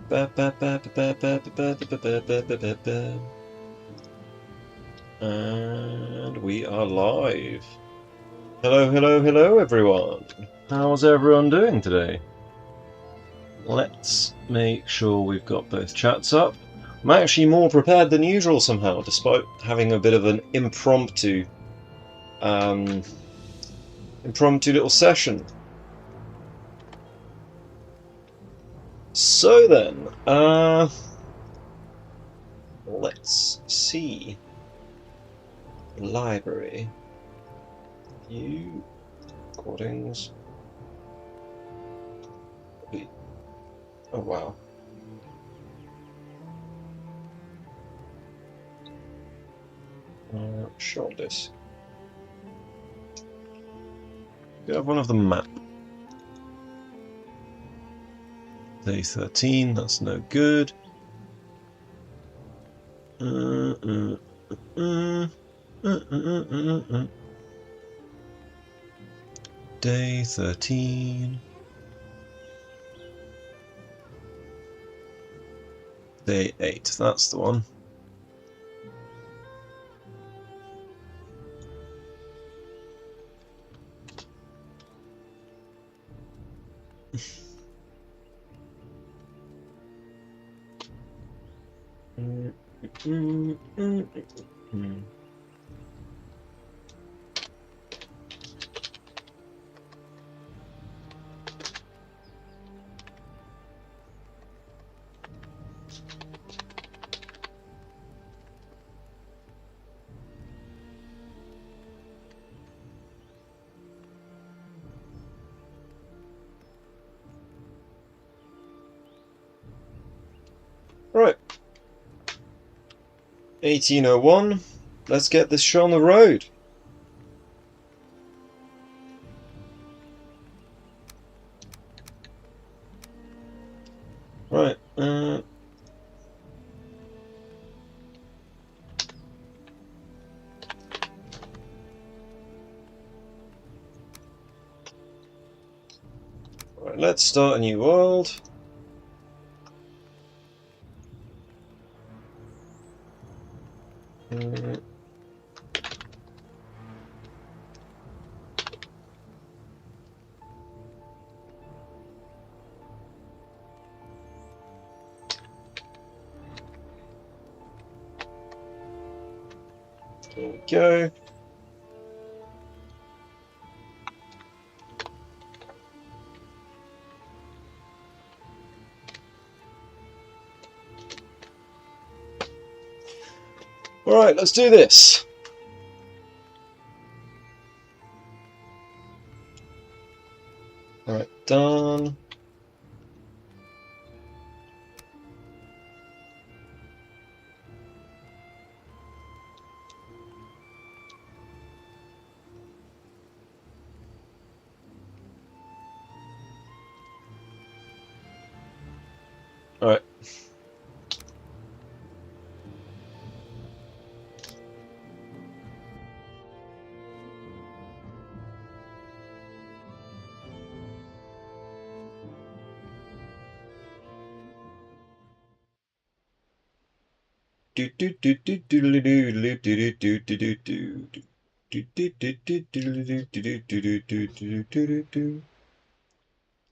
And we are live. Hello, hello, hello, everyone. How's everyone doing today? Let's make sure we've got both chats up. I'm actually more prepared than usual somehow, despite having a bit of an impromptu little session. So then, let's see. Library. View. Recordings. Oh wow. Short this. We have one of the map. Day 13, that's no good. Day 13. Day 8, that's the one. Right. 1801. Let's get this show on the road. Right. Right, let's start a new world. There we go. Alright, let's do this. Alright, done. Alright.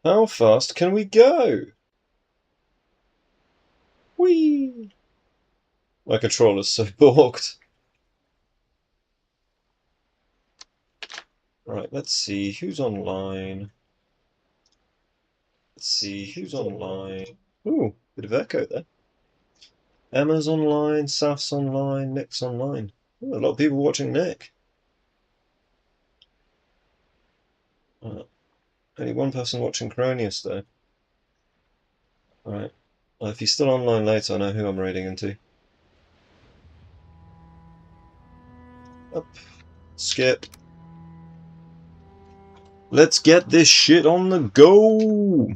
How fast can we go? Whee! My controller's so bogged. Right, let's see who's online. Let's see who's online. Ooh, bit of echo there. Emma's online, Saf's online, Nick's online. Ooh, a lot of people watching Nick. Only one person watching Cronius though. Alright. Well, if he's still online later, I know who I'm raiding into. Up. Skip. Let's get this shit on the go!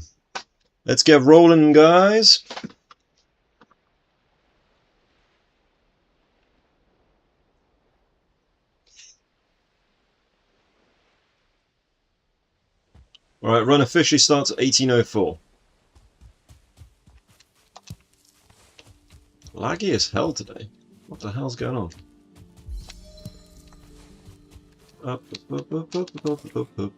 Let's get rolling, guys! Alright, run officially starts at 1804. Laggy as hell today. What the hell's going on? Up, up, up, up, up, up, up, up.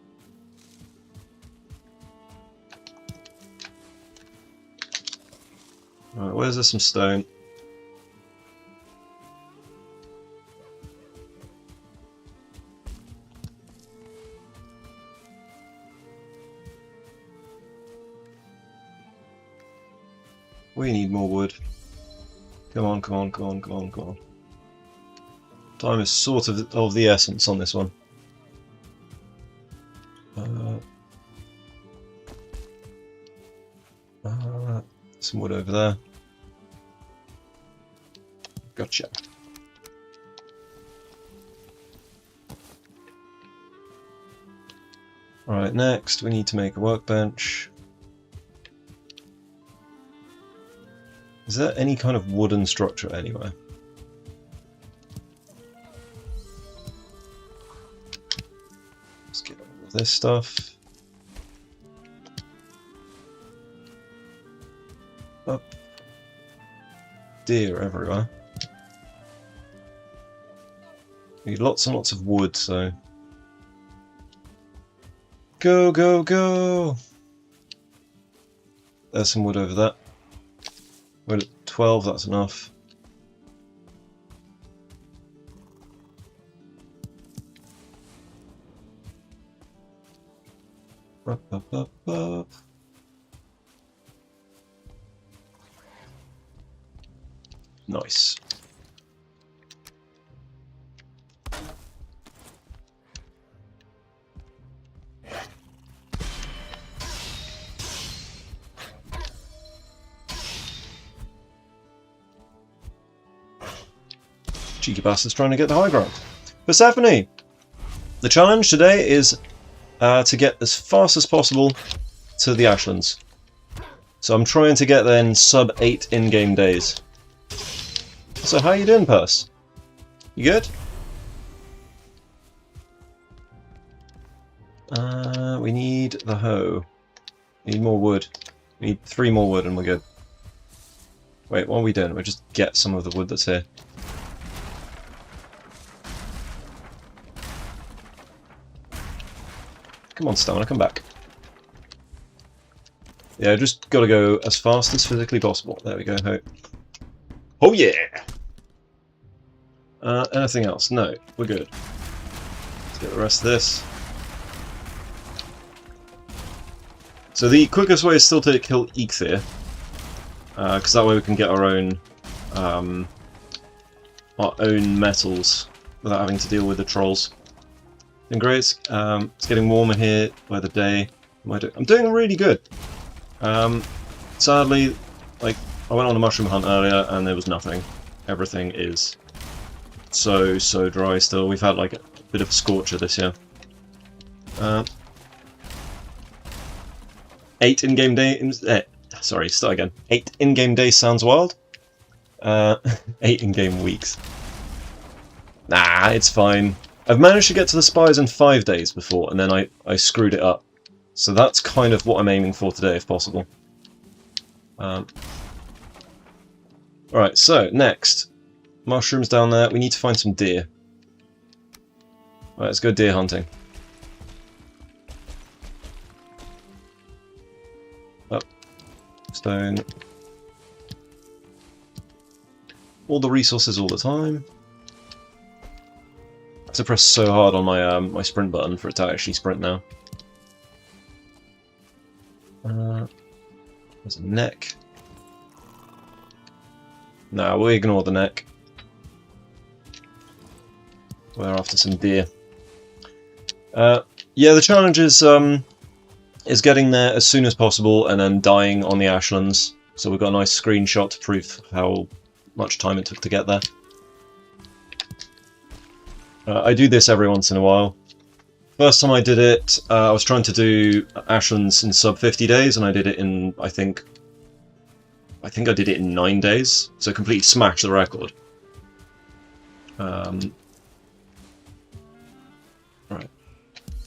Alright, where's there some stone? We need more wood. Come on, come on, come on, come on, come on. Time is sort of the essence on this one. Some wood over there. Gotcha. Alright, next we need to make a workbench. Is there any kind of wooden structure anywhere? Let's get all of this stuff. Up. Deer everywhere. Need lots and lots of wood, so... Go, go, go! There's some wood over there. We're at 12, that's enough. Up, up, up, up. Nice. Cheeky bastards trying to get the high ground. Persephone! The challenge today is to get as fast as possible to the Ashlands. So I'm trying to get there in sub 8 in-game days. So how you doing, Purse? You good? We need the hoe. We need more wood. We need 3 more wood and we're good. Wait, what are we doing? We'll just get some of the wood that's here. Come on, Stamina, come back. Yeah, just gotta go as fast as physically possible. There we go, hoe. Oh yeah! Anything else? No, we're good. Let's get the rest of this. So the quickest way is still to kill Eikthyr, because that way we can get our own metals without having to deal with the trolls. And great, it's getting warmer here by the day. I'm doing really good. Sadly, like, I went on a mushroom hunt earlier and there was nothing. Everything is so dry still. We've had like a bit of a scorcher this year. 8 in-game days. Sorry, start again. 8 in-game days sounds wild. 8 in-game weeks. Nah, it's fine. I've managed to get to the spires in 5 days before, and then I screwed it up. So that's kind of what I'm aiming for today, if possible. Alright, so, next. Mushrooms down there. We need to find some deer. Alright, let's go deer hunting. Up. Stone. All the resources all the time. I have to press so hard on my my sprint button for it to actually sprint now. There's a neck. No, we'll ignore the neck. We're after some deer. Yeah, the challenge is getting there as soon as possible and then dying on the Ashlands. So we've got a nice screenshot to prove how much time it took to get there. I do this every once in a while. First time I did it, I was trying to do Ashlands in sub 50 days, and I did it in, I think I did it in 9 days, so completely smashed the record. Right.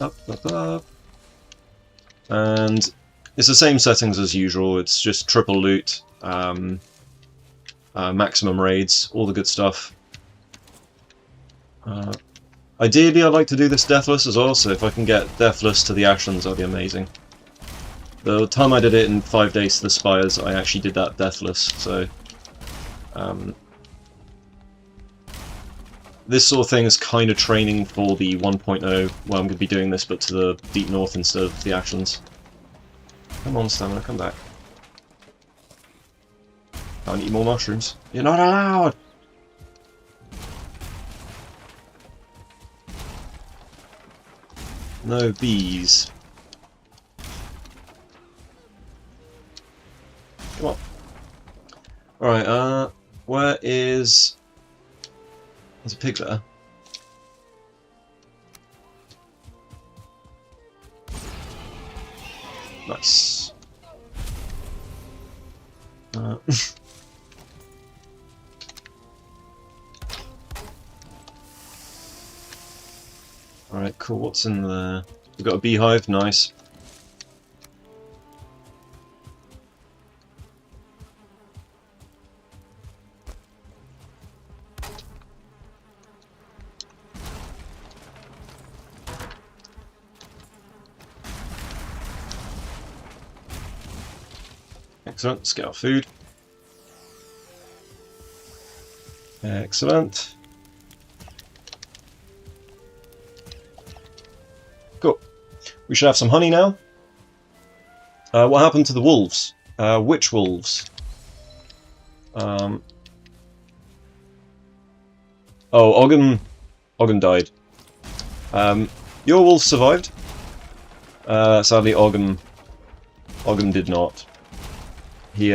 Up, up, up. And it's the same settings as usual, it's just triple loot. maximum raids, all the good stuff. Ideally, I'd like to do this deathless as well, so if I can get deathless to the Ashlands, that'd be amazing. The time I did it in 5 days to the Spires, I actually did that deathless, so... this sort of thing is kind of training for the 1.0, where I'm going to be doing this, but to the deep north instead of the Ashlands. Come on, stamina, come back. Can't eat more mushrooms. You're not allowed! No bees. Come on. Alright, where is... There's a pig there. Nice. Alright, cool. What's in there? We've got a beehive. Nice. Excellent. Let's get our food. Excellent. Cool. We should have some honey now. What happened to the wolves? Which wolves? Oh, Ogham died. Your wolf survived. Sadly, Ogham did not. He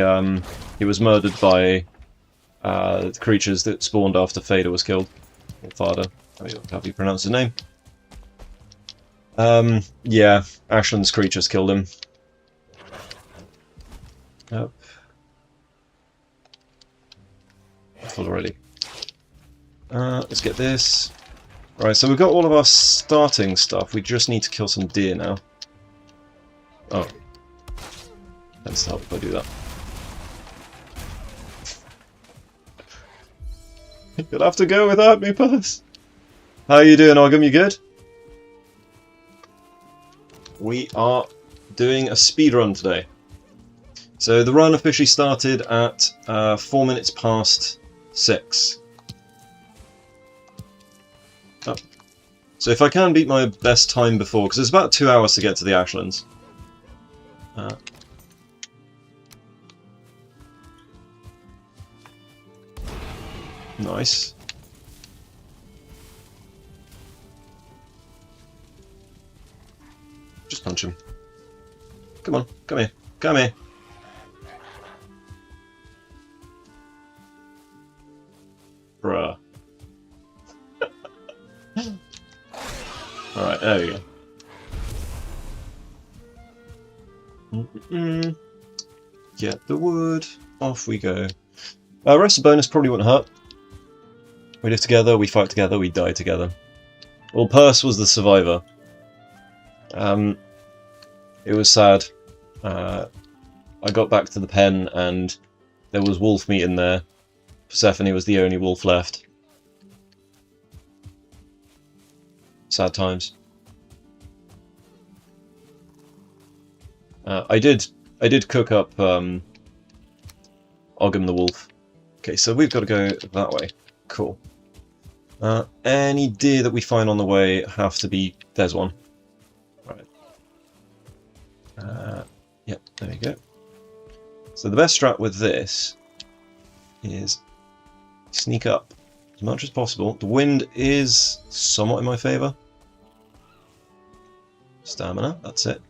was murdered by the creatures that spawned after Fader was killed. Or Farder, how do you pronounce his name? Yeah, Ashland's creatures killed him. Yep. Full already. Let's get this. Right, so we've got all of our starting stuff. We just need to kill some deer now. Oh. Let's help if I do that. You'll have to go without me, Puss. How you doing, Ogham? You good? We are doing a speed run today. So the run officially started at 4 minutes past 6. Oh. So if I can beat my best time before, because it's about 2 hours to get to the Ashlands. Nice. Just punch him. Come on, come here, come here. Bruh. Alright, there we go. Get the wood. Off we go. Rest of bonus probably wouldn't hurt. We live together, we fight together, we die together. Well, Purse was the survivor. It was sad. I got back to the pen and there was wolf meat in there. Persephone was the only wolf left. Sad times. I did cook up Ogham the wolf. Okay, so we've got to go that way. Cool. Any deer that we find on the way have to be... There's one. Right. Yep, there we go. So the best strat with this is sneak up as much as possible. The wind is somewhat in my favour. Stamina, that's it.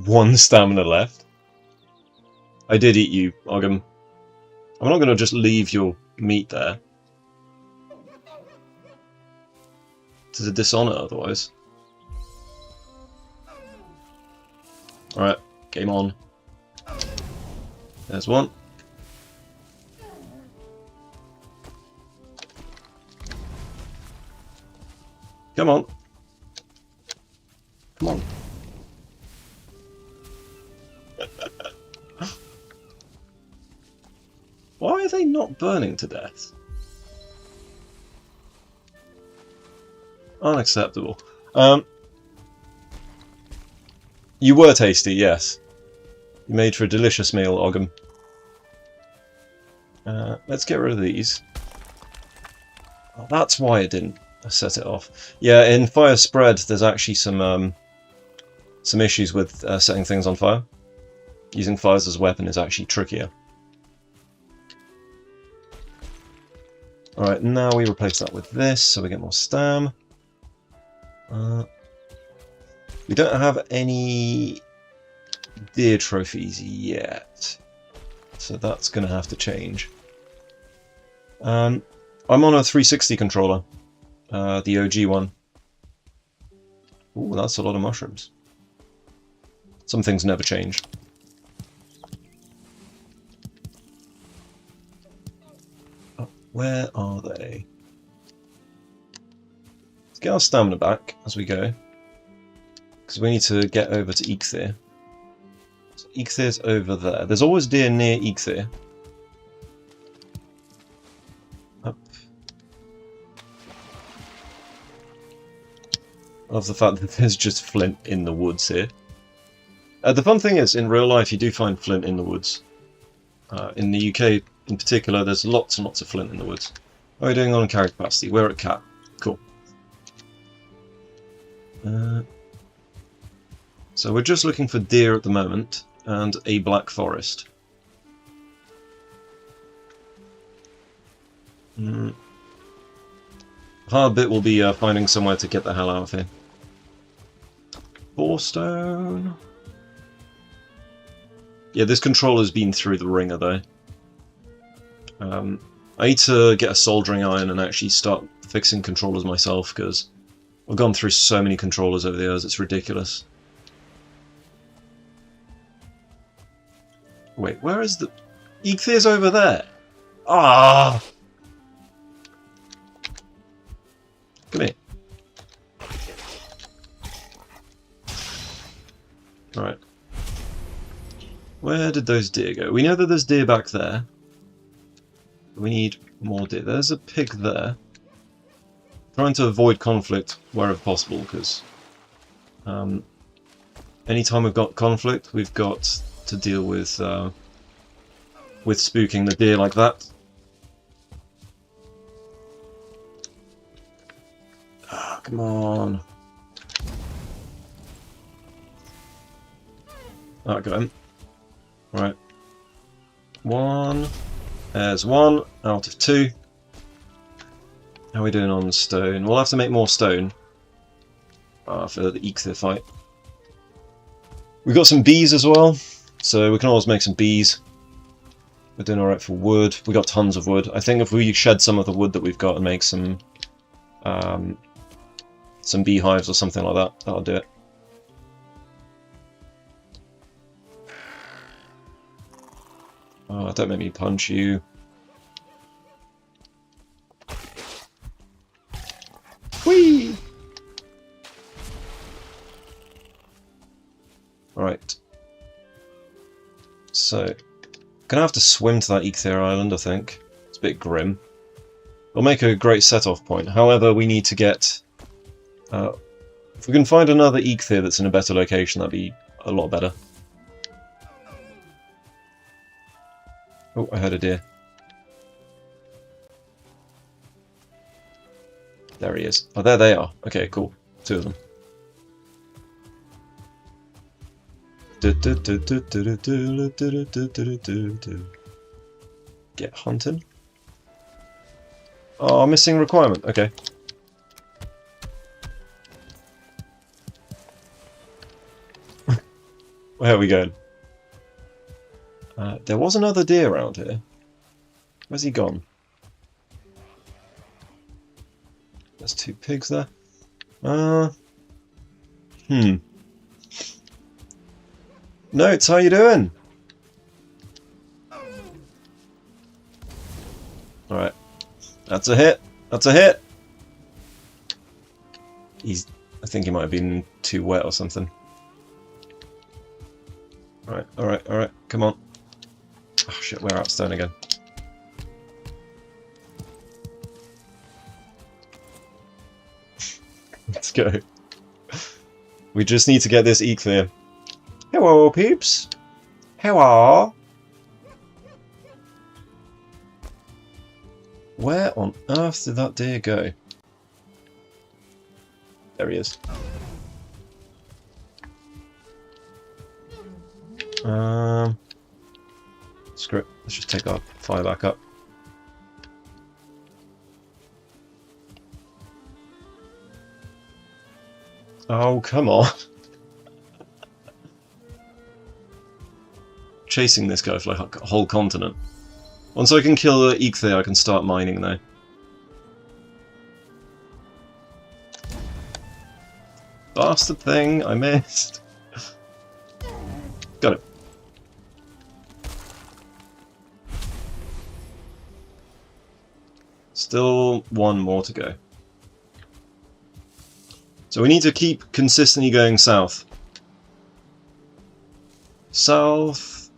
One stamina left. I did eat you, Ogham. I'm not going to just leave your meat there. It's a dishonour otherwise. Alright, game on. There's one. Come on. Come on. they not burning to death? Unacceptable. You were tasty, yes. You made for a delicious meal, Ogham. Let's get rid of these. Oh, that's why it didn't set it off. Yeah, in fire spread, there's actually some issues with setting things on fire. Using fires as a weapon is actually trickier. Alright, now we replace that with this, so we get more stam. We don't have any deer trophies yet, so that's going to have to change. I'm on a 360 controller, the OG one. Ooh, that's a lot of mushrooms. Some things never change. Oh, where are they? Let's get our stamina back as we go, because we need to get over to Eikthyr. So Eikthyr over there. There's always deer near Eikthyr. Up. I love the fact that there's just flint in the woods here. The fun thing is, in real life, you do find flint in the woods. In the UK, in particular, there's lots and lots of flint in the woods. How are we doing on character capacity? We're at cat. Cool. So we're just looking for deer at the moment, and a black forest. Hard bit will be finding somewhere to get the hell out of here. 4 stone. Yeah, this controller's been through the ringer though. I need to get a soldering iron and actually start fixing controllers myself, because I've gone through so many controllers over the years, it's ridiculous. Wait, where is the... Eikthyr over there! Ah! Come here. Alright. Where did those deer go? We know that there's deer back there. We need more deer. There's a pig there. Trying to avoid conflict wherever possible, because anytime we've got conflict, we've got to deal with spooking the deer like that. Ah, come on. Ah, got him. Right. 1. There's 1 out of 2. How are we doing on stone? We'll have to make more stone for the Eikthyr fight. We've got some bees as well, so we can always make some bees. We're doing alright for wood. We got tons of wood. I think if we shed some of the wood that we've got and make some beehives or something like that, that'll do it. Oh, don't make me punch you. Whee! Alright. So, gonna have to swim to that Eikthyr Island, I think. It's a bit grim. It'll make a great set-off point. However, we need to get... if we can find another Eikthyr that's in a better location, that'd be a lot better. Oh, I heard a deer. There he is. Oh, there they are. Okay, cool. 2 of them. Get hunting. Oh, missing requirement. Okay. Where are we going? There was another deer around here. Where's he gone? There's 2 pigs there. Notes, how you doing? Alright. That's a hit. That's a hit! I think he might have been too wet or something. Alright, alright, alright. Come on. Oh shit, we're out of stone again. Let's go. We just need to get this Eikthyr. Hello, peeps. Hello. Where on earth did that deer go? There he is. Screw it. Let's just take our fire back up. Oh, come on. Chasing this guy for like a whole continent. Once I can kill the Eikthyr, I can start mining though. Bastard thing, I missed. Got it. Still one more to go. So we need to keep consistently going south. South.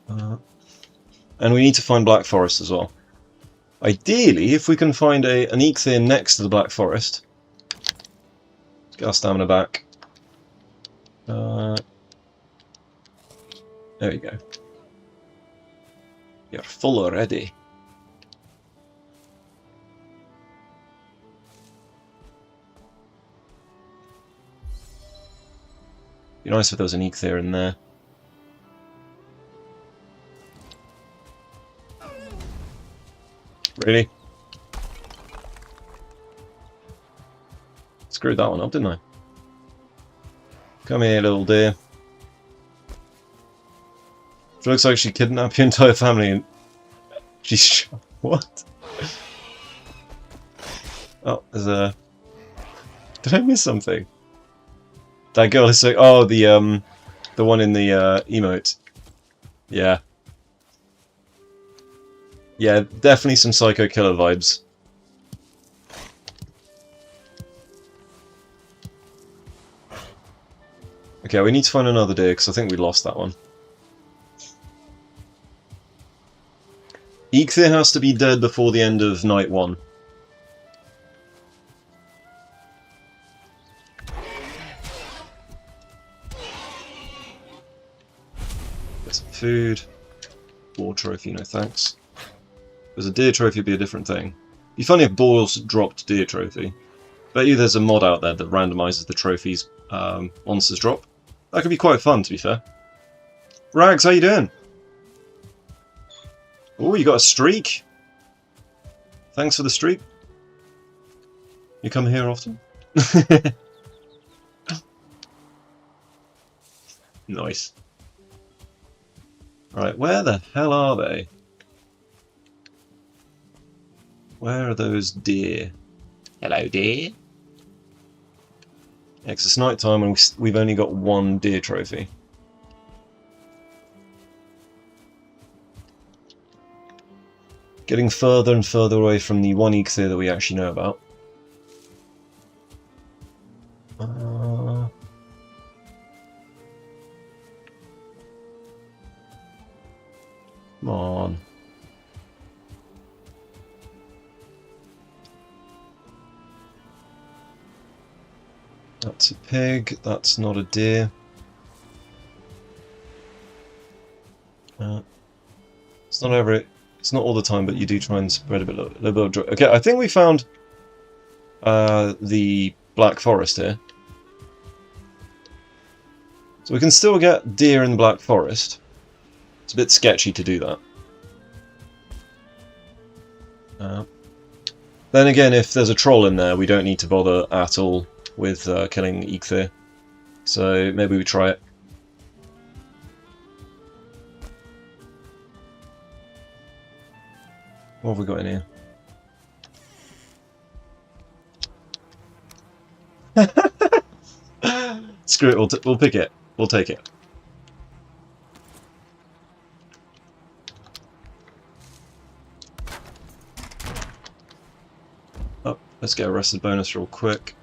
And we need to find Black Forest as well. Ideally, if we can find an Eikthyr next to the Black Forest. Let's get our stamina back. There we go. You're full already. Be nice if there was an Eikthyr in there. Really? Screwed that one up, didn't I? Come here, little dear. It looks like she kidnapped your entire family and she's what? Oh, there's a. Did I miss something? That girl is so. Oh, the one in the emote. Yeah. Yeah, definitely some Psycho Killer vibes. Okay, we need to find another deer because I think we lost that one. Eikthyr has to be dead before the end of night 1. Get some food. Boar trophy, no thanks. There's a deer trophy, would be a different thing. It'd be funny if boars dropped deer trophy. Bet you there's a mod out there that randomises the trophies monsters drop. That could be quite fun, to be fair. Rags, how you doing? Oh, you got a streak. Thanks for the streak. You come here often? Nice. Right, where the hell are they? Where are those deer? Hello, deer. Yeah, 'cause it's night time and we've only got one deer trophy. Getting further and further away from the one Eikthyr that we actually know about. Come on. That's a pig, that's not a deer. It's not it's not all the time, but you do try and spread a little bit of joy. Okay, I think we found the Black Forest here. So we can still get deer in the Black Forest. It's a bit sketchy to do that. Then again, if there's a troll in there, we don't need to bother at all with killing Eikthyr. So maybe we try it. What have we got in here? Screw it, we'll pick it. We'll take it. Oh, let's get a rested bonus real quick.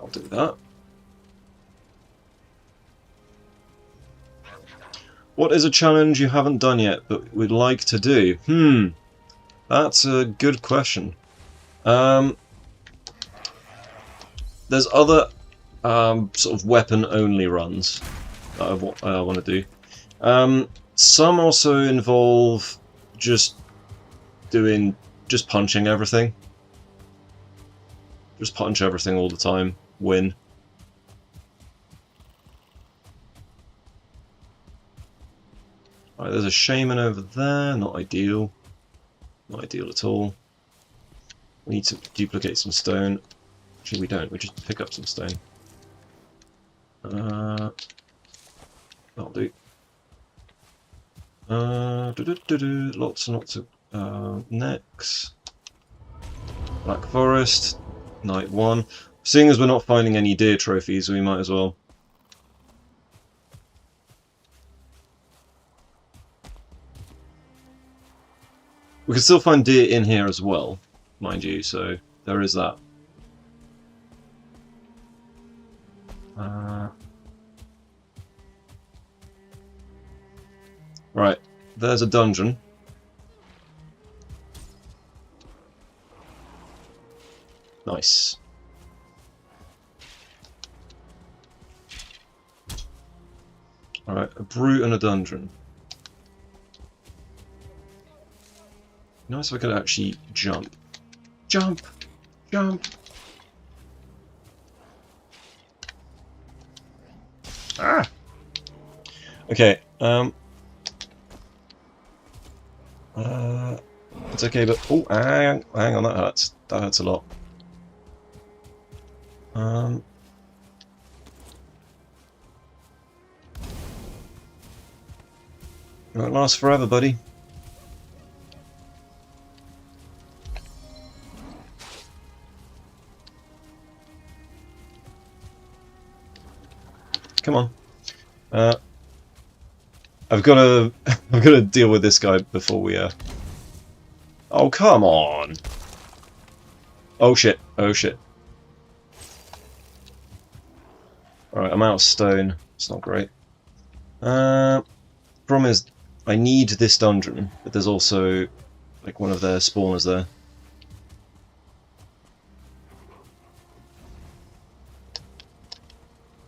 I'll do that. What is a challenge you haven't done yet but would like to do? That's a good question. There's other sort of weapon-only runs that I want to do. Some also involve just punching everything. Just punch everything all the time. Win. Alright, there's a shaman over there. Not ideal. Not ideal at all. We need to duplicate some stone. Actually, we don't. We just pick up some stone. That'll do. Lots and lots of necks. Black Forest. Night 1. Seeing as we're not finding any deer trophies, we might as well. We can still find deer in here as well, mind you, so there is that. Right, there's a dungeon. Nice. Alright, a brute and a dungeon. Nice if I could actually jump. Jump! Jump! Ah! Okay, it's okay, but... Oh, hang on, that hurts. That hurts a lot. It won't last forever, buddy. Come on. I've got to deal with this guy before we Oh, come on. Oh shit. Oh shit. Alright, I'm out of stone. It's not great. Problem is, I need this dungeon, but there's also like one of their spawners there.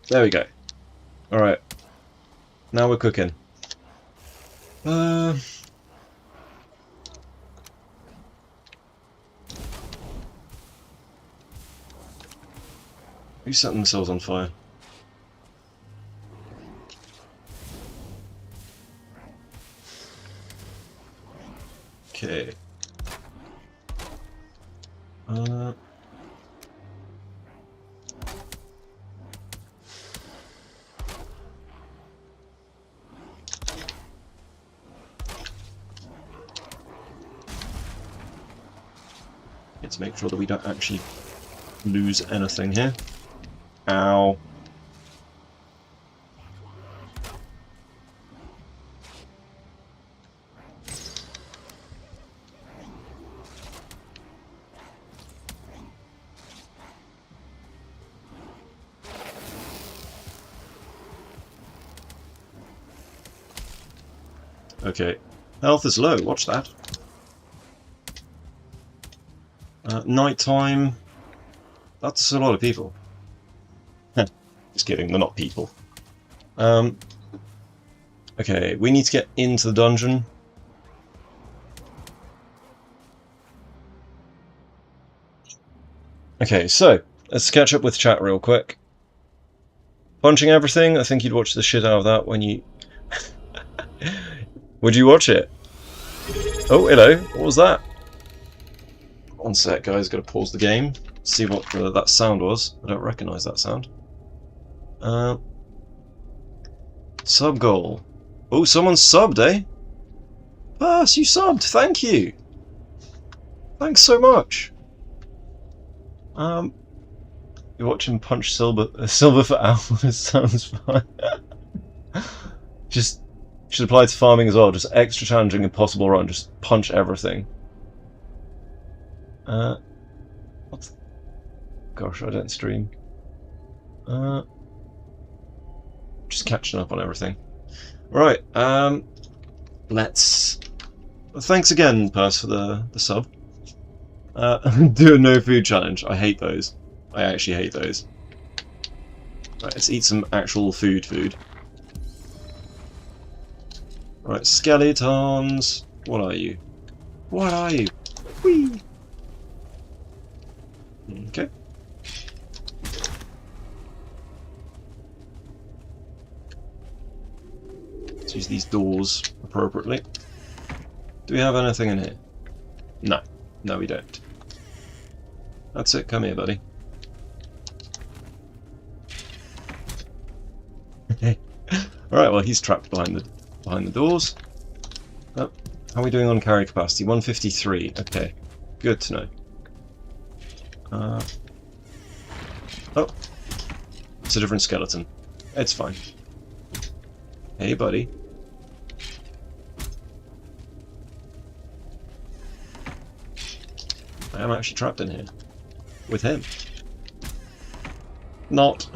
There we go. Alright. Now we're cooking. Who's setting themselves on fire? Okay. Let's make sure that we don't actually lose anything here. Ow. Okay, health is low, watch that. Nighttime, that's a lot of people. Just kidding, they're not people. Okay, we need to get into the dungeon. Okay, so, let's catch up with chat real quick. Punching everything, I think you'd watch the shit out of that when you... Would you watch it? Oh, hello, what was that? One sec, guys, gotta pause the game, see what that sound was. I don't recognise that sound. Sub goal. Oh, someone subbed, eh? Pass, you subbed, thank you! Thanks so much! You're watching Punch Silver for hours, sounds fun. Just should apply to farming as well, just extra challenging impossible run, just punch everything. What? Gosh, I don't stream. Just catching up on everything. Right, let's... Thanks again, Purse, for the sub. Do a no food challenge. I hate those. I actually hate those. Right, let's eat some actual food. Right, skeletons. What are you? What are you? Whee! Okay. Let's use these doors appropriately. Do we have anything in here? No. No, we don't. That's it. Come here, buddy. Alright, well, he's trapped behind the doors. Oh, how are we doing on carry capacity? 153. Okay. Good to know. Oh. It's a different skeleton. It's fine. Hey, buddy. I am actually trapped in here. With him. Not.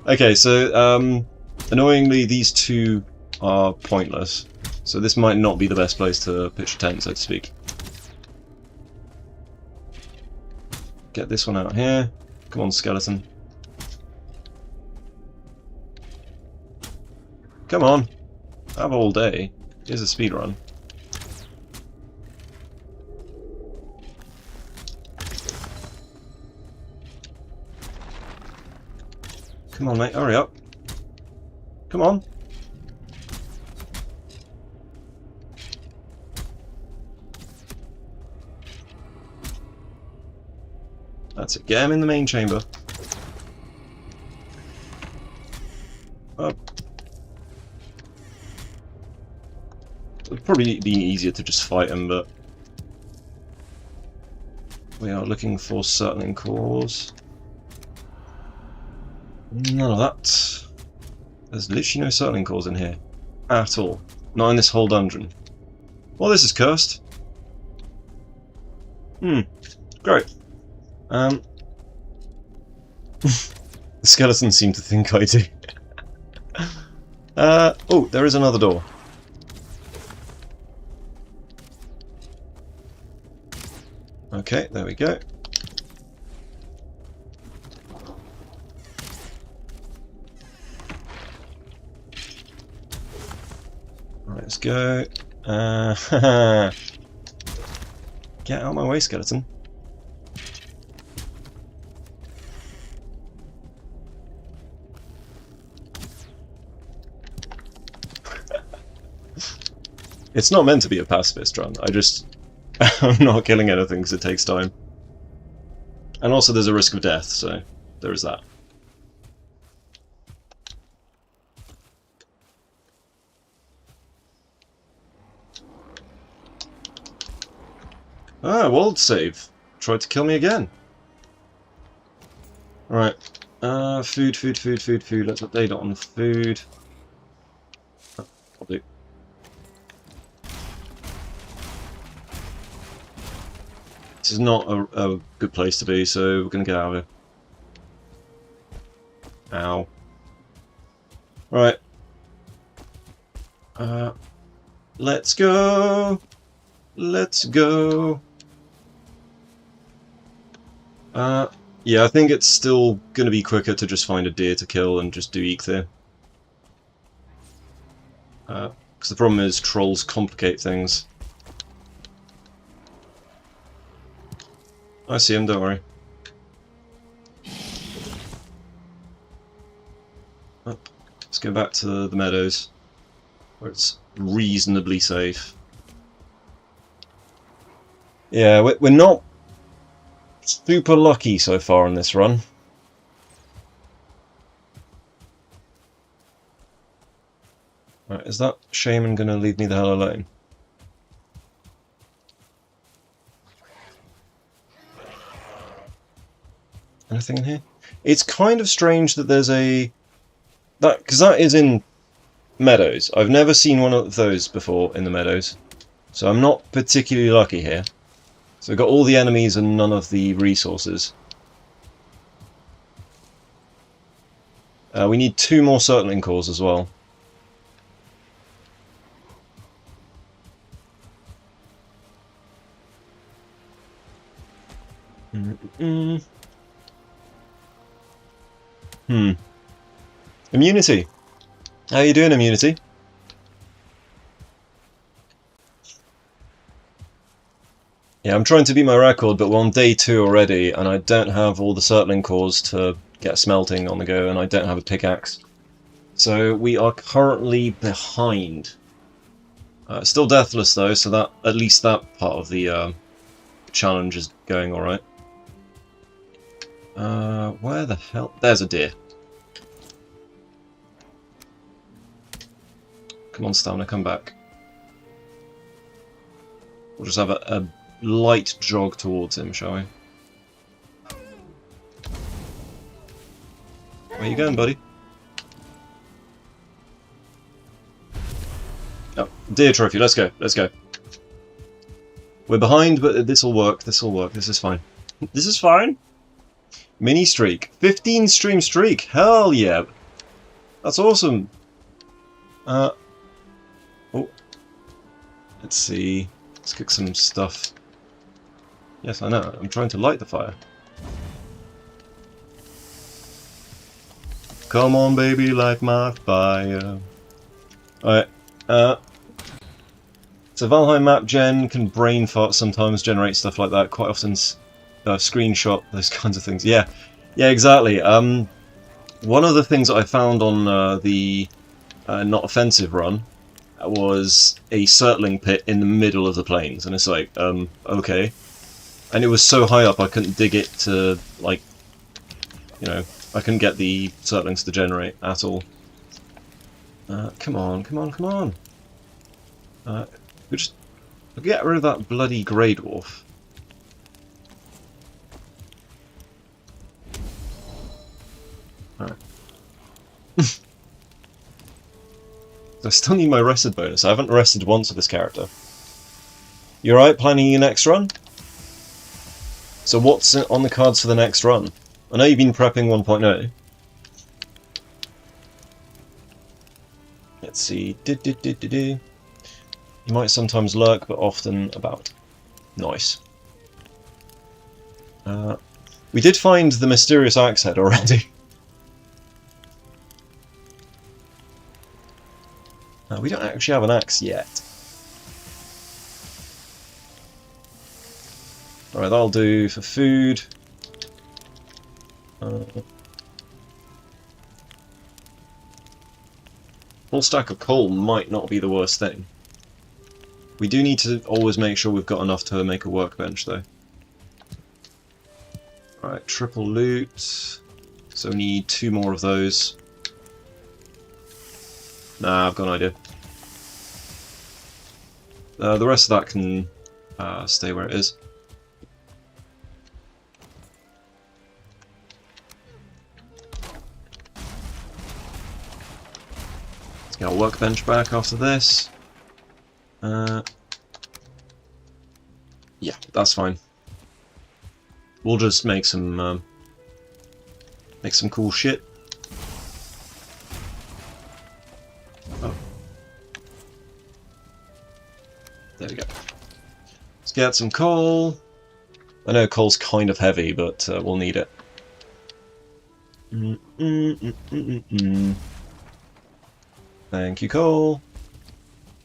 Okay, so, annoyingly, these two are pointless. So this might not be the best place to pitch a tent, so to speak. Get this one out here. Come on, skeleton. Come on. I have all day. Here's a speed run. Come on, mate, hurry up. Come on. That's it. Get him in the main chamber. Up. It would probably be easier to just fight him, but we are looking for settling cores. None of that. There's literally no settling cores in here. At all. Not in this whole dungeon. Well, this is cursed. Great. The skeletons seem to think I do. Oh, there is another door. Okay, there we go. Right, let's go. Get out of my way, skeleton. It's not meant to be a pacifist run. I'm not killing anything because it takes time. And also there's a risk of death, so there is that. Ah, world save. Tried to kill me again. Right. Food. Let's update on food. I'll do. This is not a good place to be, so we're going to get out of here. Ow. Right. Let's go. Let's go. Yeah, I think it's still going to be quicker to just find a deer to kill and just do Eikthyr. Because the problem is trolls complicate things. I see him, don't worry. Oh, let's go back to the meadows, where it's reasonably safe. Yeah, we're not super lucky so far on this run. Right, is that shaman gonna leave me the hell alone? Anything in here? It's kind of strange that there's because that is in meadows. I've never seen one of those before in the meadows, so I'm not particularly lucky here. So we've got all the enemies and none of the resources. We need 2 more circling cores as well. Immunity. How you doing, Immunity? Yeah, I'm trying to beat my record, but we're on day 2 already, and I don't have all the circling cores to get smelting on the go, and I don't have a pickaxe. So we are currently behind. Still deathless though, so that at least that part of the challenge is going alright. Where the hell? There's a deer. Come on, Stamina, come back. We'll just have a light jog towards him, shall we? Where you going, buddy? Oh, deer trophy, let's go, let's go. We're behind, but this'll work, this'll work, this is fine. This is fine? Mini streak. 15 stream streak, hell yeah! That's awesome! Oh. Let's see, let's cook some stuff. Yes, I know, I'm trying to light the fire. Come on, baby, light my fire. Alright, so Valheim map gen can brain fart sometimes, generate stuff like that, quite often screenshot, those kinds of things. Yeah, exactly. One of the things that I found on the not offensive run was a circling pit in the middle of the plains, and it's like, okay. And it was so high up I couldn't dig it to, like, you know, I couldn't get the circlings to generate at all. Come on, come on, come on! We'll just get rid of that bloody grey dwarf. Alright. I still need my rested bonus. I haven't rested once with this character. You alright planning your next run? So what's on the cards for the next run? I know you've been prepping 1.0. Let's see. You might sometimes lurk, but often about. Nice. We did find the mysterious axe head already. We don't actually have an axe yet. Alright, that'll do for food. Full stack of coal might not be the worst thing. We do need to always make sure we've got enough to make a workbench, though. Alright, triple loot. So we need 2 more of those. Nah, I've got an idea. The rest of that can stay where it is. Let's get our workbench back after this. Yeah, that's fine. We'll just make some cool shit. Oh. There we go. Let's get some coal. I know coal's kind of heavy, but we'll need it. Thank you, coal.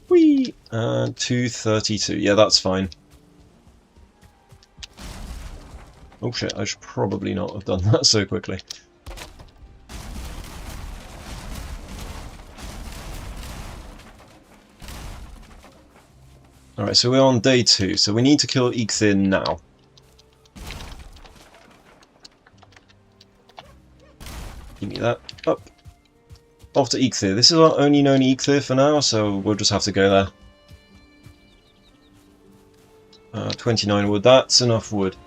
Whee! 232. Yeah, that's fine. Oh shit, I should probably not have done that so quickly. Alright, so we're on day 2, so we need to kill Eikthyr now. Give me that. Up. Off to Eikthyr. This is our only known Eikthyr for now, so we'll just have to go there. 29 wood, that's enough wood.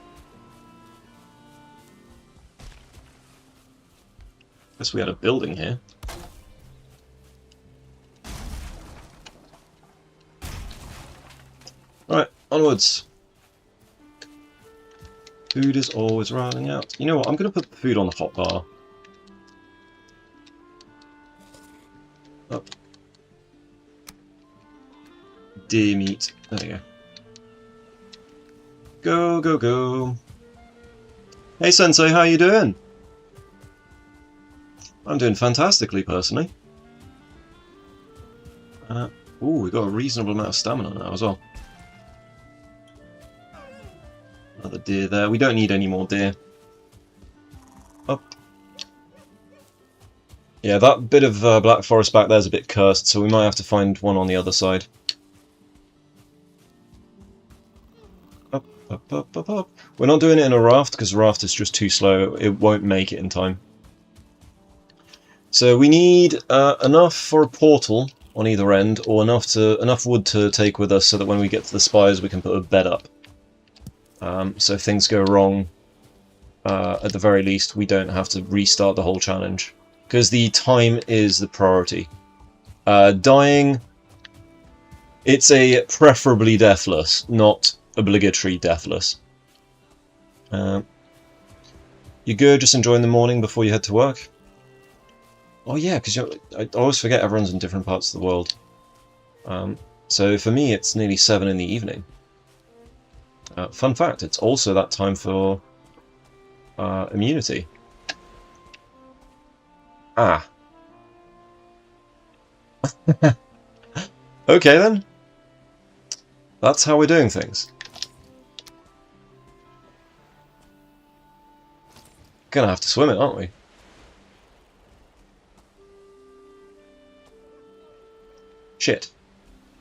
Guess we had a building here. Alright, onwards. Food is always running out. You know what, I'm going to put the food on the hotbar. Up. Deer meat. There you go. Go, go, go. Hey Sensei, how you doing? I'm doing fantastically, personally. Ooh, we got a reasonable amount of stamina now as well. Another deer there. We don't need any more deer. Up. Yeah, that bit of Black Forest back there is a bit cursed, so we might have to find one on the other side. Up, up, up, up, up. We're not doing it in a raft, because raft is just too slow. It won't make it in time. So we need enough for a portal on either end, or enough wood to take with us so that when we get to the spires we can put a bed up. So if things go wrong, at the very least, we don't have to restart the whole challenge. Because the time is the priority. Dying, it's a preferably deathless, not obligatory deathless. You good? Just enjoying the morning before you head to work? Oh yeah, because I always forget everyone's in different parts of the world. So for me, it's nearly 7 in the evening. Fun fact, it's also that time for immunity. Ah. Okay then. That's how we're doing things. Gonna have to swim it, aren't we? Shit.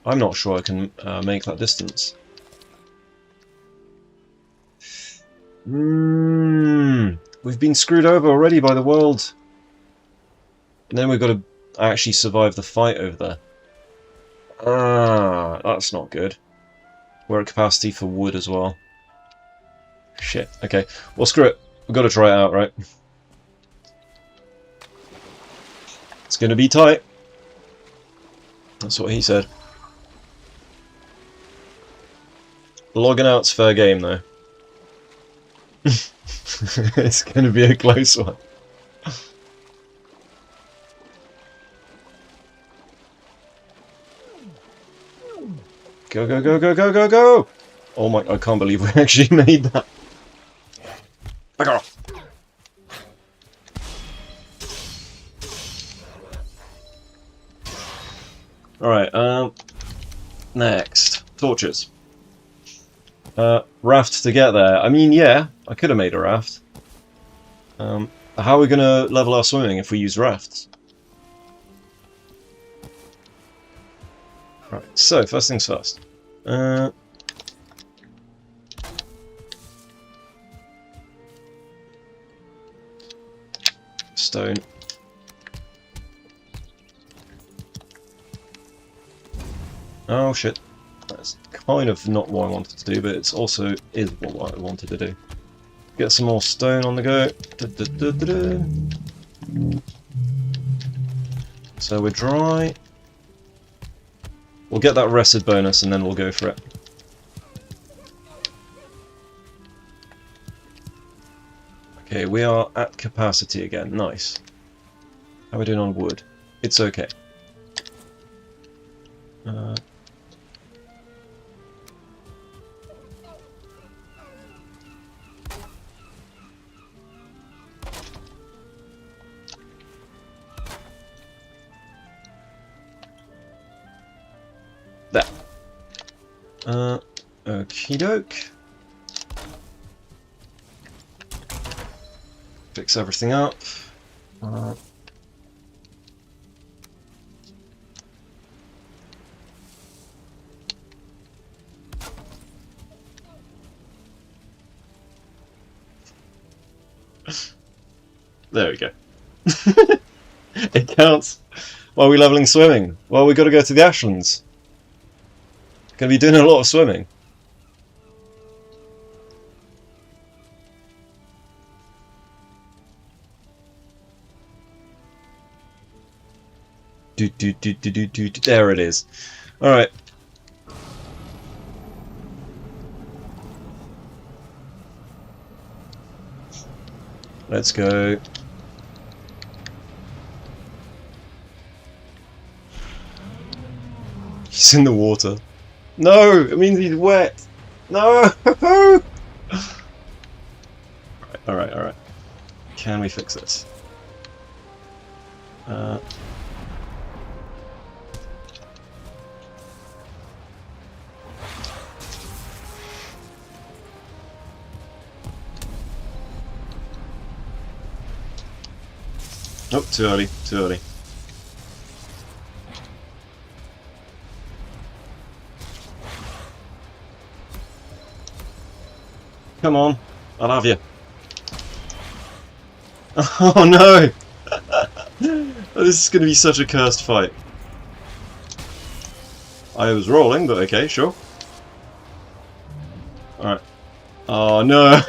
I'm not sure I can make that distance. We've been screwed over already by the world. And then we've got to actually survive the fight over there. Ah, that's not good. We're at capacity for wood as well. Shit. Okay. Well, screw it. We've got to try it out, right? It's going to be tight. That's what he said. Logging out's fair game, though. It's going to be a close one. Go, go, go, go, go, go, go! Oh my, I can't believe we actually made that. Back off! Alright, next. Torches. Raft to get there. I mean, yeah, I could have made a raft. How are we going to level our swimming if we use rafts? Right, so first things first. Stone. Oh shit. That's kind of not what I wanted to do, but it's also is what I wanted to do. Get some more stone on the go. So we're dry. We'll get that rested bonus and then we'll go for it. Okay, we are at capacity again. Nice. How are we doing on wood? It's okay. There. Okie doke. Fix everything up. There we go. It counts. Why are we leveling swimming? Well, we've got to go to the Ashlands. Gonna be doing a lot of swimming. There it is. Alright. Let's go. He's in the water. No! It means he's wet! No! Alright, alright, alright. Can we fix this? Oh, too early, too early. Come on, I'll have you. Oh no! This is going to be such a cursed fight. I was rolling, but okay, sure. Alright. Oh no!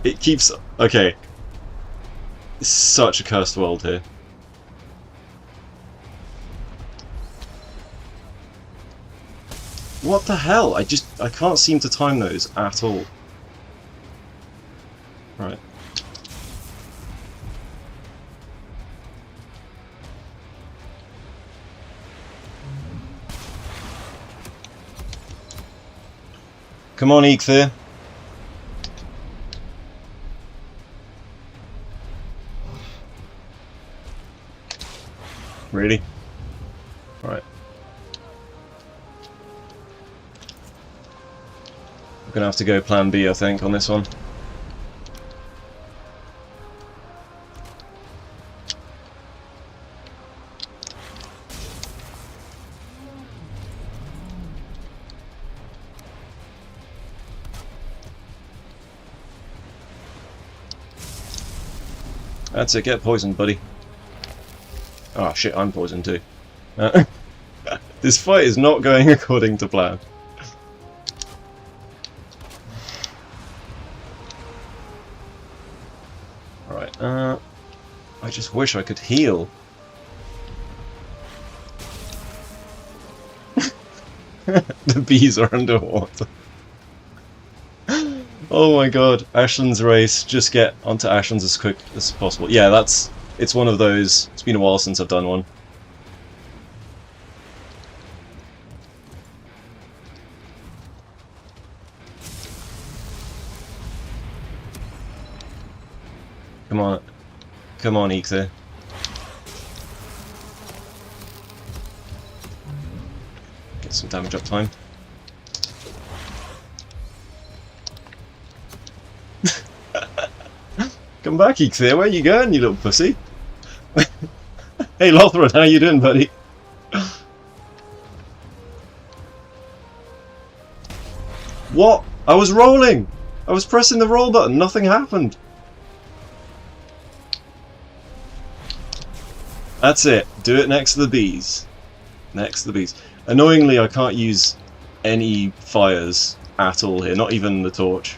It keeps... Okay. It's such a cursed world here. What the hell? I can't seem to time those at all. Right. Come on, Eikthyr. Really? Right. We're gonna have to go plan B, I think, on this one. That's it, get poisoned, buddy. Oh shit, I'm poisoned too. This fight is not going according to plan. Alright, I just wish I could heal. The bees are underwater. Oh my god, Ashlands race, just get onto Ashlands as quick as possible. Yeah, it's one of those, it's been a while since I've done one. Come on, Eikthyr. Get some damage up time. Come back, Eikthyr, where you going, you little pussy? Hey Lothran, how you doing, buddy? What? I was rolling! I was pressing the roll button, nothing happened. That's it, do it next to the bees. Next to the bees. Annoyingly, I can't use any fires at all here, not even the torch.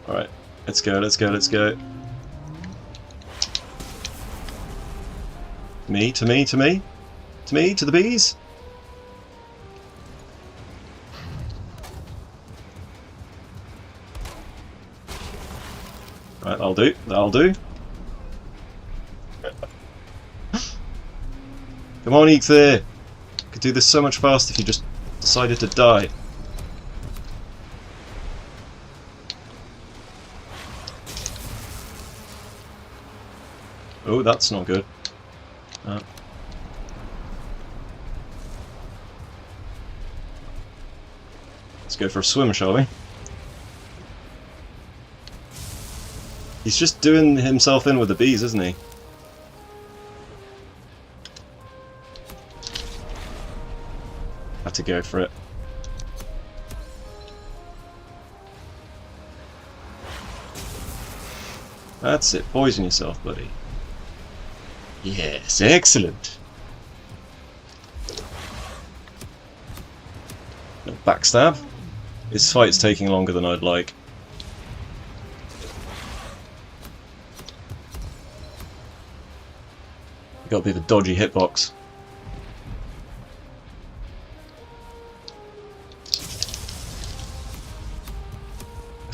Alright, let's go, let's go, let's go. Me, to me, to me. To me, to the bees. Right, that'll do, that'll do. Come on, Eikthyr. Could do this so much faster if you just decided to die. Oh, that's not good. Let's go for a swim, shall we? He's just doing himself in with the bees, isn't he? Have to go for it. That's it, poison yourself, buddy. Yes, excellent. No backstab. This fight's taking longer than I'd like. Got a bit of a dodgy hitbox.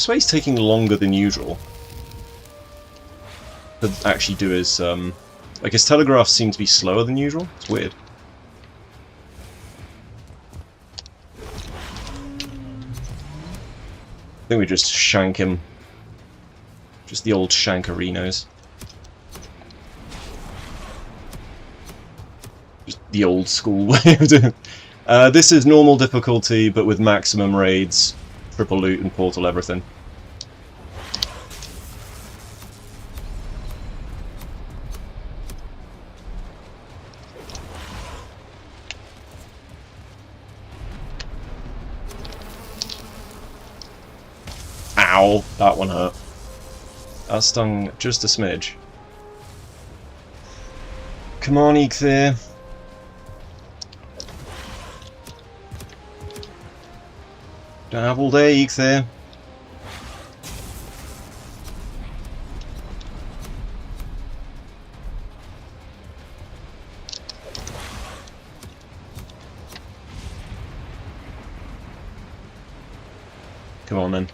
This way's taking longer than usual to actually do his, like his telegraphs seem to be slower than usual. It's weird. I think we just shank him. Just the old shankerinos. Just the old school way of doing it. This is normal difficulty, but with maximum raids, triple loot and portal everything. Ow, that one hurt. That stung just a smidge. Come on, Eikthyr. Don't have all day, Eikthyr. Come on, then.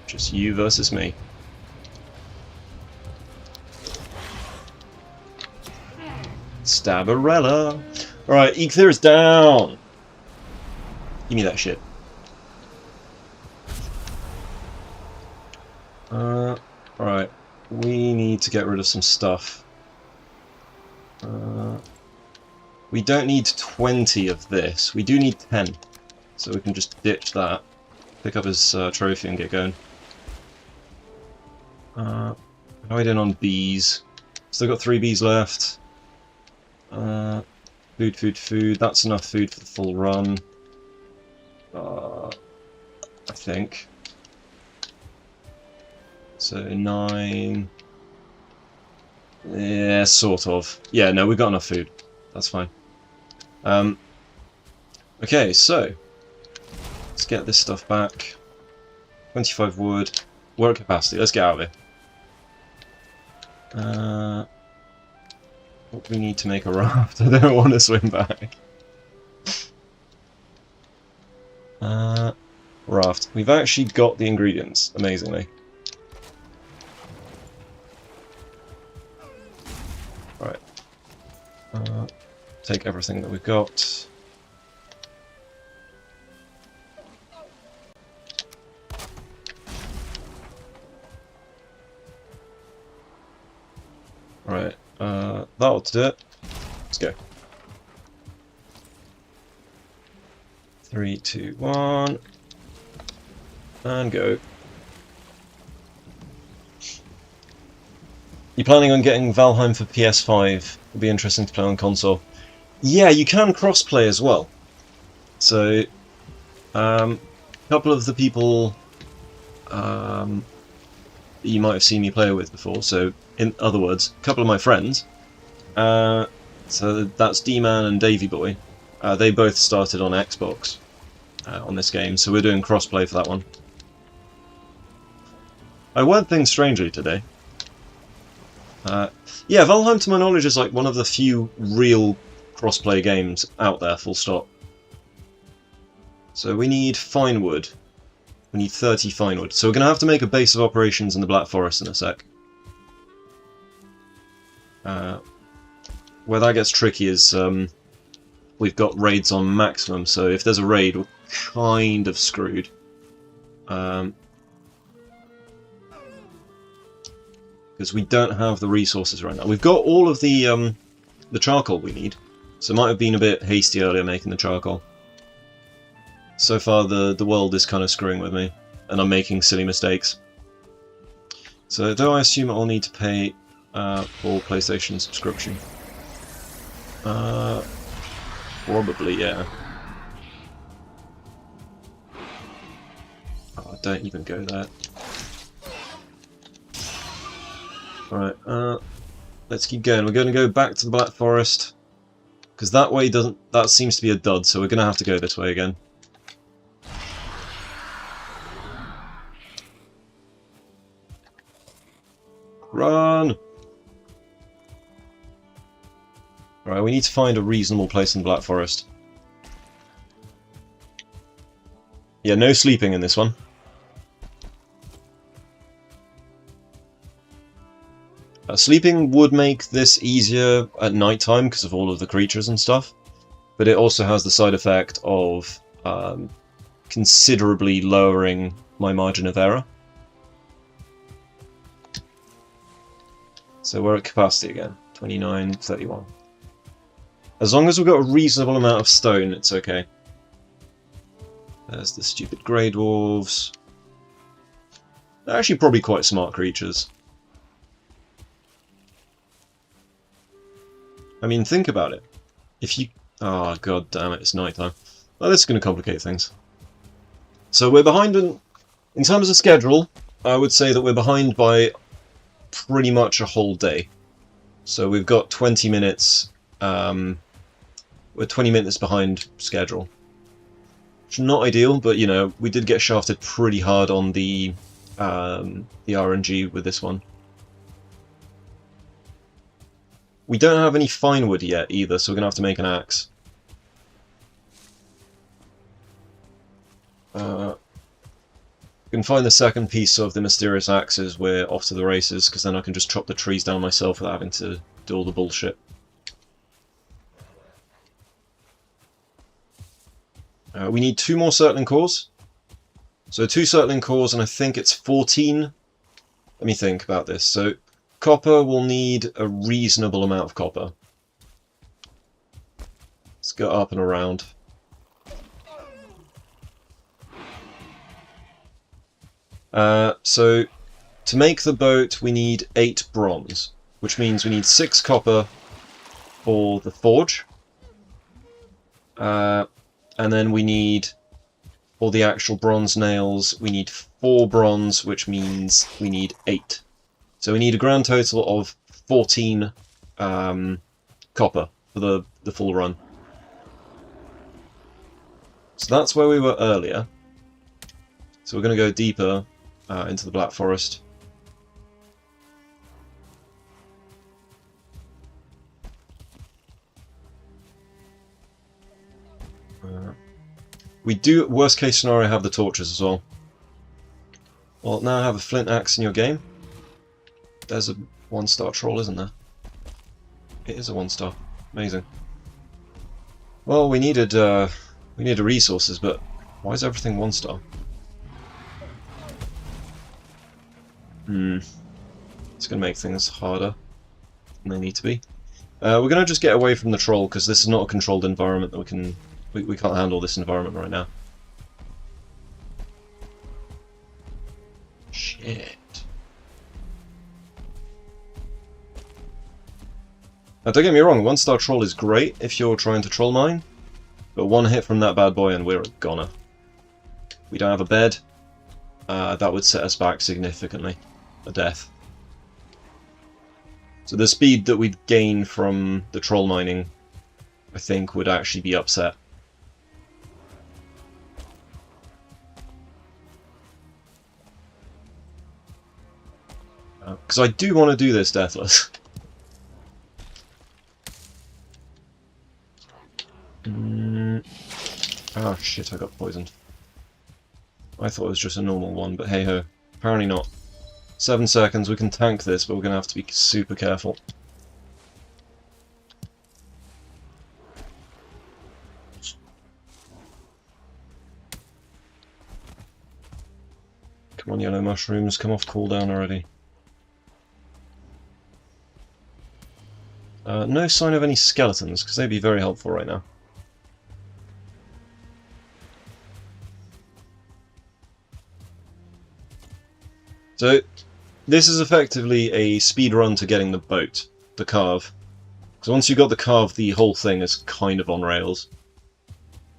Just you versus me. Stabbarella. Alright, Eikthyr is down. Give me that shit. Right, we need to get rid of some stuff. We don't need 20 of this. We do need 10. So we can just ditch that. Pick up his trophy and get going. Hide in on bees. Still got 3 bees left. Food. That's enough food for the full run. I think. So 9. Yeah, sort of. Yeah, no, we've got enough food. That's fine. Okay, so let's get this stuff back. 25 wood. Work capacity. Let's get out of here. What do we need to make a raft? I don't want to swim back. Raft. We've actually got the ingredients, amazingly. Right. Take everything that we've got. Right. That ought to do it. Let's go. 3, 2, 1. And go. You planning on getting Valheim for PS5? It'll be interesting to play on console. Yeah, you can crossplay as well. So, a couple of the people you might have seen me play with before, so in other words, a couple of my friends, so that's D-Man and Davy Boy, they both started on Xbox on this game, so we're doing crossplay for that one. I word things strangely today. Yeah, Valheim to my knowledge is like one of the few real crossplay games out there, full stop. So we need fine wood. We need 30 fine wood. So we're going to have to make a base of operations in the Black Forest in a sec. Where that gets tricky is we've got raids on maximum, so if there's a raid, we're kind of screwed. Because we don't have the resources right now. We've got all of the charcoal we need, so it might have been a bit hasty earlier making the charcoal. So far the world is kind of screwing with me, and I'm making silly mistakes. So do I assume I'll need to pay for PlayStation subscription? Probably, yeah. Oh, don't even go there. Alright, let's keep going. We're going to go back to the Black Forest, because that way doesn't. That seems to be a dud, so we're going to have to go this way again. Run! Alright, we need to find a reasonable place in the Black Forest. Yeah, no sleeping in this one. Sleeping would make this easier at night time because of all of the creatures and stuff, but it also has the side effect of considerably lowering my margin of error. So we're at capacity again, 29, 31. As long as we've got a reasonable amount of stone, it's okay. There's the stupid grey dwarves. They're actually probably quite smart creatures. I mean, think about it. If you... Oh, god damn it, it's night time. Well, this is going to complicate things. So we're behind in terms of schedule, I would say that we're behind by pretty much a whole day. So we've got 20 minutes, we're 20 minutes behind schedule. Which is not ideal, but you know, we did get shafted pretty hard on the RNG with this one. We don't have any fine wood yet either, so we're going to have to make an axe. We can find the second piece of the mysterious axes, we're off to the races, because then I can just chop the trees down myself without having to do all the bullshit. We need 2 more circling cores. So 2 circling cores, and I think it's 14. Let me think about this. So copper will need a reasonable amount of copper. Let's go up and around. So to make the boat we need 8 bronze, which means we need 6 copper for the forge. And then we need, for the actual bronze nails, we need 4 bronze, which means we need 8. So we need a grand total of 14 copper for the full run. So that's where we were earlier. So we're going to go deeper into the Black Forest. We do, worst case scenario, have the torches as well. Well, now I have a flint axe in your game. There's a 1-star troll, isn't there? It is a 1-star. Amazing. Well, we needed resources, but why is everything 1-star? It's going to make things harder than they need to be. We're going to just get away from the troll, because this is not a controlled environment that we can't handle this environment right now. Shit. Now don't get me wrong, 1-star troll is great if you're trying to troll mine, but 1 hit from that bad boy and we're a goner. We don't have a bed. That would set us back significantly. A death. So the speed that we'd gain from the troll mining, I think, would actually be upset. Because I do want to do this deathless. Oh shit, I got poisoned. I thought it was just a normal one, but hey ho. Apparently not. 7 seconds, we can tank this, but we're going to have to be super careful. Come on, yellow mushrooms, come off cooldown already. No sign of any skeletons, because they'd be very helpful right now. So, this is effectively a speed run to getting the boat, the carve. Because once you've got the carve, the whole thing is kind of on rails.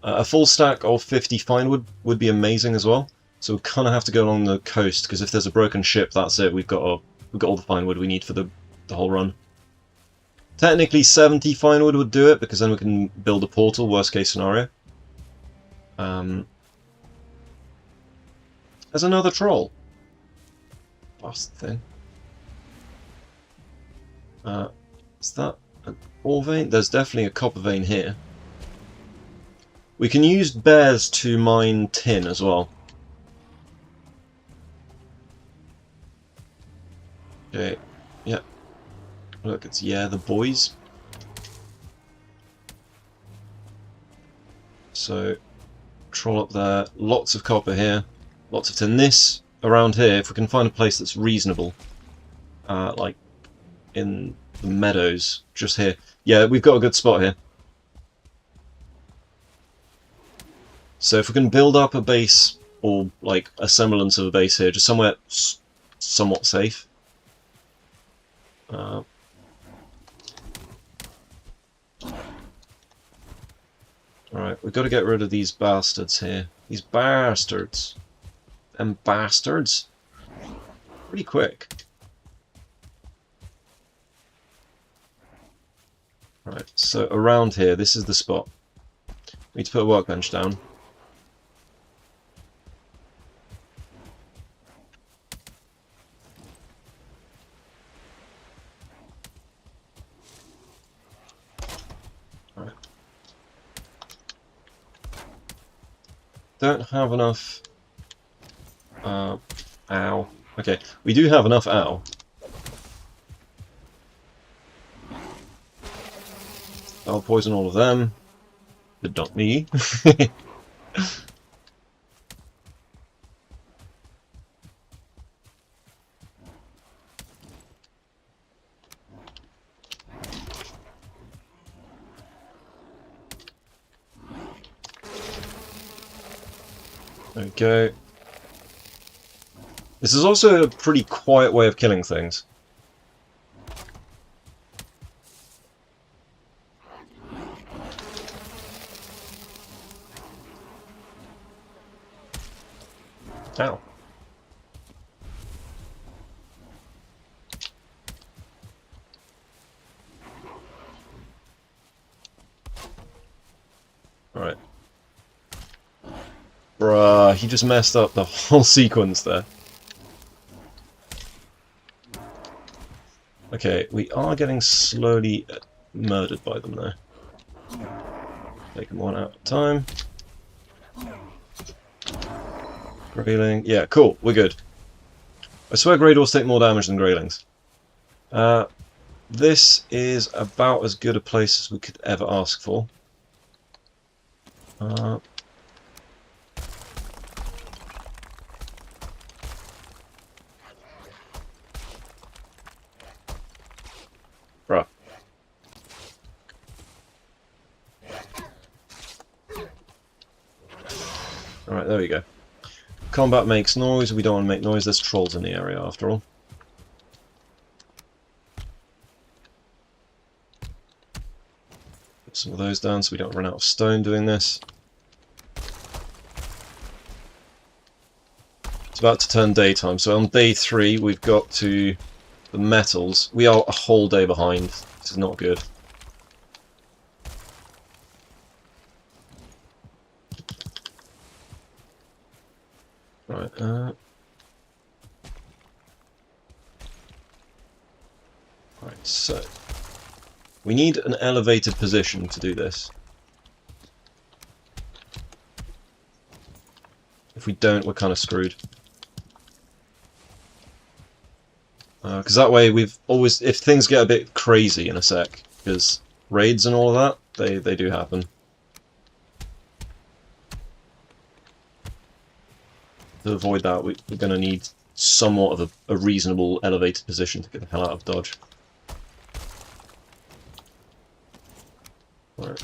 A full stack of 50 finewood would be amazing as well. So we kind of have to go along the coast, because if there's a broken ship, that's it. We've got all the finewood we need for the whole run. Technically 70 finewood would do it, because then we can build a portal, worst case scenario. There's another troll. Bastard thing. Is that an ore vein? There's definitely a copper vein here. We can use bears to mine tin as well. Okay, yeah. Look, it's, yeah, the boys. So, troll up there. Lots of copper here. Lots of tin. This, around here, if we can find a place that's reasonable, like in the meadows, just here. Yeah, we've got a good spot here. So if we can build up a base, or like a semblance of a base here, just somewhere somewhat safe. Alright, we've got to get rid of these bastards here. These bastards. Them bastards. Pretty quick. Right, so around here, this is the spot. We need to put a workbench down. Right. Don't have enough... ow. Okay, we do have enough ow. I'll poison all of them, but not me. Okay. This is also a pretty quiet way of killing things. Ow. Alright. Bruh, he just messed up the whole sequence there. Okay, we are getting slowly murdered by them there. Take them one at a time. Grayling. Yeah, cool, we're good. I swear Grey Dwarfs take more damage than Greylings. This is about as good a place as we could ever ask for. Bruh. Alright, there we go. Combat makes noise, we don't want to make noise, there's trolls in the area after all. Put some of those down so we don't run out of stone doing this. It's about to turn daytime, so on day 3 we've got to the metals. We are a whole day behind, this is not good. Right, right, so we need an elevated position to do this. If we don't, we're kind of screwed. Because that way we've always, if things get a bit crazy in a sec, because raids and all of that, they do happen. To avoid that, we're going to need somewhat of a reasonable elevated position to get the hell out of dodge. Right.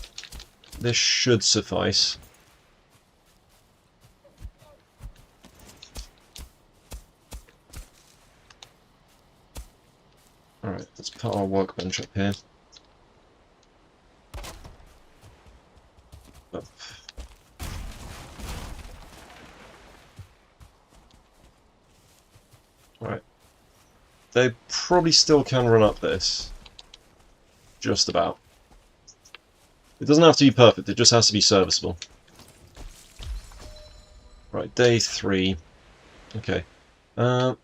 This should suffice. Alright, let's put our workbench up here. Up. Right. They probably still can run up this. Just about. It doesn't have to be perfect, it just has to be serviceable. Right, day 3. Okay. How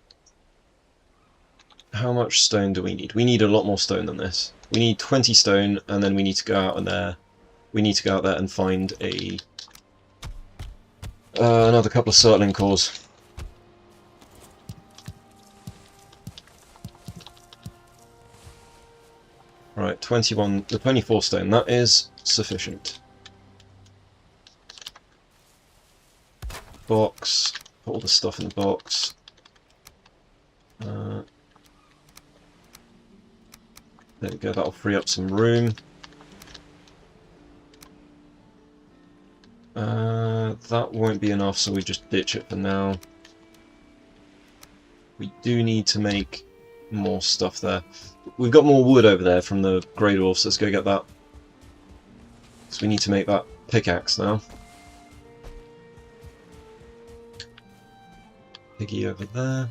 much stone do we need? We need a lot more stone than this. We need 20 stone, and then we need to go out and there. We need to go out there and find a another couple of surtling cores. the 24 stone. That is sufficient. Box. Put all the stuff in the box. There we go. That'll free up some room. That won't be enough, so we just ditch it for now. We do need to make more stuff there. We've got more wood over there from the Grey Dwarfs. Let's go get that. So we need to make that pickaxe now. Piggy over there.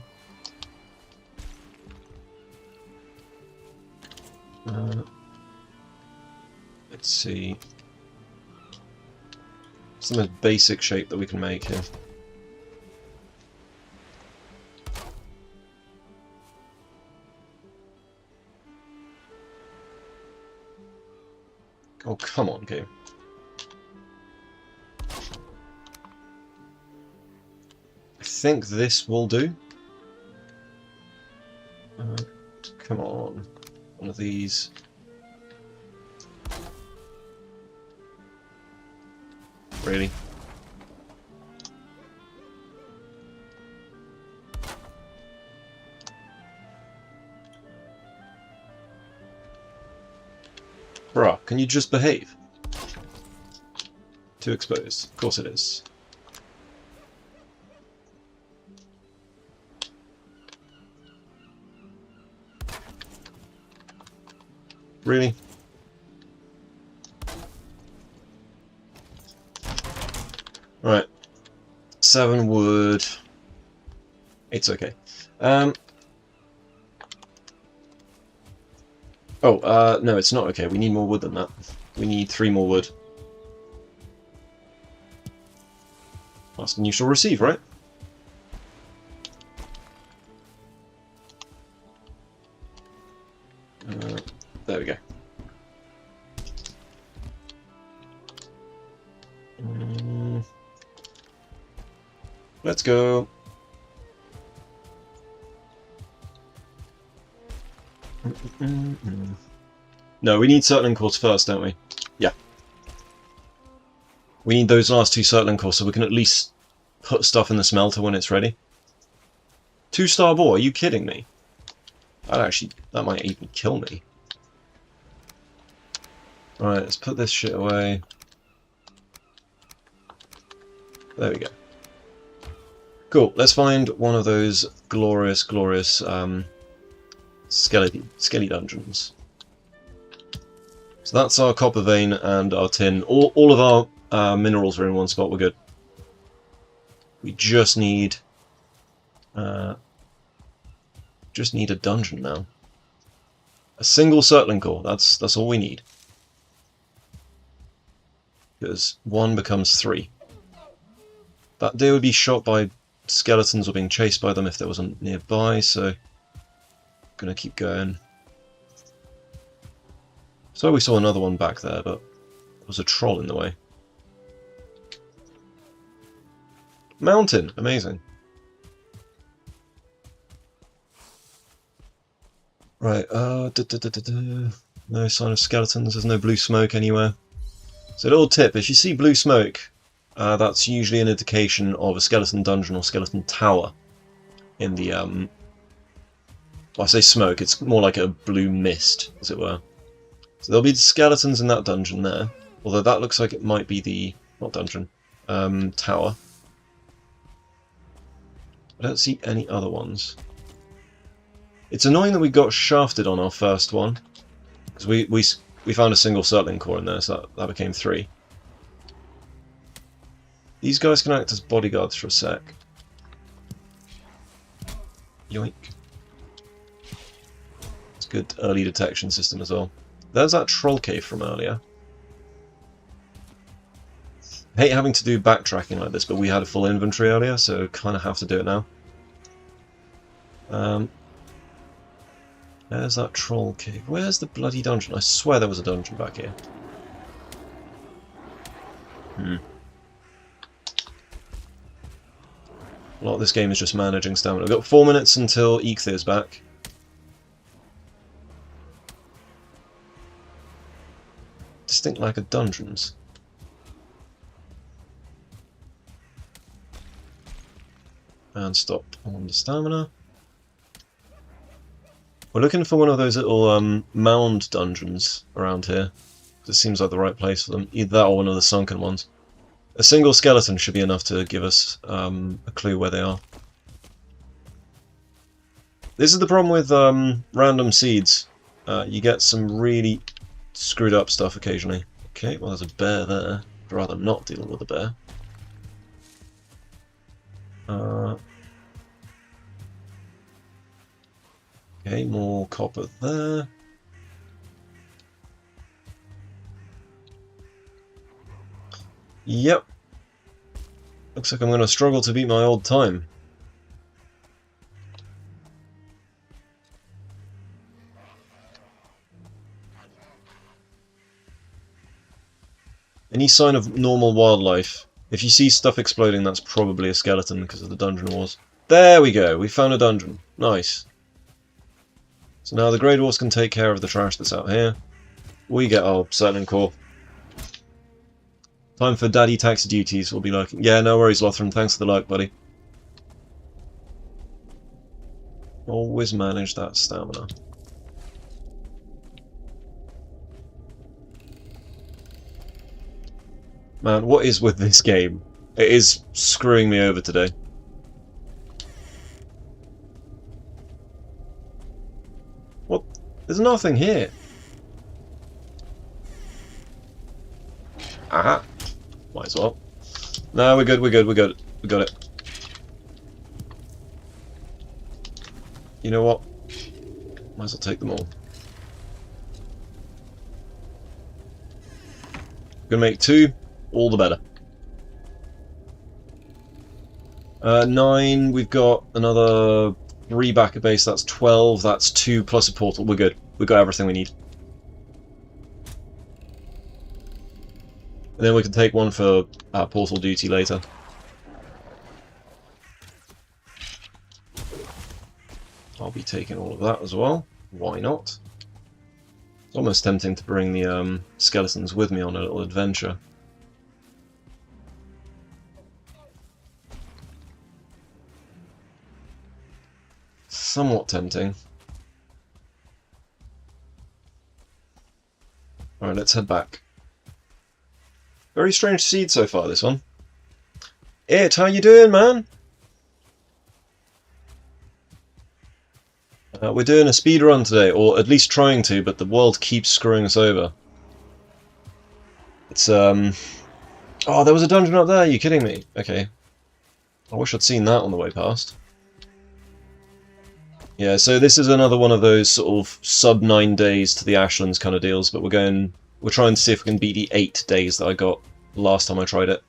Let's see. What's the most basic shape that we can make here? Oh, come on, game. I think this will do. Come on. One of these. Really? Bruh, can you just behave? Too exposed. Of course it is. Really? Right. 7 wood. It's okay. No, it's not okay. We need more wood than that. We need 3 more wood. Ask and you shall receive, right? There we go. Let's go. No, we need circling cores first, don't we? Yeah. We need those last 2 circling cores so we can at least put stuff in the smelter when it's ready. 2-star boar, are you kidding me? That might even kill me. Right, let's put this shit away. There we go. Cool, let's find one of those glorious skelly dungeons. So that's our copper vein and our tin. All of our minerals are in one spot, we're good. We just need a dungeon now. A single circling core, that's all we need. Because 1 becomes 3. That deer would be shot by skeletons or being chased by them if there wasn't nearby, so I'm gonna keep going. So we saw another one back there, but there was a troll in the way. Mountain, amazing. Right, no sign of skeletons, there's no blue smoke anywhere. So a little tip, if you see blue smoke, that's usually an indication of a skeleton dungeon or skeleton tower in the, well, I say smoke, it's more like a blue mist, as it were. So there'll be skeletons in that dungeon there, although that looks like it might be the, not dungeon, tower. I don't see any other ones. It's annoying that we got shafted on our first one, because we found a single circling core in there, so that became 3. These guys can act as bodyguards for a sec. Yoink. It's a good early detection system as well. There's that troll cave from earlier. I hate having to do backtracking like this, but we had a full inventory earlier, so kind of have to do it now. There's that troll cave. Where's the bloody dungeon? I swear there was a dungeon back here. A lot of this game is just managing stamina. We've got 4 minutes until Eikthyr is back. Distinct lack of dungeons. And stop on the stamina. We're looking for one of those little mound dungeons around here. It seems like the right place for them. Either that or one of the sunken ones. A single skeleton should be enough to give us a clue where they are. This is the problem with random seeds. You get some really screwed up stuff occasionally. Okay, well there's a bear there. I'd rather not deal with a bear. Okay, more copper there. Yep. Looks like I'm going to struggle to beat my old time. Any sign of normal wildlife? If you see stuff exploding, that's probably a skeleton because of the dungeon wars. There we go, we found a dungeon. Nice. So now the Grey Dwarfs can take care of the trash that's out here. We get our settling core. Time for daddy taxi duties, we'll be like, yeah, no worries, Lothran, thanks for the like, buddy. Always manage that stamina. Man, what is with this game? It is screwing me over today. What? There's nothing here. Aha. Might as well. No, we're good, we're good, we're good. We got it. You know what? Might as well take them all. Gonna make 2. All the better. 9, we've got another 3 back at base, that's 12, that's 2 plus a portal. We're good. We've got everything we need. And then we can take one for portal duty later. I'll be taking all of that as well. Why not? It's almost tempting to bring the skeletons with me on a little adventure. Somewhat tempting. Alright, let's head back. Very strange seed so far, this one. It, how you doing, man? We're doing a speed run today, or at least trying to, but the world keeps screwing us over. It's, oh, there was a dungeon up there, are you kidding me? Okay. I wish I'd seen that on the way past. Yeah, so this is another one of those sort of sub 9 days to the Ashlands kind of deals, but we're trying to see if we can beat the 8 days that I got last time I tried it.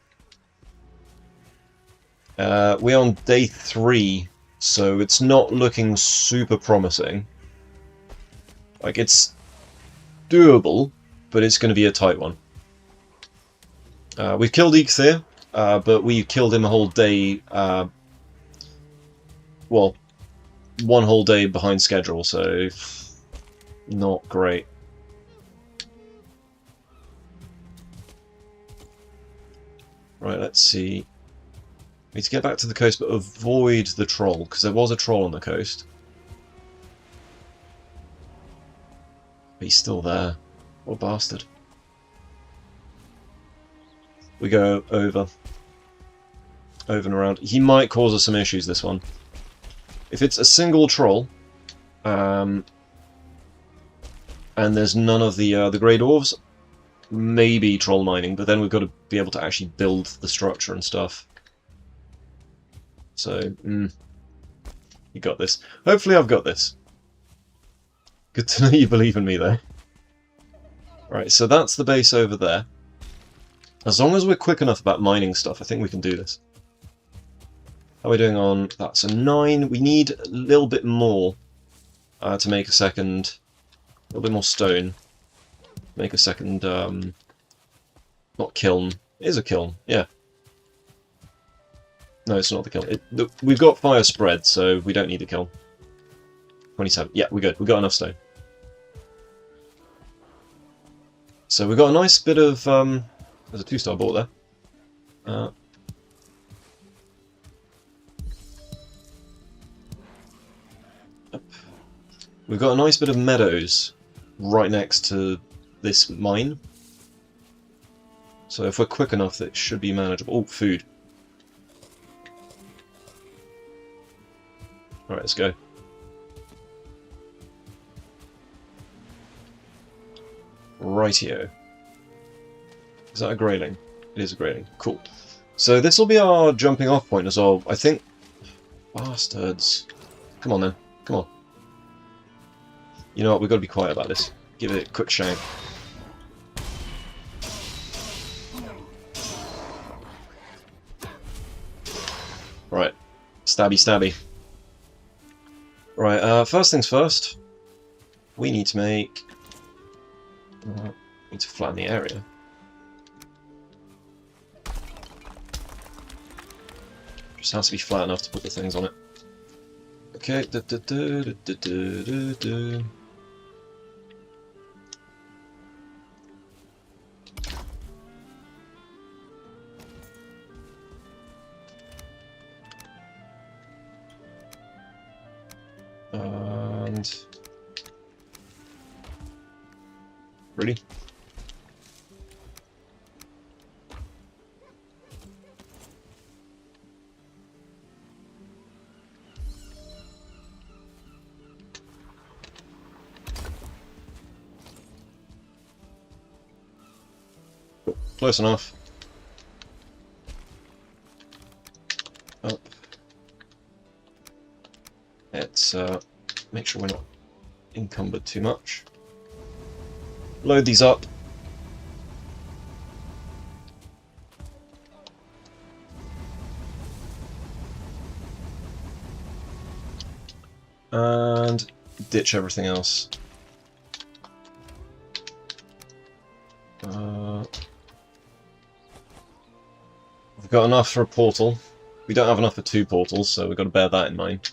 We're on day 3, so it's not looking super promising. Like, it's doable, but it's going to be a tight one. We've killed Eikthyr, but we killed him a whole day, well, one whole day behind schedule, so not great. Right, let's see. We need to get back to the coast, but avoid the troll, because there was a troll on the coast. But he's still there. What a bastard. We go over and around. He might cause us some issues, this one. If it's a single troll, and there's none of the Grey Dwarves, maybe troll mining, but then we've got to be able to actually build the structure and stuff. So, you got this. Hopefully I've got this. Good to know you believe in me, though. Right, so that's the base over there. As long as we're quick enough about mining stuff, I think we can do this. How are we doing on that? So 9. We need a little bit more to make a second... A little bit more stone. Make a second... not kiln. It is a kiln, yeah. No, it's not the kiln. We've got fire spread, so we don't need a kiln. 27. Yeah, we're good. We've got enough stone. So we've got a nice bit of... there's a 2-star boat there. We've got a nice bit of meadows right next to this mine. So if we're quick enough, it should be manageable. Oh, food. Alright, let's go. Rightio. Is that a grayling? It is a grayling. Cool. So this will be our jumping off point as well. I think... Bastards. Come on then. Come on. You know what? We've got to be quiet about this. Give it a quick shank. Right. Stabby stabby. Right, first things first. We need to make... need to flatten the area. Just has to be flat enough to put the things on it. Okay. And... Really? Close enough. Up. Let's make sure we're not encumbered too much. Load these up. And ditch everything else. We've got enough for a portal. We don't have enough for 2 portals, so we've got to bear that in mind.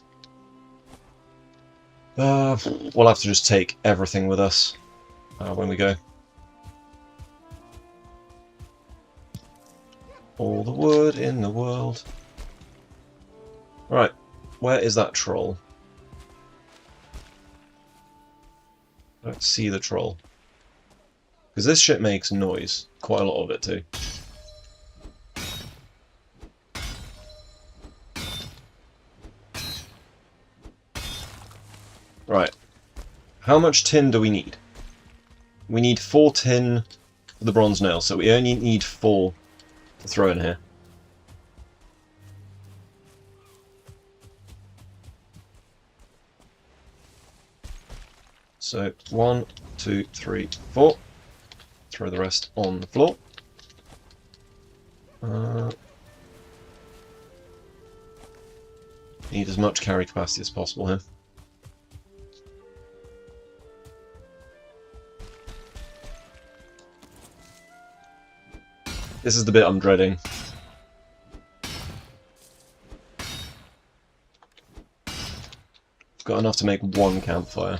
We'll have to just take everything with us when we go. All the wood in the world. Right, where is that troll? Let's see the troll. Because this shit makes noise. Quite a lot of it too. Right. How much tin do we need? We need 4 tin for the bronze nail, so we only need 4 to throw in here. So 1, 2, 3, 4. Throw the rest on the floor. Need as much carry capacity as possible here. This is the bit I'm dreading. Got enough to make 1 campfire.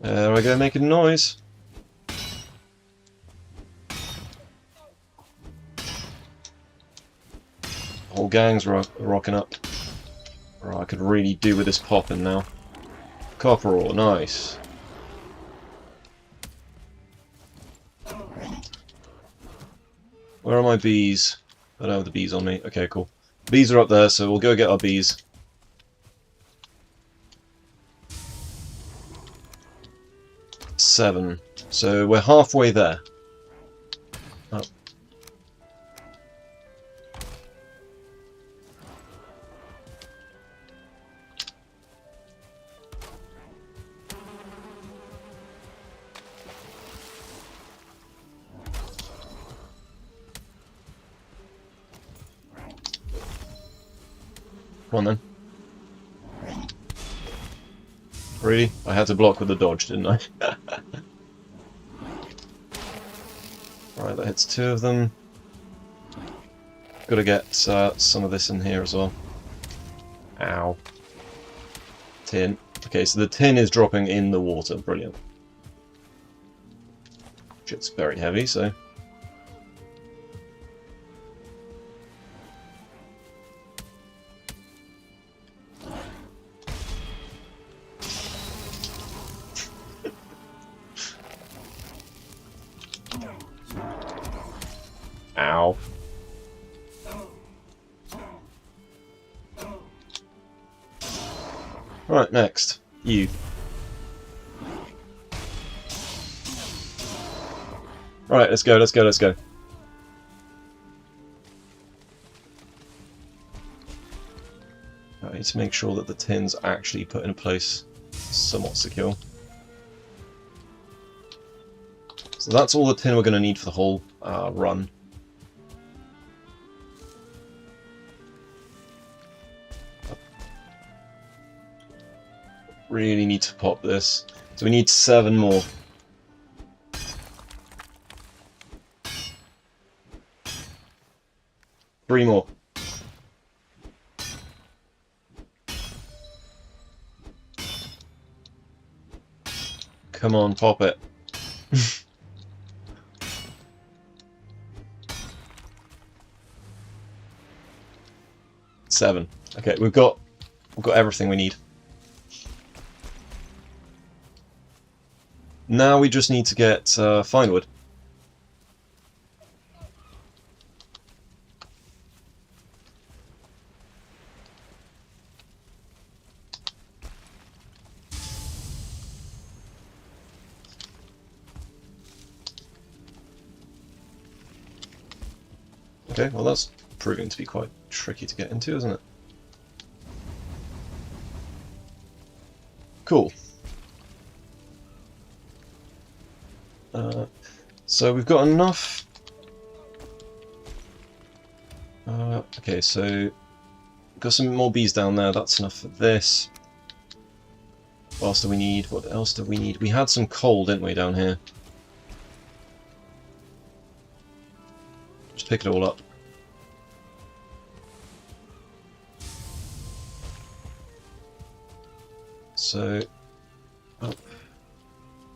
There I go, making noise. Whole gang's rocking up. Right, I could really do with this popping now. Copper ore, nice. Where are my bees? I don't have the bees on me. Okay, cool. Bees are up there, so we'll go get our bees. Seven. So we're halfway there. Oh. Come on then. Really? I had to block with the dodge, didn't I? Right, that hits 2 of them. Gotta get some of this in here as well. Ow. Tin. Okay, so the tin is dropping in the water. Brilliant. It's very heavy, so... Ow. Right, next. You. Right, let's go, let's go, let's go. I need to make sure that the tin's actually put in place somewhat secure. So that's all the tin we're going to need for the whole run. Really need to pop this. So we need 7 more. Three more. Come on, pop it. 7. Okay, we've got everything we need. Now we just need to get fine wood. Okay, well that's proving to be quite tricky to get into, isn't it? Cool. So we've got enough... okay, so we've got some more bees down there, that's enough for this. What else do we need? What else do we need? We had some coal, didn't we, down here? Just pick it all up. So,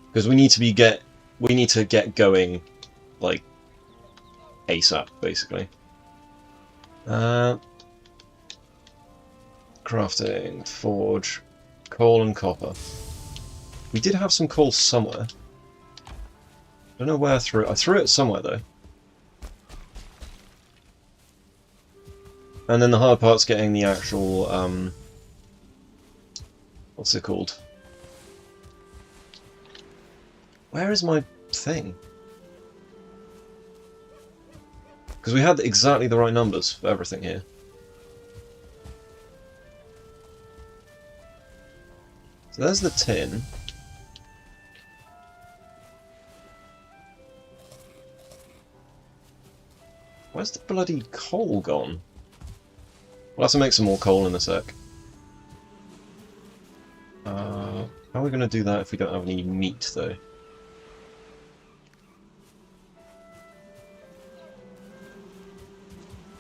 because we need to get going, like, ASAP, basically. Crafting, forge, coal and copper. We did have some coal somewhere. Don't know where I threw it. I threw it somewhere though. And then the hard part's getting the actual, what's it called? Where is my thing? Because we had exactly the right numbers for everything here. So there's the tin. Where's the bloody coal gone? We'll have to make some more coal in a sec. How are we going to do that if we don't have any meat, though?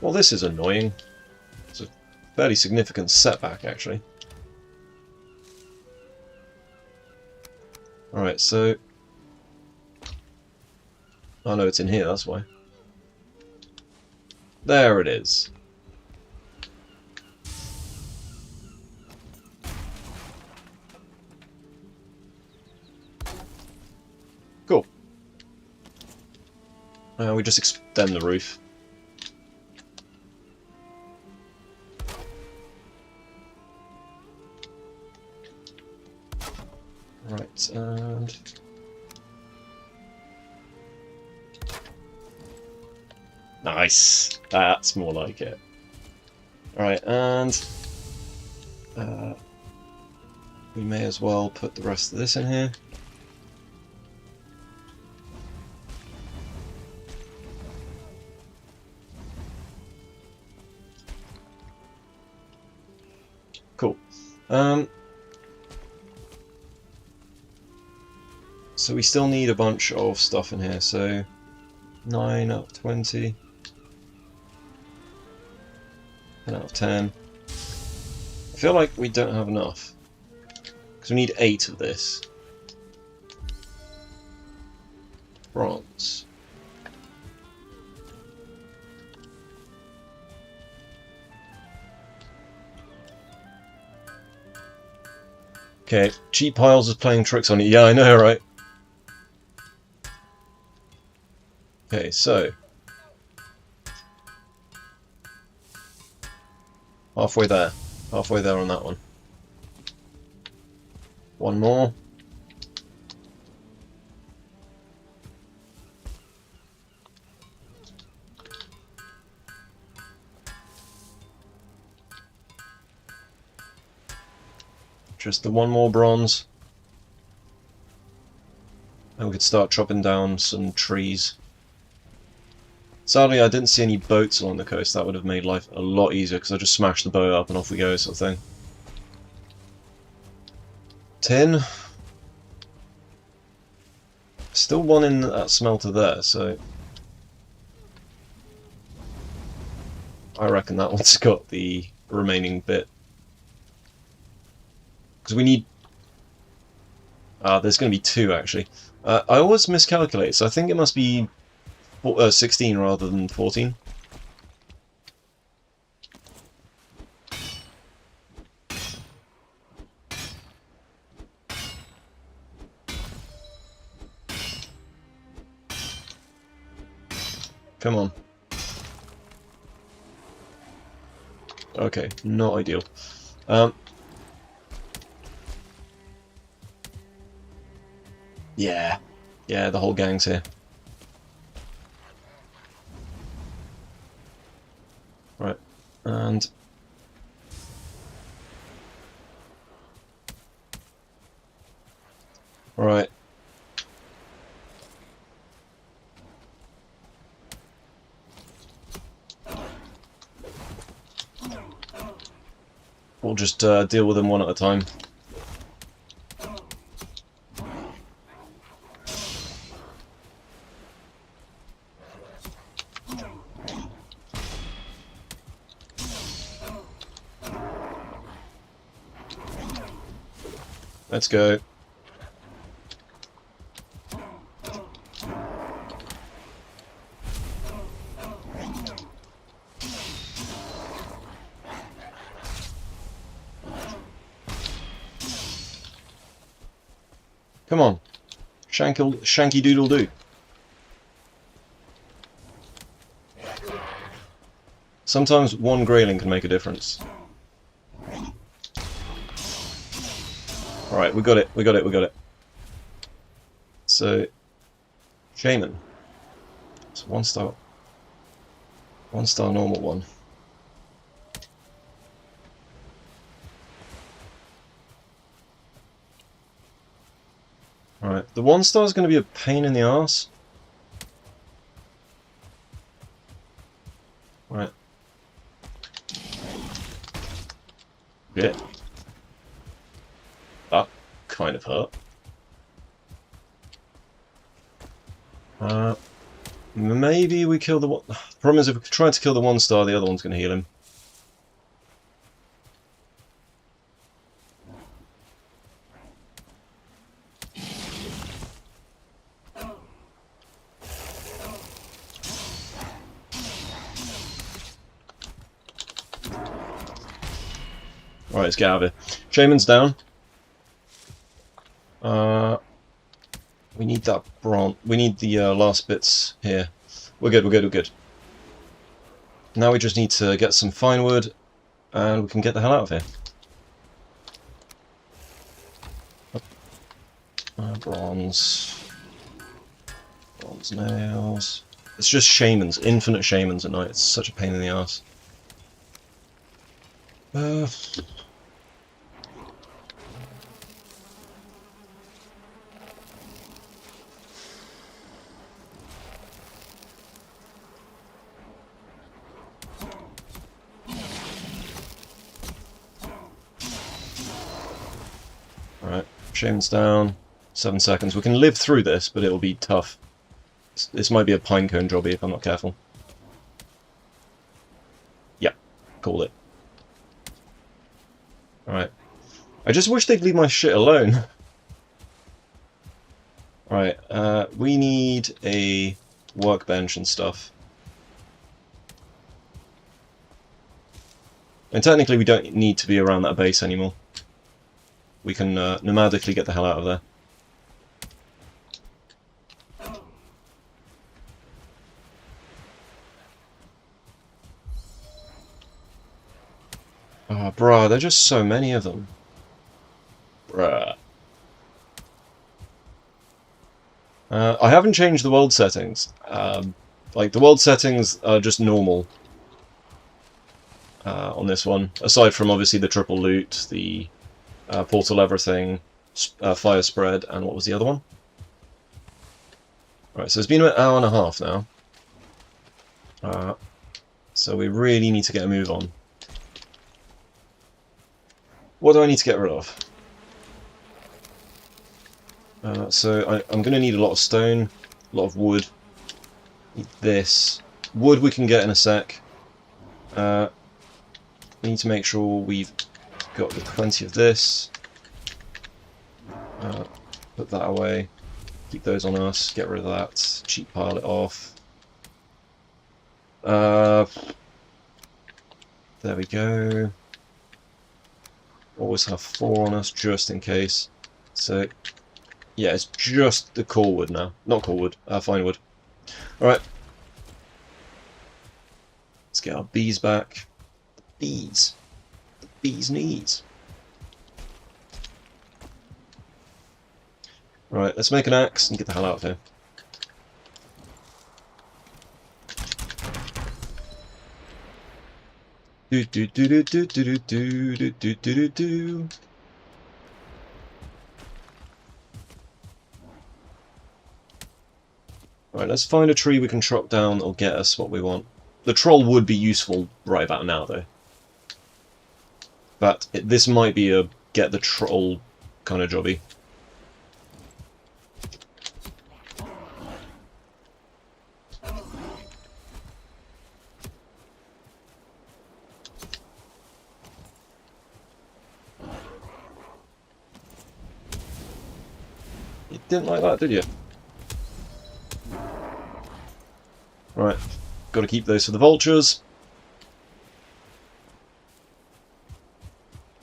Well, this is annoying. It's a fairly significant setback, actually. Alright, so... oh no, it's in here, that's why. There it is. Cool. We just extend the roof. Right, and... nice! That's more like it. Alright, and... we may as well put the rest of this in here. Cool. So we still need a bunch of stuff in here, so 9 out of 20, 10 out of 10. I feel like we don't have enough, because we need 8 of this. bronze. Okay, cheap piles is playing tricks on you. Yeah, I know, right? Okay, so halfway there on that one. One more. Just the one more bronze. And we could start chopping down some trees. Sadly, I didn't see any boats along the coast. That would have made life a lot easier, because I just smashed the boat up and off we go, sort of thing. Tin. Still one in that smelter there, so I reckon that one's got the remaining bit. Because we need... there's going to be two, actually. I always miscalculate, so I think it must be 16 rather than 14. Come on. Okay, not ideal. Yeah, the whole gang's here. Right, and right. We'll just deal with them one at a time. Let's go. Come on. Shanky doodle doo. Sometimes one grayling can make a difference. Alright, we got it. So, Shaman. It's one star normal one. Alright, the 1 star is going to be a pain in the arse. Right. Yeah. That kind of hurt. Maybe we kill the one. The problem is if we try to kill the 1 star, the other one's going to heal him. Right, let's get out of here. Shaman's down. We need that bronze. We need the last bits here. We're good. Now we just need to get some fine wood, and we can get the hell out of here. Bronze nails. It's just shamans, infinite shamans at night. It's such a pain in the ass. Alright, shaman's down. 7 seconds. We can live through this, but it'll be tough. This might be a pinecone jobby if I'm not careful. Yeah, called it. Alright. I just wish they'd leave my shit alone. Right, we need a workbench and stuff. And technically we don't need to be around that base anymore. We can nomadically get the hell out of there. Oh, bruh, there are just so many of them. Bruh. I haven't changed the world settings. Like, the world settings are just normal on this one. Aside from, obviously, the triple loot, the portal everything, fire spread, and what was the other one? Right, so it's been about an hour and a half now. So we really need to get a move on. What do I need to get rid of? So I'm going to need a lot of stone, a lot of wood. Need this. Wood we can get in a sec. We need to make sure we've got plenty of this. Put that away. Keep those on us. Get rid of that. Cheap pile it off. There we go. Always have 4 on us just in case. So yeah, it's just the core wood now. Not core wood, fine wood. Alright. Let's get our bees back. The bees. The bees' knees. Right, let's make an axe and get the hell out of here. Do do do do do do do do do do do. Right, let's find a tree we can chop down that'll get us what we want. The troll would be useful right about now, though. But this might be a get the troll kind of jobby. You didn't like that, did you? Right, got to keep those for the vultures.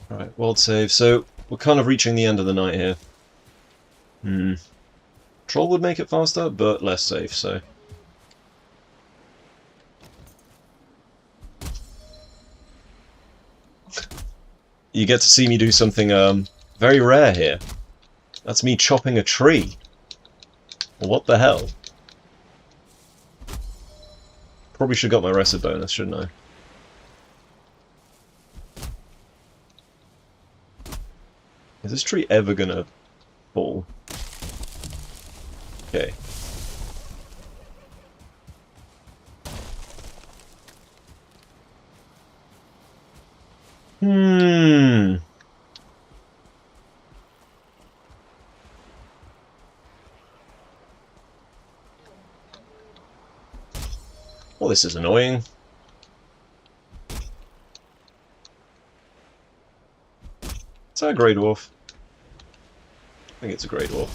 Right, world save. So we're kind of reaching the end of the night here. Troll would make it faster, but less safe, so. You get to see me do something very rare here. That's me chopping a tree. Well, what the hell? Probably should have got my resid bonus, shouldn't I? Is this tree ever gonna fall? Okay. Well, this is annoying. Is that a grey dwarf? I think it's a grey dwarf.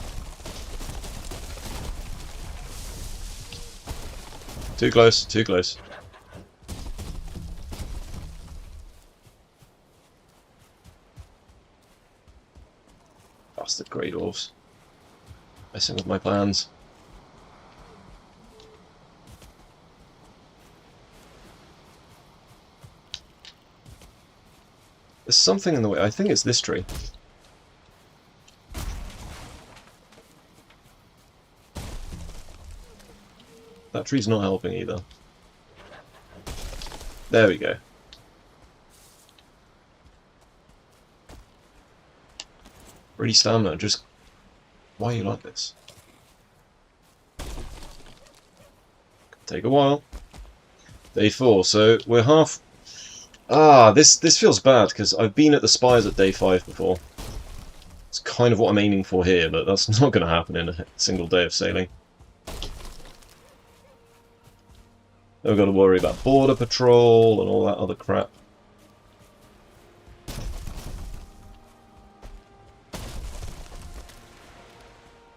Too close, too close. Bastard grey dwarfs. Messing with my plans. There's something in the way. I think it's this tree. That tree's not helping either. There we go. Really stamina, just... Why are you like this? Take a while. Day 4, so we're half... this feels bad, because I've been at the spires at day 5 before. It's kind of what I'm aiming for here, but that's not going to happen in a single day of sailing. I've got to worry about border patrol and all that other crap.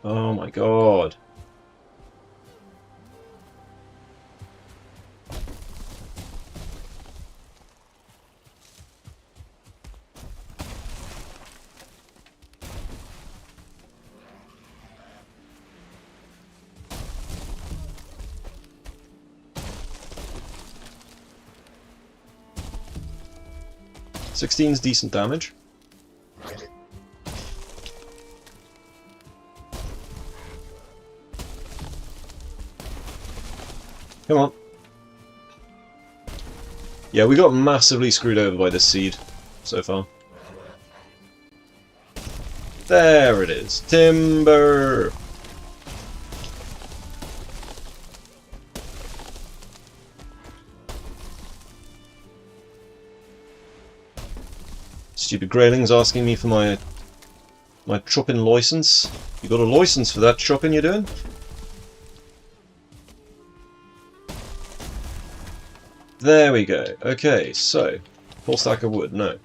Oh my god. Sixteen's decent damage. Come on. Yeah, we got massively screwed over by this seed so far. There it is. Timber! Stupid Greyling's asking me for my chopping license. You got a license for that chopping you're doing? There we go. Okay, so full stack of wood. No.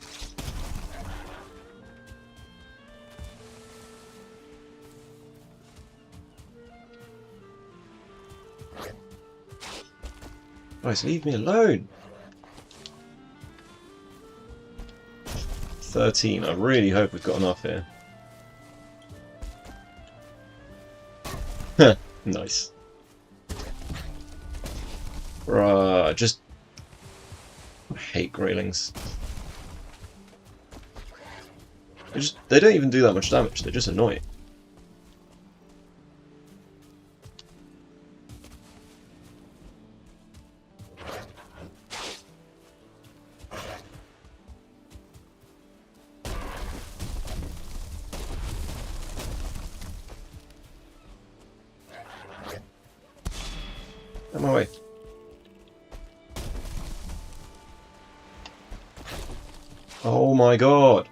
Guys, leave me alone. 13. I really hope we've got enough here. Nice. Right, just... I hate Greylings. They don't even do that much damage, they're just annoying. Out of my way. Oh my god!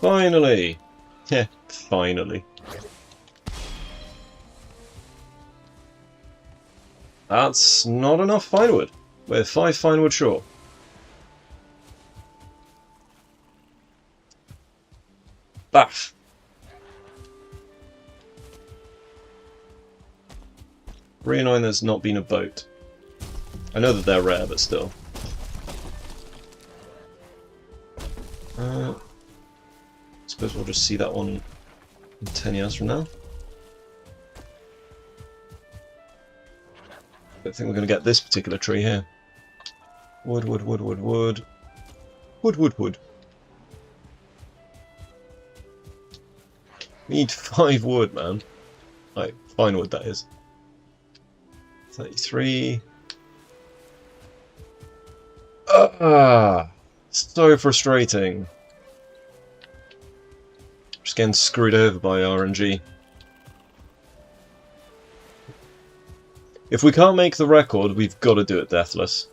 Finally! Heh, finally. That's not enough finewood. We're 5 finewood short. Baff! Really annoying there's not been a boat. I know that they're rare, but still. Suppose we'll just see that one in 10 years from now. Don't think we're going to get this particular tree here. Wood, wood, wood, wood, wood. Wood, wood, wood. We need 5 wood, man. Like, fine wood, that is. 33. Ah! So frustrating. Just getting screwed over by RNG. If we can't make the record, we've got to do it deathless.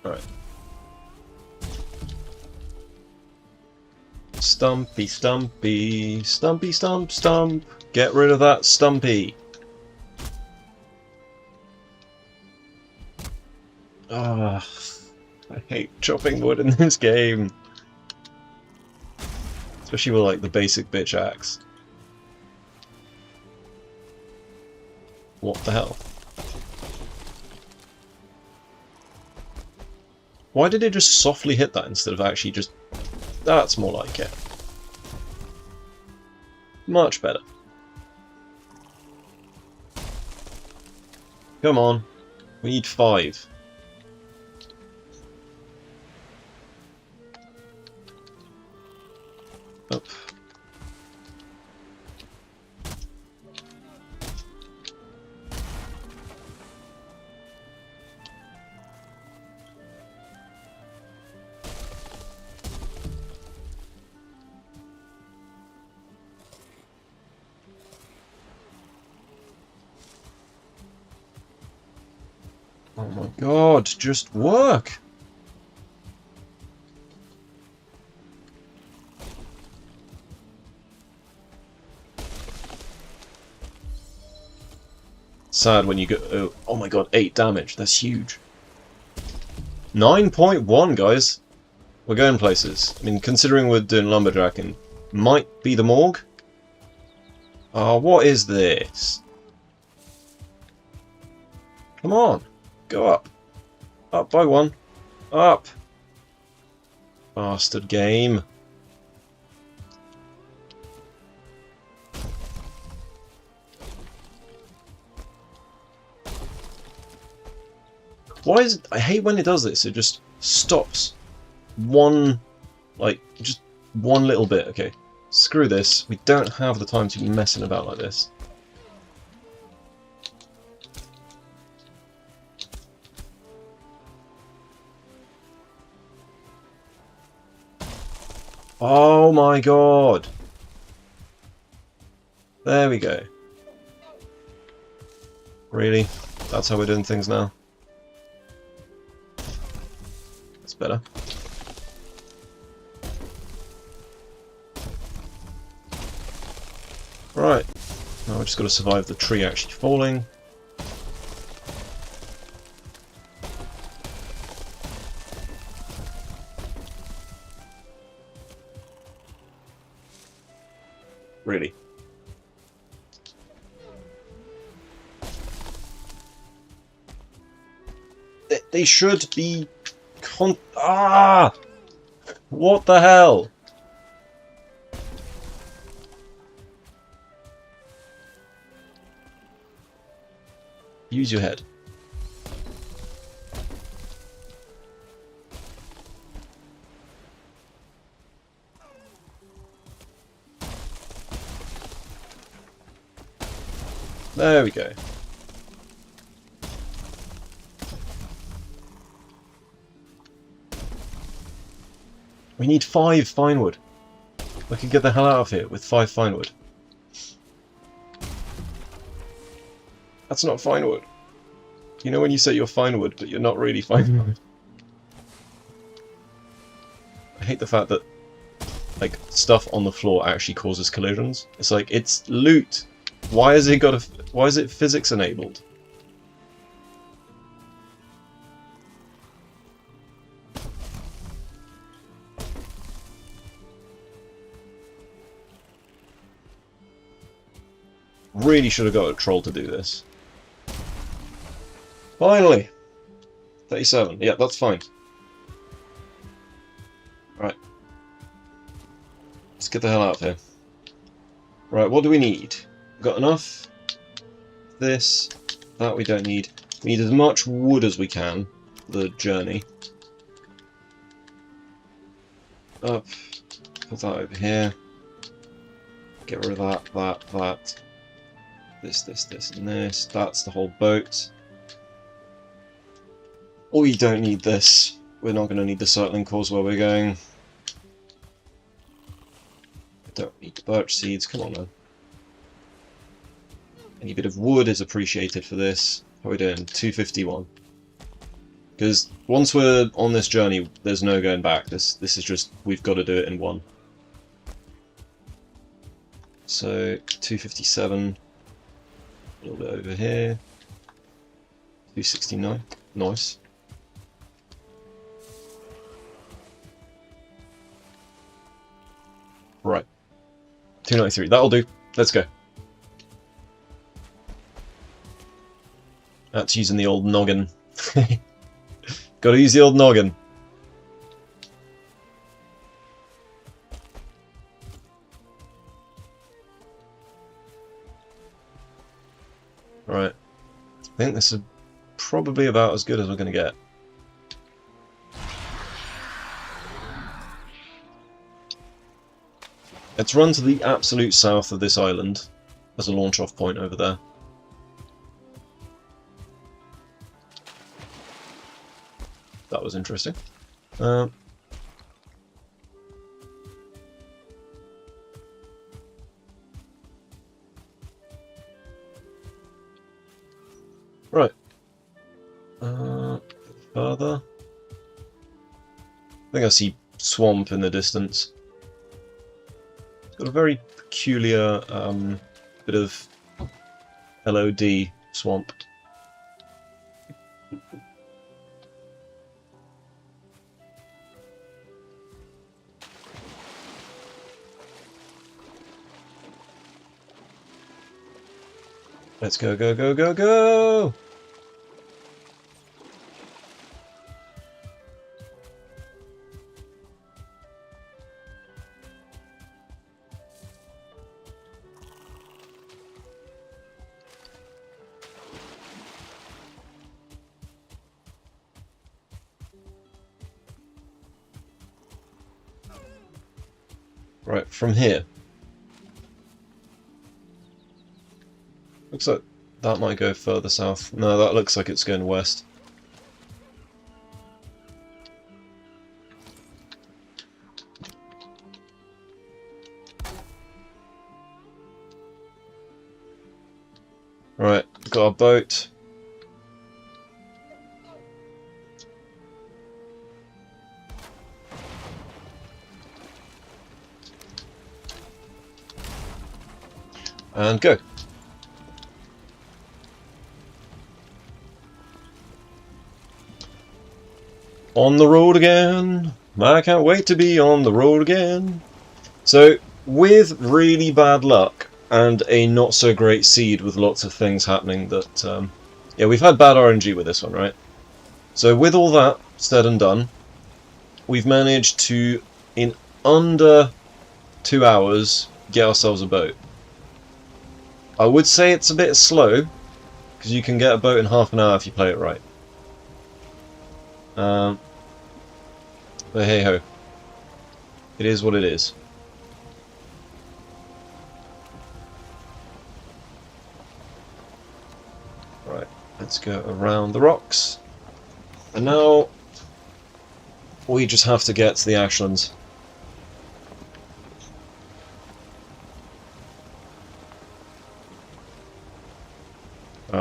Alright. Stumpy, stumpy, stumpy, stump, stump. Get rid of that stumpy. Ah, I hate chopping wood in this game. Especially with like the basic bitch axe. What the hell? Why did it just softly hit that instead of actually just... That's more like it. Much better. Come on. We need 5. Up. Oh my god, just work! Sad when you go... oh my god, 8 damage. That's huge. 9.1, guys. We're going places. I mean, considering we're doing lumberjacking, might be the morgue. Oh, what is this? Come on. Go up. Up by 1. Up. Bastard game. Why is it... I hate when it does this. It just stops. One... like, just one little bit. Okay. Screw this. We don't have the time to be messing about like this. Oh my god. There we go. Really? That's how we're doing things now? That's better. Right. Now we've just got to survive the tree actually falling. Really? They should be ah! What the hell? Use your head. There we go. We need 5 fine wood. We can get the hell out of here with 5 fine wood. That's not fine wood. You know when you say you're fine wood, but you're not really fine wood. I hate the fact that like stuff on the floor actually causes collisions. It's like it's loot. Why has it got a? Why is it physics enabled? Really should have got a troll to do this. Finally! 37. Yeah, that's fine. Right. Let's get the hell out of here. Right, what do we need? We've got enough. This. That we don't need. We need as much wood as we can for the journey. Up. Put that over here. Get rid of that. This, and this. That's the whole boat. We don't need this. We're not going to need the cycling cause where we're going. I don't need the birch seeds. Come on, man. Any bit of wood is appreciated for this. How are we doing? 251. Because once we're on this journey, there's no going back. This is just, we've got to do it in one. So, 257. A little bit over here. 269. Nice. Right. 293. That'll do. Let's go. That's using the old noggin. Gotta use the old noggin. Right. I think this is probably about as good as we're going to get. Let's run to the absolute south of this island as a launch-off point over there. That was interesting. Right. further. I think I see swamp in the distance. It's got a very peculiar bit of LOD swamp. Let's go, go, go, go, go! Right, from here. Looks like that might go further south. No, that looks like it's going west. Right, got our boat. And go. On the road again. I can't wait to be on the road again. So, with really bad luck and a not so great seed with lots of things happening that... yeah, we've had bad RNG with this one, right? So with all that said and done, we've managed to, in under 2 hours, get ourselves a boat. I would say it's a bit slow, because you can get a boat in half an hour if you play it right. But hey ho, it is what it is. Right, let's go around the rocks. And now we just have to get to the Ashlands.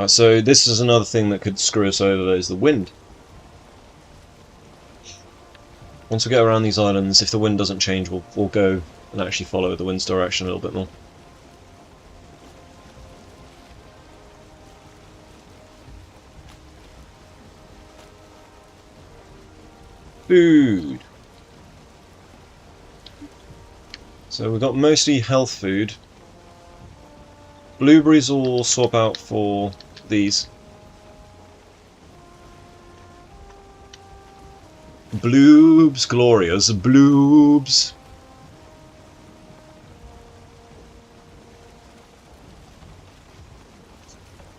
So this is another thing that could screw us over, is the wind. Once we get around these islands, if the wind doesn't change, we'll go and actually follow the wind's direction a little bit more. Food! So we've got mostly health food. Blueberries will swap out for these. Bloobs, glorious, bloobs.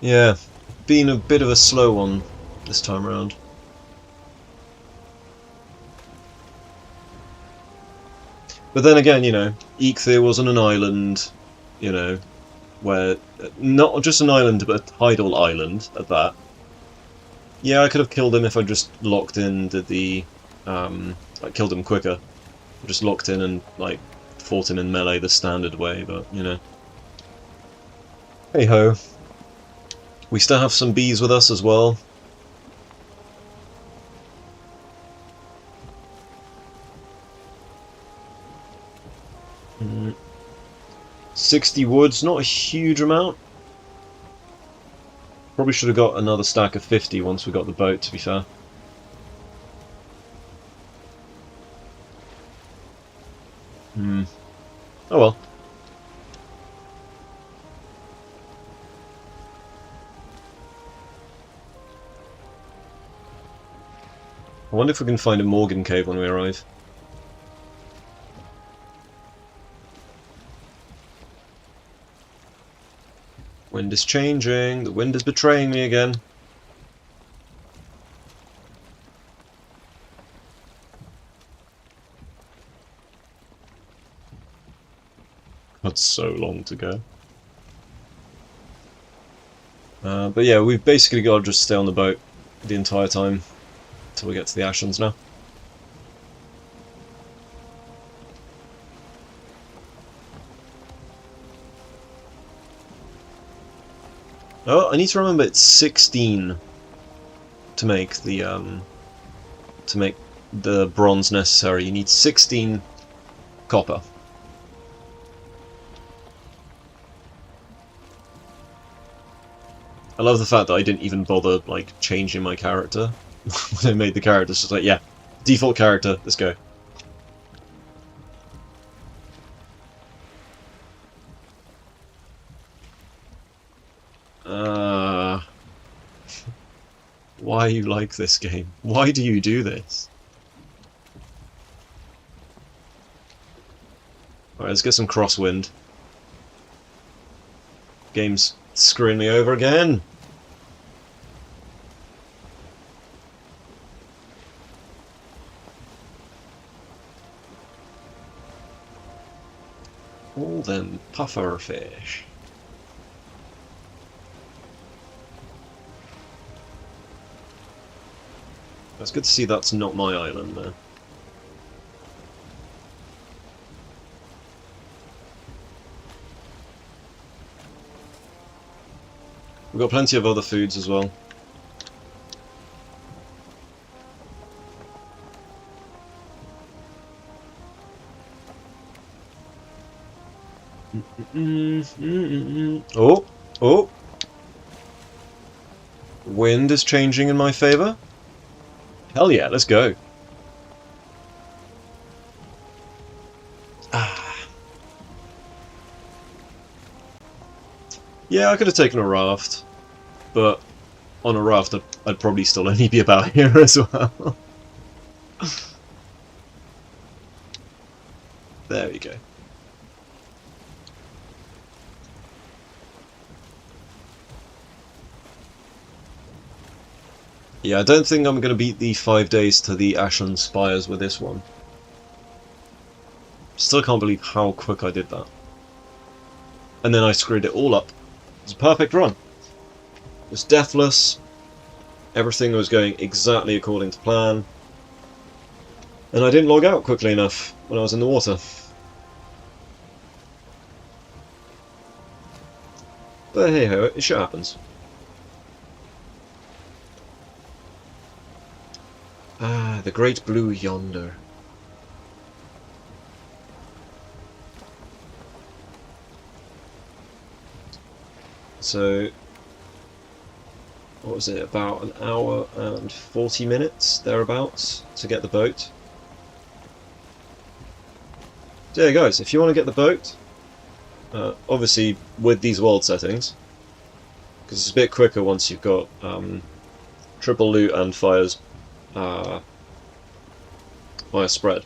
Yeah, been a bit of a slow one this time around. But then again, you know, Eikthyr was on an island, you know, where, not just an island, but a tidal island at that. Yeah, I could have killed him if I just locked in, did the, like, killed him quicker. Just locked in and, like, fought him in melee the standard way, but, you know. Hey ho. We still have some bees with us as well. Mm. 60 woods, not a huge amount. Probably should have got another stack of 50 once we got the boat, to be fair. Oh well. I wonder if we can find a Morgan cave when we arrive. Wind is changing. The wind is betraying me again. Got so long to go. But yeah, we've basically got to just stay on the boat the entire time until we get to the Ashlands now. Oh, I need to remember it's 16 to make the to make the bronze necessary. You need 16 copper. I love the fact that I didn't even bother like changing my character when I made the character. It's just like, yeah, default character, let's go. Why you like this game? Why do you do this? Alright, let's get some crosswind. Game's screwing me over again. All them puffer fish. It's good to see that's not my island there. We've got plenty of other foods as well. Oh! Oh! Wind is changing in my favour. Hell yeah, let's go. Yeah, I could have taken a raft, but on a raft I'd probably still only be about here as well. There we go. Yeah, I don't think I'm going to beat the 5 days to the Ashlands Spires with this one. Still can't believe how quick I did that. And then I screwed it all up. It's a perfect run. It was deathless. Everything was going exactly according to plan. And I didn't log out quickly enough when I was in the water. But hey ho, it shit happens. Ah, the great blue yonder. So, what was it, about an hour and 40 minutes, thereabouts, to get the boat. So yeah guys, if you want to get the boat, obviously with these world settings, because it's a bit quicker once you've got triple loot and fires by a spread.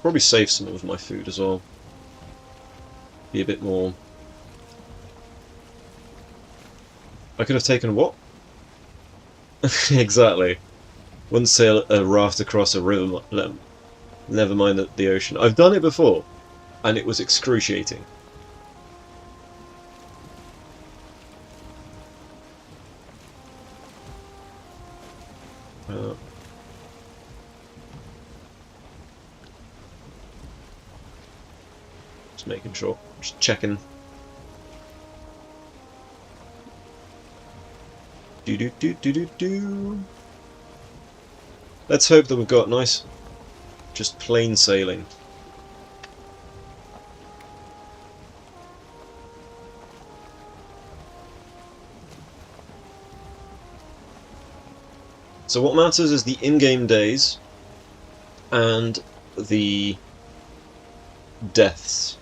Probably save some of my food as well. Be a bit more. I could have taken what? Exactly. Wouldn't sail a raft across a river. Never mind the ocean. I've done it before, and it was excruciating. Just making sure. Just checking. Do. Let's hope that we've got nice, just plain sailing. So what matters is the in-game days and the deaths.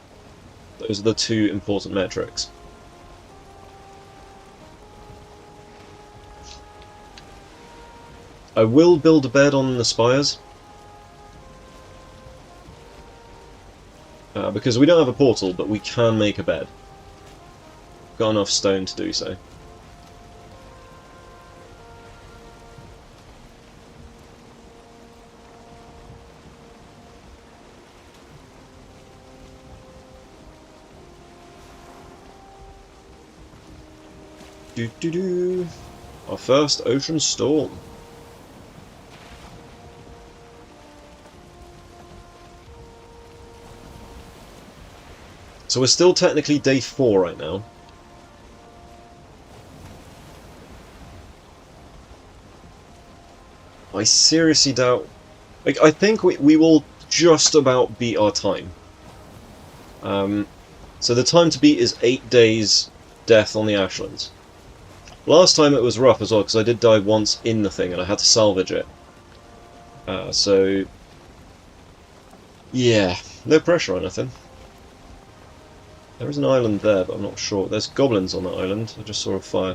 Those are the two important metrics. I will build a bed on the spires, because we don't have a portal, but we can make a bed. Got enough stone to do so. Our first ocean storm. So we're still technically day 4 right now. I seriously doubt... Like, I think we will just about beat our time. So the time to beat is 8 days death on the Ashlands. Last time it was rough as well, because I did die once in the thing and I had to salvage it. So... yeah, no pressure or anything. There is an island there, but I'm not sure. There's goblins on that island. I just saw a fire.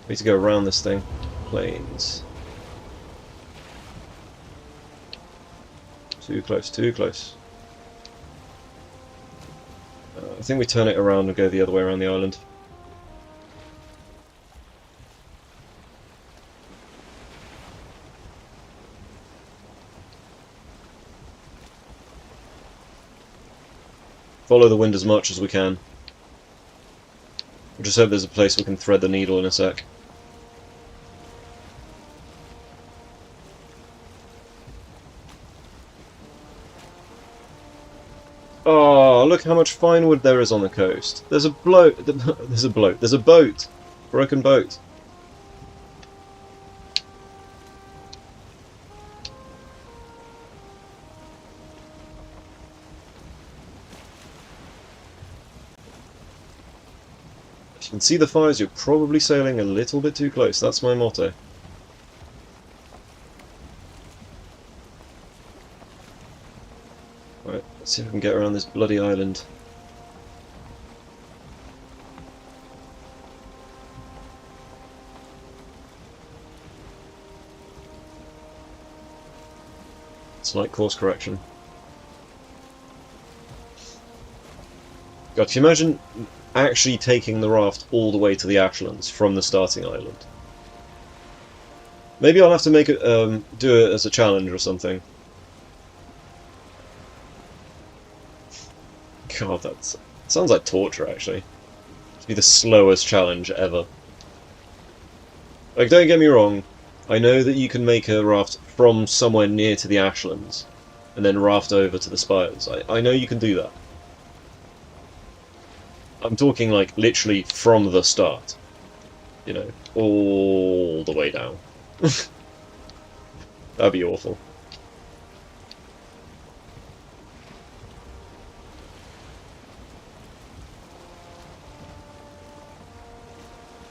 We need to go around this thing. Planes. Too close, too close. I think we turn it around and go the other way around the island. Follow the wind as much as we can. I just hope there's a place we can thread the needle in a sec. Oh, look how much fine wood there is on the coast. There's a there's a boat. Broken boat. If you can see the fires, you're probably sailing a little bit too close. That's my motto. Right, let's see if we can get around this bloody island. Slight course correction. God, can you imagine actually taking the raft all the way to the Ashlands from the starting island? Maybe I'll have to make it, do it as a challenge or something. God, that sounds like torture, actually. To be the slowest challenge ever. Like, don't get me wrong, I know that you can make a raft from somewhere near to the Ashlands, and then raft over to the spires. I know you can do that. I'm talking, like, literally from the start. You know, all the way down. That'd be awful.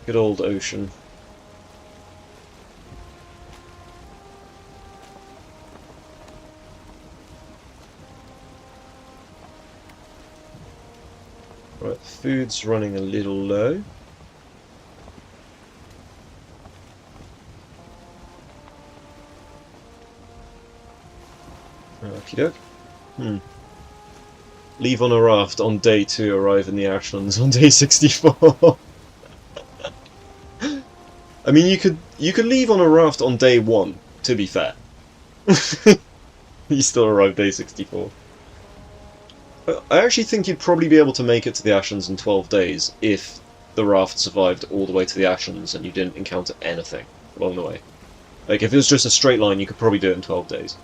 Good old ocean. Right, food's running a little low. Okie doke. Leave on a raft on day 2, arrive in the Ashlands on day 64. I mean, you could leave on a raft on day 1, to be fair. You still arrive day 64. I actually think you'd probably be able to make it to the Ashlands in 12 days if the raft survived all the way to the Ashlands and you didn't encounter anything along the way. Like, if it was just a straight line, you could probably do it in 12 days.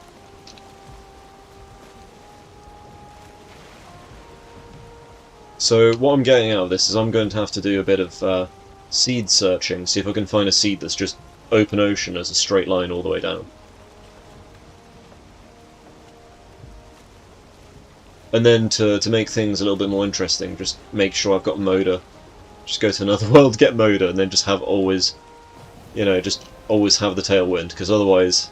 So what I'm getting out of this is I'm going to have to do a bit of seed searching, see if I can find a seed that's just open ocean as a straight line all the way down. And then to make things a little bit more interesting, just make sure I've got Moda. Just go to another world, get Moda, and then just have always, you know, just always have the tailwind, because otherwise...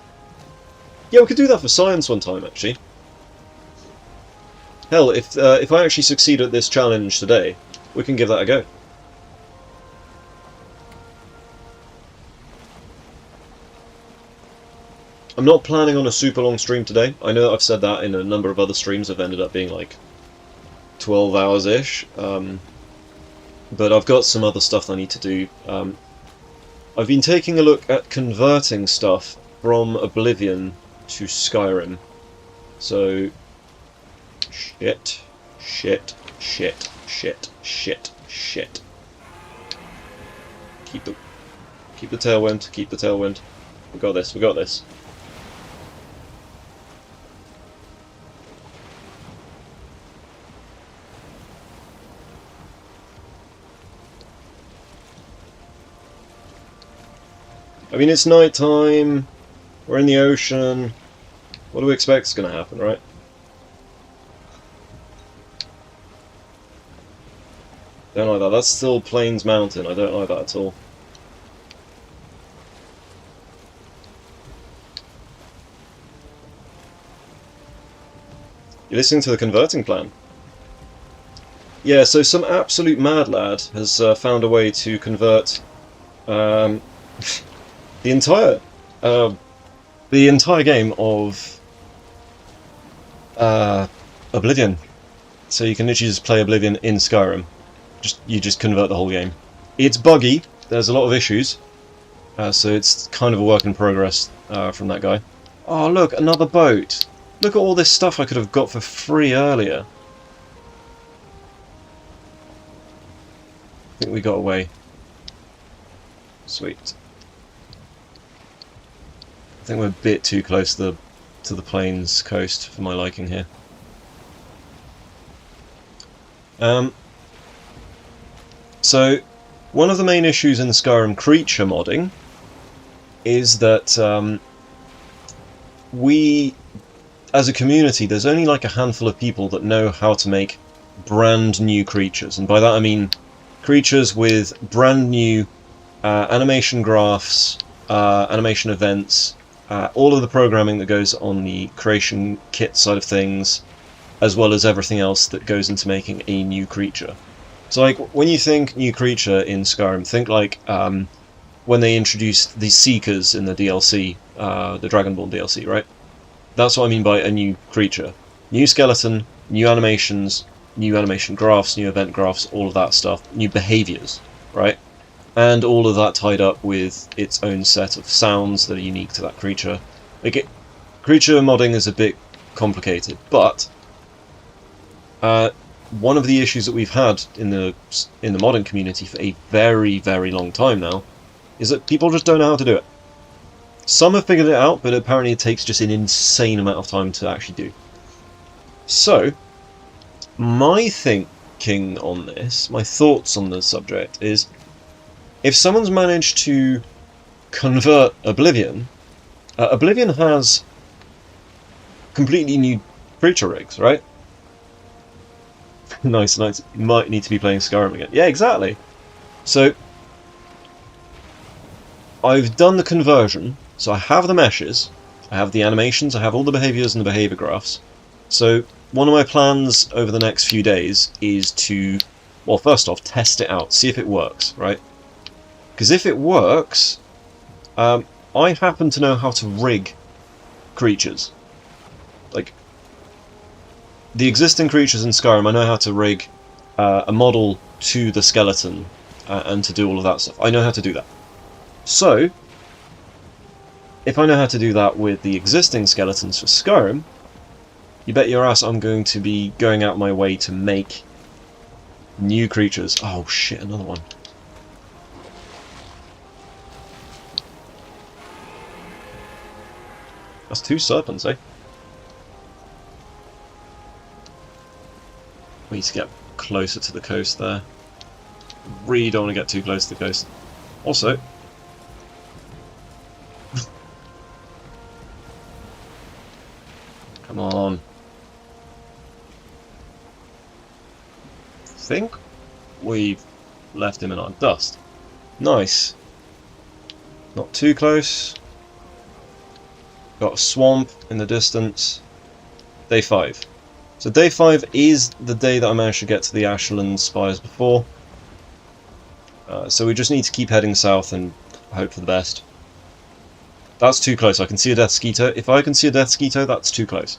Yeah, we could do that for science one time, actually. Hell, if I actually succeed at this challenge today, we can give that a go. I'm not planning on a super long stream today. I know that I've said that in a number of other streams have ended up being like 12 hours-ish. But I've got some other stuff I need to do. I've been taking a look at converting stuff from Oblivion to Skyrim. So... Shit. Shit. Shit. Shit. Shit. Shit. Keep the tailwind. Keep the tailwind. We got this. We got this. I mean, it's night time. We're in the ocean. What do we expect is going to happen, right? Don't like that. That's still Plains Mountain. I don't like that at all. You're listening to the converting plan. Yeah, so some absolute mad lad has found a way to convert the entire game of Oblivion. So you can literally just play Oblivion in Skyrim. You just convert the whole game. It's buggy. There's a lot of issues. So it's kind of a work in progress from that guy. Oh look, another boat. Look at all this stuff I could have got for free earlier. I think we got away. Sweet. I think we're a bit too close to the plains coast for my liking here. So, one of the main issues in the Skyrim creature modding is that we, as a community, there's only like a handful of people that know how to make brand new creatures, and by that I mean creatures with brand new animation graphs, animation events, all of the programming that goes on the creation kit side of things, as well as everything else that goes into making a new creature. So like, when you think new creature in Skyrim, think like when they introduced the Seekers in the DLC, the Dragonborn DLC, right? That's what I mean by a new creature. New skeleton, new animations, new animation graphs, new event graphs, all of that stuff, new behaviours, right? And all of that tied up with its own set of sounds that are unique to that creature. Creature modding is a bit complicated, but one of the issues that we've had in the modding community for a very, very long time now is that people just don't know how to do it. Some have figured it out, but apparently it takes just an insane amount of time to actually do. So, my thinking on this, my thoughts on the subject is, if someone's managed to convert Oblivion, Oblivion has completely new creature rigs, right? Nice. You might need to be playing Skyrim again. Yeah, exactly. So, I've done the conversion, so I have the meshes, I have the animations, I have all the behaviours and the behaviour graphs. So, one of my plans over the next few days is to, well, first off, test it out, see if it works, right? Because if it works, I happen to know how to rig creatures. Like, the existing creatures in Skyrim, I know how to rig a model to the skeleton and to do all of that stuff. I know how to do that. So, if I know how to do that with the existing skeletons for Skyrim, you bet your ass I'm going to be going out my way to make new creatures. Oh shit, another one. That's 2 serpents, eh? We need to get closer to the coast there. Really don't want to get too close to the coast. Also, come on. I think we've left him in our dust. Nice. Not too close. Got a swamp in the distance. Day 5. So day 5 is the day that I managed to get to the Ashlands spires before. So we just need to keep heading south and hope for the best. That's too close. I can see a death skeeto. If I can see a death skeeto, that's too close.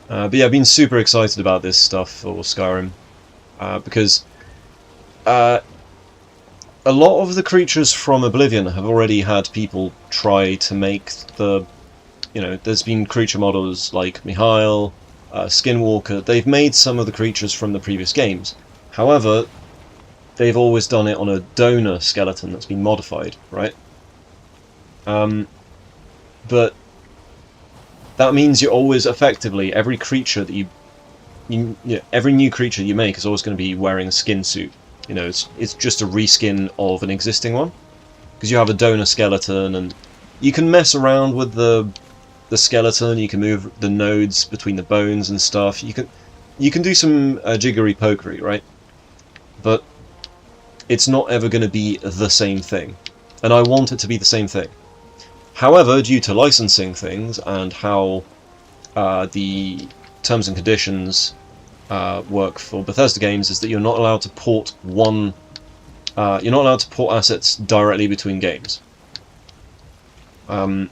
But yeah, I've been super excited about this stuff for Skyrim. Because a lot of the creatures from Oblivion have already had people try to make the... You know, there's been creature models like Mihail, Skinwalker. They've made some of the creatures from the previous games. However, they've always done it on a donor skeleton that's been modified, right? But that means you're always effectively, every creature that every new creature you make is always going to be wearing a skin suit. You know, it's just a reskin of an existing one, because you have a donor skeleton, and you can mess around with the skeleton. You can move the nodes between the bones and stuff. You can do some jiggery pokery, right? But it's not ever going to be the same thing, and I want it to be the same thing. However, due to licensing things and how the terms and conditions work for Bethesda games, is that you're not allowed to port you're not allowed to port assets directly between games and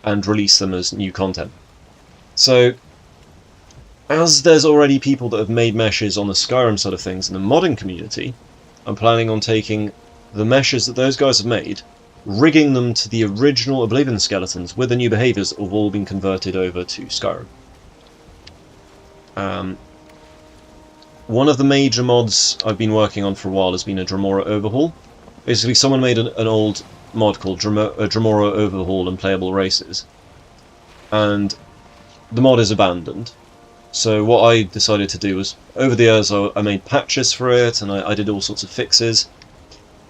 release them as new content. So, as there's already people that have made meshes on the Skyrim side of things in the modding community, I'm planning on taking the meshes that those guys have made, rigging them to the original Oblivion skeletons with the new behaviours that have all been converted over to Skyrim. One of the major mods I've been working on for a while has been a Dremora overhaul. Basically, someone made an old mod called Dremora Overhaul and Playable Races, and the mod is abandoned. So what I decided to do was, over the years I made patches for it, and I did all sorts of fixes,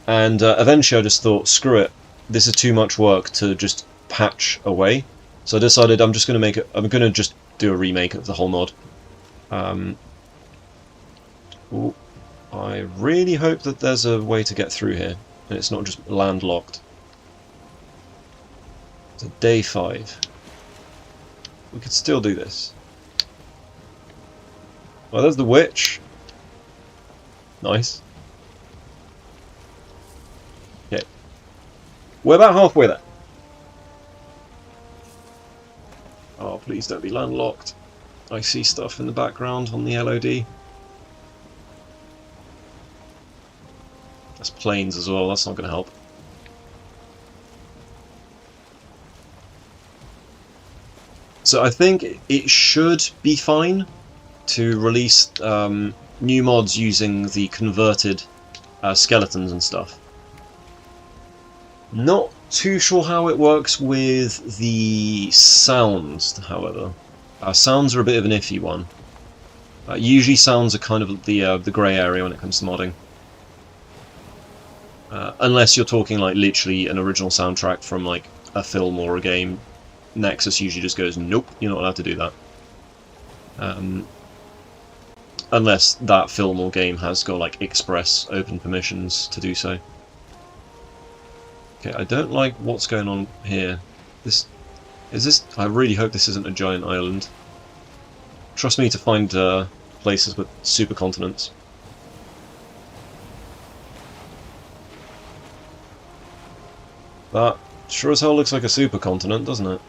and eventually I just thought, screw it, this is too much work to just patch away. So I decided I'm going to just do a remake of the whole mod. I really hope that there's a way to get through here, and it's not just landlocked. So day 5. We could still do this. Well, there's the witch. Nice. Okay. We're about halfway there. Oh, please don't be landlocked. I see stuff in the background on the LOD. That's planes as well, that's not going to help. So I think it should be fine to release new mods using the converted skeletons and stuff. Not too sure how it works with the sounds, however. Sounds are a bit of an iffy one. Usually sounds are kind of the grey area when it comes to modding. Unless you're talking like literally an original soundtrack from like a film or a game, Nexus usually just goes, nope, you're not allowed to do that. Unless that film or game has got like express open permissions to do so. Okay, I don't like what's going on here. I really hope this isn't a giant island. Trust me to find places with supercontinents. That sure as hell looks like a supercontinent, doesn't it?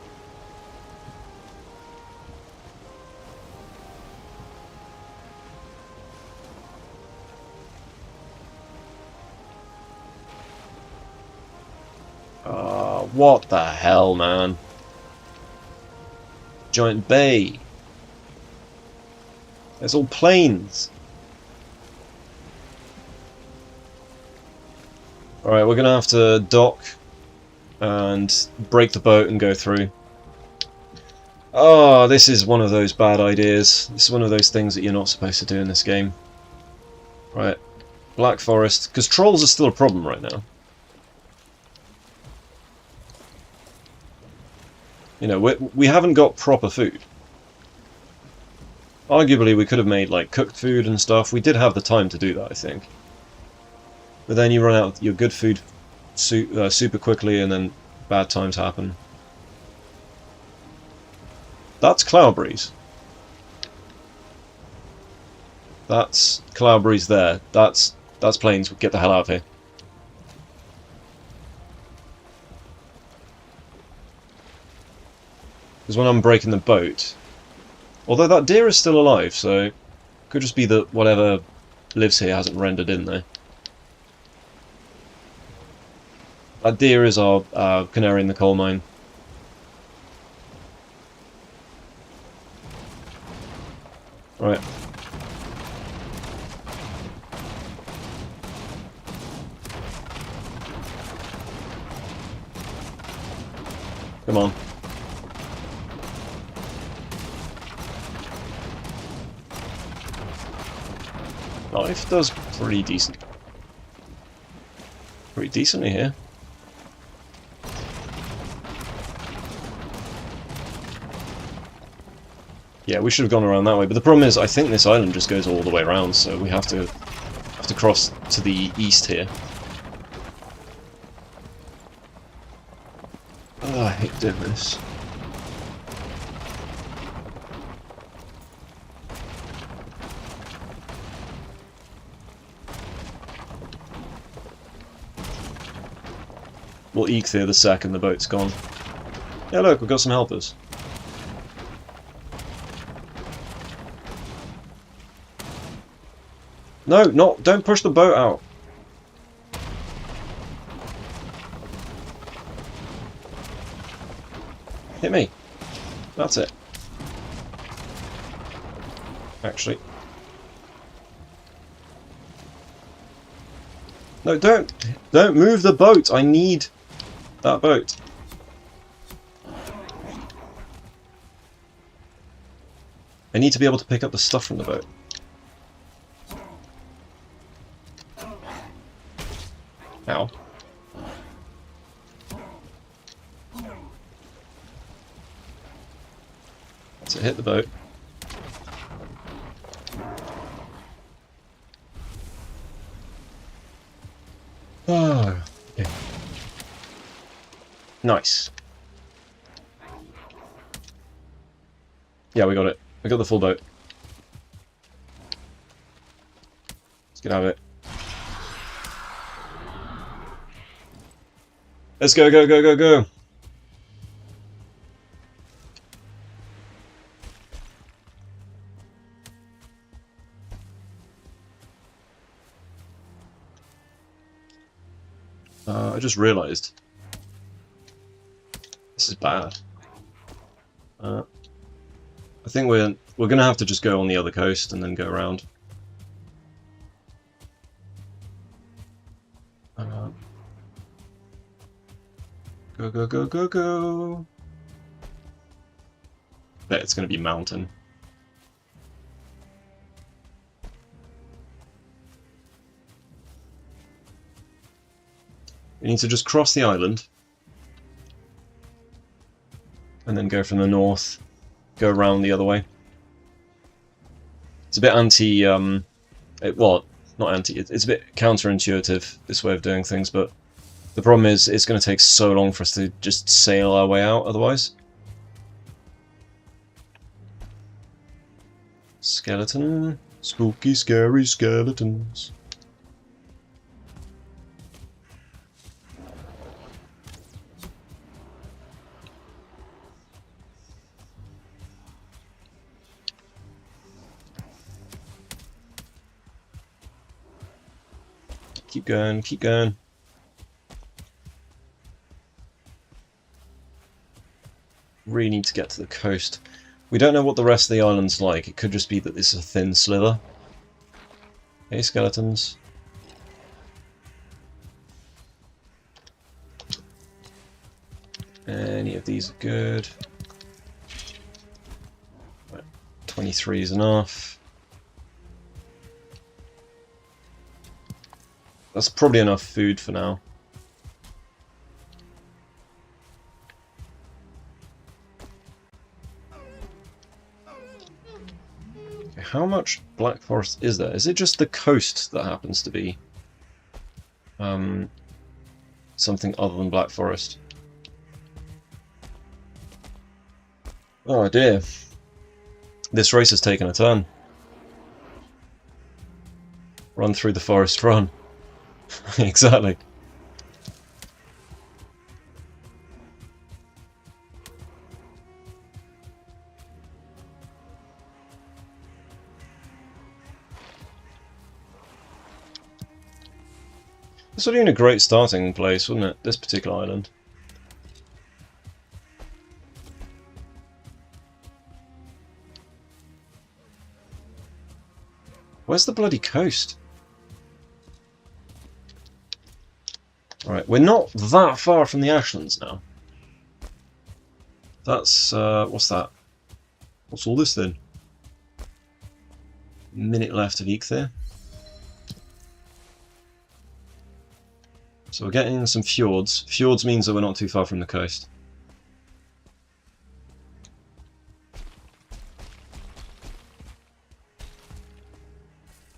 What the hell, man? Giant bay. There's all plains. Alright, we're gonna have to dock and break the boat and go through. Oh, this is one of those bad ideas. This is one of those things that you're not supposed to do in this game. Right, Black Forest, because trolls are still a problem right now. You know, we haven't got proper food. Arguably, we could have made like cooked food and stuff. We did have the time to do that, I think. But then you run out of your good food super quickly, and then bad times happen. That's Cloudbreeze. That's Cloudbreeze there. That's plains. Get the hell out of here. Because when I'm breaking the boat, although that deer is still alive, so it could just be that whatever lives here hasn't rendered in there. That deer is our canary in the coal mine. Right. Come on. Life does pretty decent. pretty decently here. Yeah, we should have gone around that way, but the problem is I think this island just goes all the way around, so we have to cross to the east here. Oh, I hate doing this. We'll eke there the second the boat's gone. Yeah, look, we've got some helpers. No, don't push the boat out. Hit me. That's it. Actually. No, don't move the boat. I need that boat. I need to be able to pick up the stuff from the boat. Ow. So hit the boat. Oh, okay. Nice. Yeah, we got it. We got the full boat. Let's get out of it. Let's go, go, go, go, go! I just realised this is bad. I think we're gonna have to just go on the other coast and then go around. Go, go, go, go, go! Bet it's gonna be mountain. We need to just cross the island and then go from the north, go around the other way. It's a bit well, not anti, it's a bit counterintuitive, this way of doing things, but the problem is it's going to take so long for us to just sail our way out otherwise. Skeleton. Spooky, scary skeletons. Keep going, keep going. Really need to get to the coast. We don't know what the rest of the island's like. It could just be that this is a thin slither. Hey, skeletons. Any of these are good. Right, 23 is enough. That's probably enough food for now. Okay, how much Black Forest is there? Is it just the coast that happens to be something other than Black Forest? Oh dear. This race has taken a turn. Run through the forest, run. Exactly. This would have been a great starting place, wouldn't it? This particular island. Where's the bloody coast? Right, we're not that far from the Ashlands now. That's, what's that? What's all this then? Minute left of Eke there. So we're getting some fjords. Fjords means that we're not too far from the coast.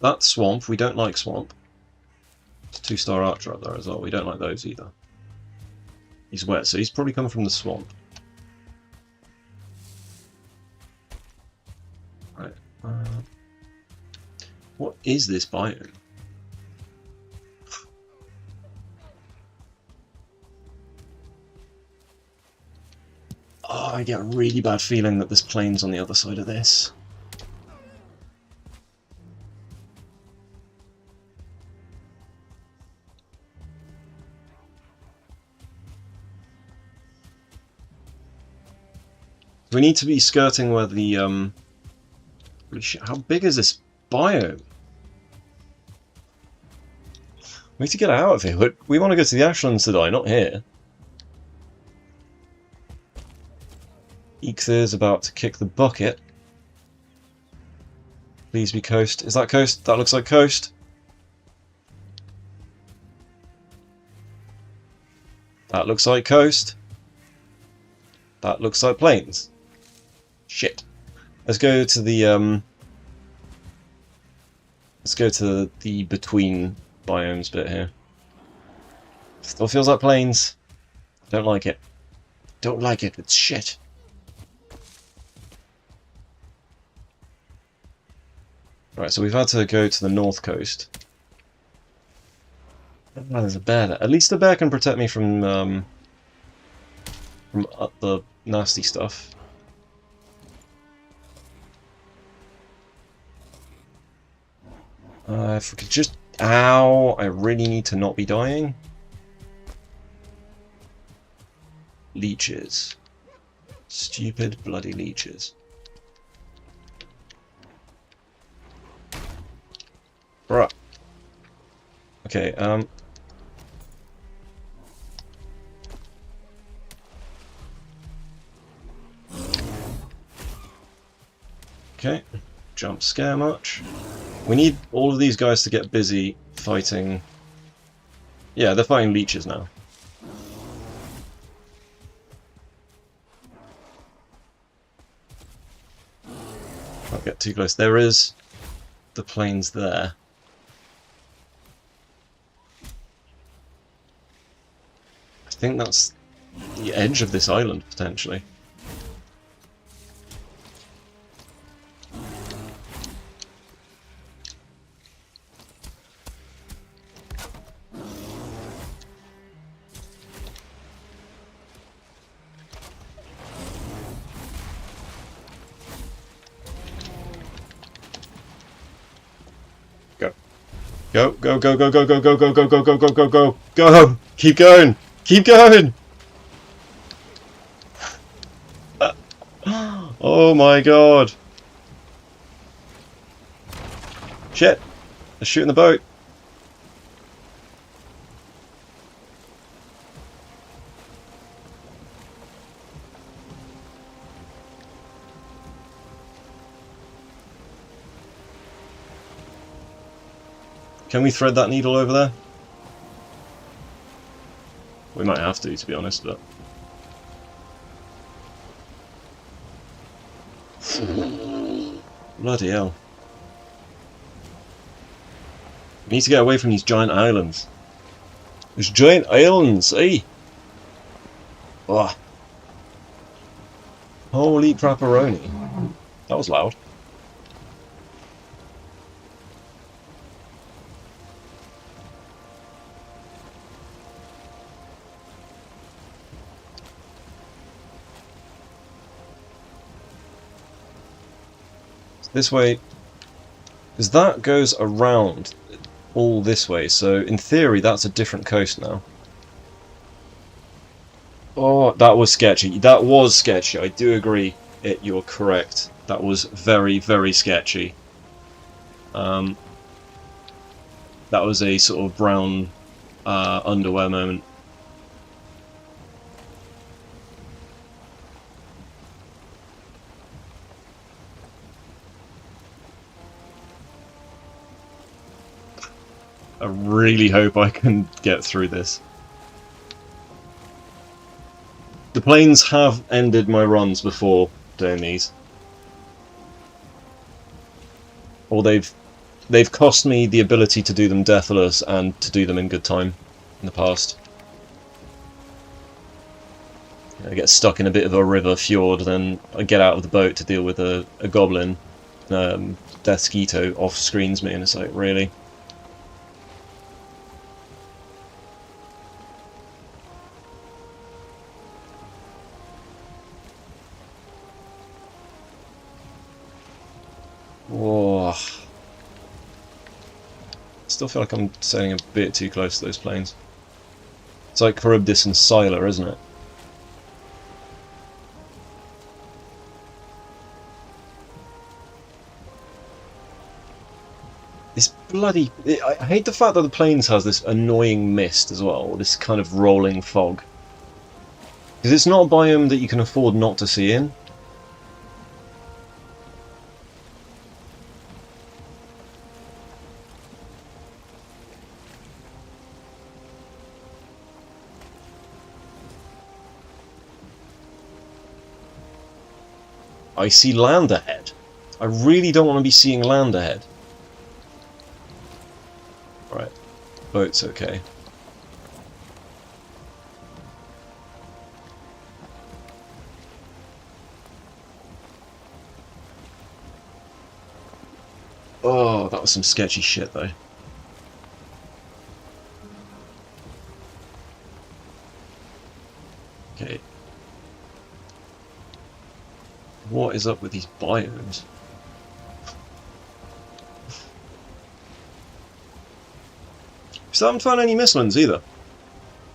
That swamp, we don't like swamp. It's a 2-star archer up there as well, we don't like those either. He's wet, so he's probably coming from the swamp. Right. What is this biome? Oh, I get a really bad feeling that there's plains on the other side of this. We need to be skirting where the holy shit, how big is this biome? We need to get out of here. We want to go to the Ashlands to die, not here. Eikther's about to kick the bucket. Please be coast. Is that coast? That looks like coast. That looks like coast. That looks like plains. Shit. Let's go to the let's go to the between biomes bit here. Still feels like plains. Don't like it. Don't like it. It's shit. Right, so we've had to go to the north coast. Oh, there's a bear there. At least the bear can protect me from the nasty stuff. If we could just... Ow! I really need to not be dying. Leeches. Stupid bloody leeches. Right. Okay, okay, jump scare much. We need all of these guys to get busy fighting... Yeah, they're fighting leeches now. Don't get too close. There is the plains there. I think that's the edge of this island, potentially. Go. Go, go, go, go, go, go, go, go, go, go, go, go, go, go! Keep going! Keep going! Oh my god! Shit! They're shooting the boat! Can we thread that needle over there? We might have to be honest, but... Bloody hell. We need to get away from these giant islands. These giant islands, eh? Oh. Holy crapperoni. That was loud. This way, because that goes around all this way, so in theory that's a different coast now. Oh, that was sketchy. That was sketchy. I do agree. You're correct. That was very, very sketchy. That was a sort of brown underwear moment. I really hope I can get through this. The planes have ended my runs before doing these. Or they've cost me the ability to do them deathless and to do them in good time in the past. I get stuck in a bit of a river fjord, then I get out of the boat to deal with a goblin. Death Skeeto off-screens me, and it's like, really? Whoa. Still feel like I'm sailing a bit too close to those planes. It's like Charybdis and Scylla, isn't it? This bloody... I hate the fact that the plains has this annoying mist as well, this kind of rolling fog. Because it's not a biome that you can afford not to see in. I see land ahead. I really don't want to be seeing land ahead. Right, boat's okay. Oh, that was some sketchy shit though. Okay. What is up with these biomes? Still haven't found any Mistlands either.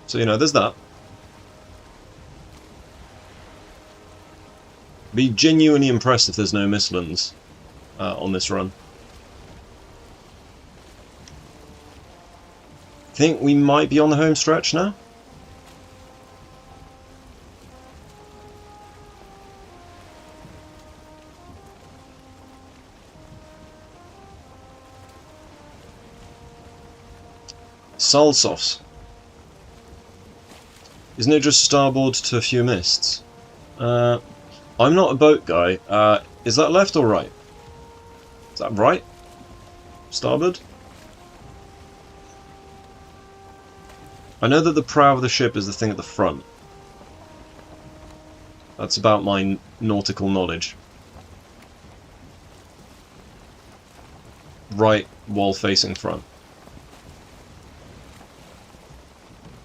So, you know, there's that. Be genuinely impressed if there's no Mistlands on this run. Think we might be on the home stretch now? Salsos. Isn't it just starboard to a few mists? I'm not a boat guy. Is that left or right? Is that right? Starboard? I know that the prow of the ship is the thing at the front. That's about my nautical knowledge. Right while facing front.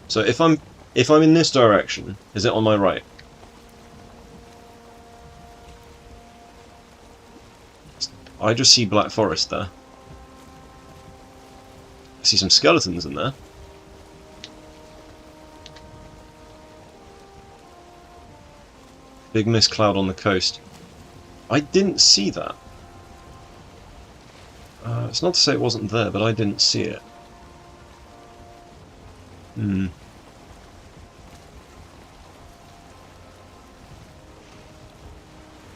So if I'm in this direction, is it on my right? I just see Black Forest there. I see some skeletons in there. Big mist cloud on the coast. I didn't see that. It's not to say it wasn't there, but I didn't see it.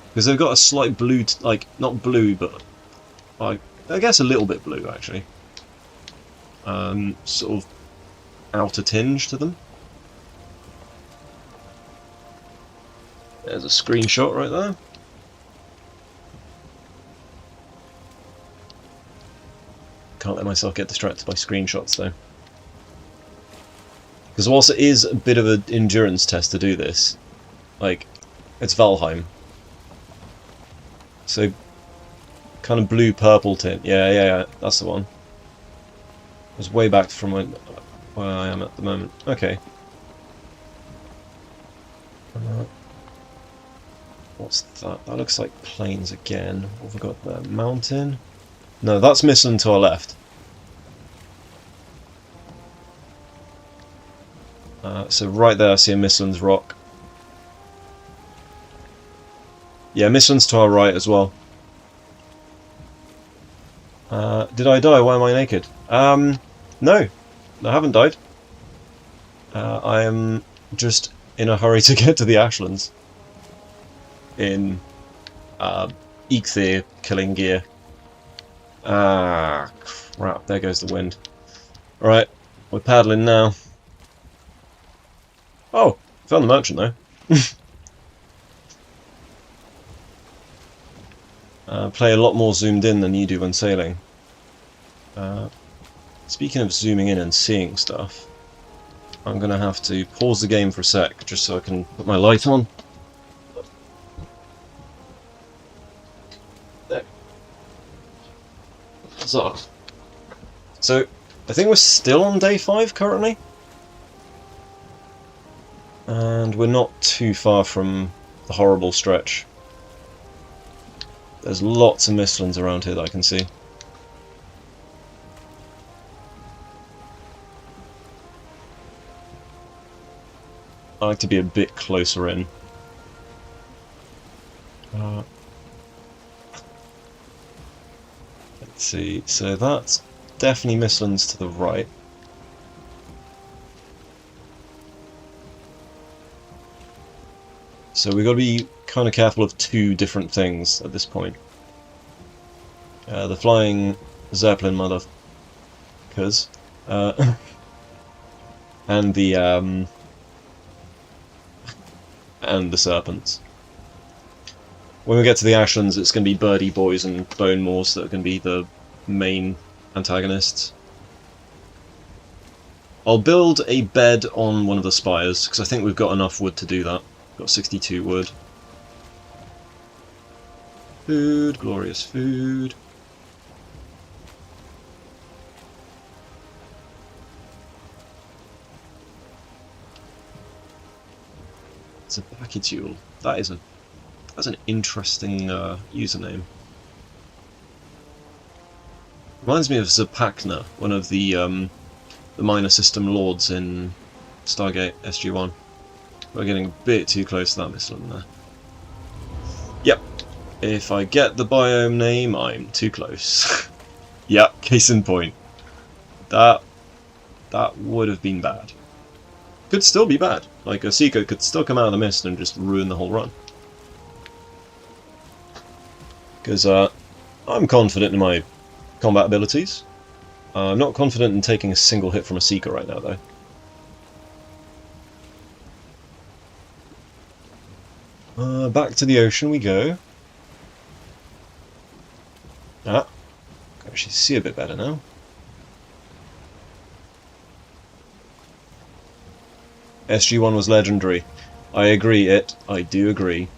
Because they've got a slight blue, like, not blue, but I guess a little bit blue, actually. Sort of outer tinge to them. There's a screenshot right there. Can't let myself get distracted by screenshots, though. Because whilst it is a bit of an endurance test to do this, like, it's Valheim. So, kind of blue-purple tint. Yeah, that's the one. It was way back from where I am at the moment. Okay. What's that? That looks like plains again. What have we got there? Mountain? No, that's Mistland to our left. So right there I see a Mistlands rock. Yeah, Mistlands to our right as well. Did I die? Why am I naked? No, I haven't died. I am just in a hurry to get to the Ashlands. In Eikthyr killing gear. Ah, crap, there goes the wind. Alright, we're paddling now. Oh, found the merchant though. Play a lot more zoomed in than you do when sailing. Speaking of zooming in and seeing stuff, I'm going to have to pause the game for a sec, just so I can put my light on. There. So, I think we're still on day 5 currently. And we're not too far from the horrible stretch. There's lots of mistlands around here that I can see. I like to be a bit closer in. Let's see, so that's definitely mistlands to the right. So we've got to be kind of careful of 2 different things at this point. The flying Zeppelin motherfuckers, and the serpents. When we get to the Ashlands, it's going to be Birdie Boys and Bone Moors that are going to be the main antagonists. I'll build a bed on one of the spires, because I think we've got enough wood to do that. Got 62 wood. Food, glorious food. It's a Bakitule. That's an interesting username. Reminds me of Zapakna, one of the minor system lords in Stargate SG-1. We're getting a bit too close to that mistland there. Yep. If I get the biome name, I'm too close. Yep, case in point. That would have been bad. Could still be bad. Like, a Seeker could still come out of the mist and just ruin the whole run. Because I'm confident in my combat abilities. I'm not confident in taking a single hit from a Seeker right now, though. Back to the ocean we go. Ah, can actually see a bit better now. SG-1 was legendary. I agree, I do agree.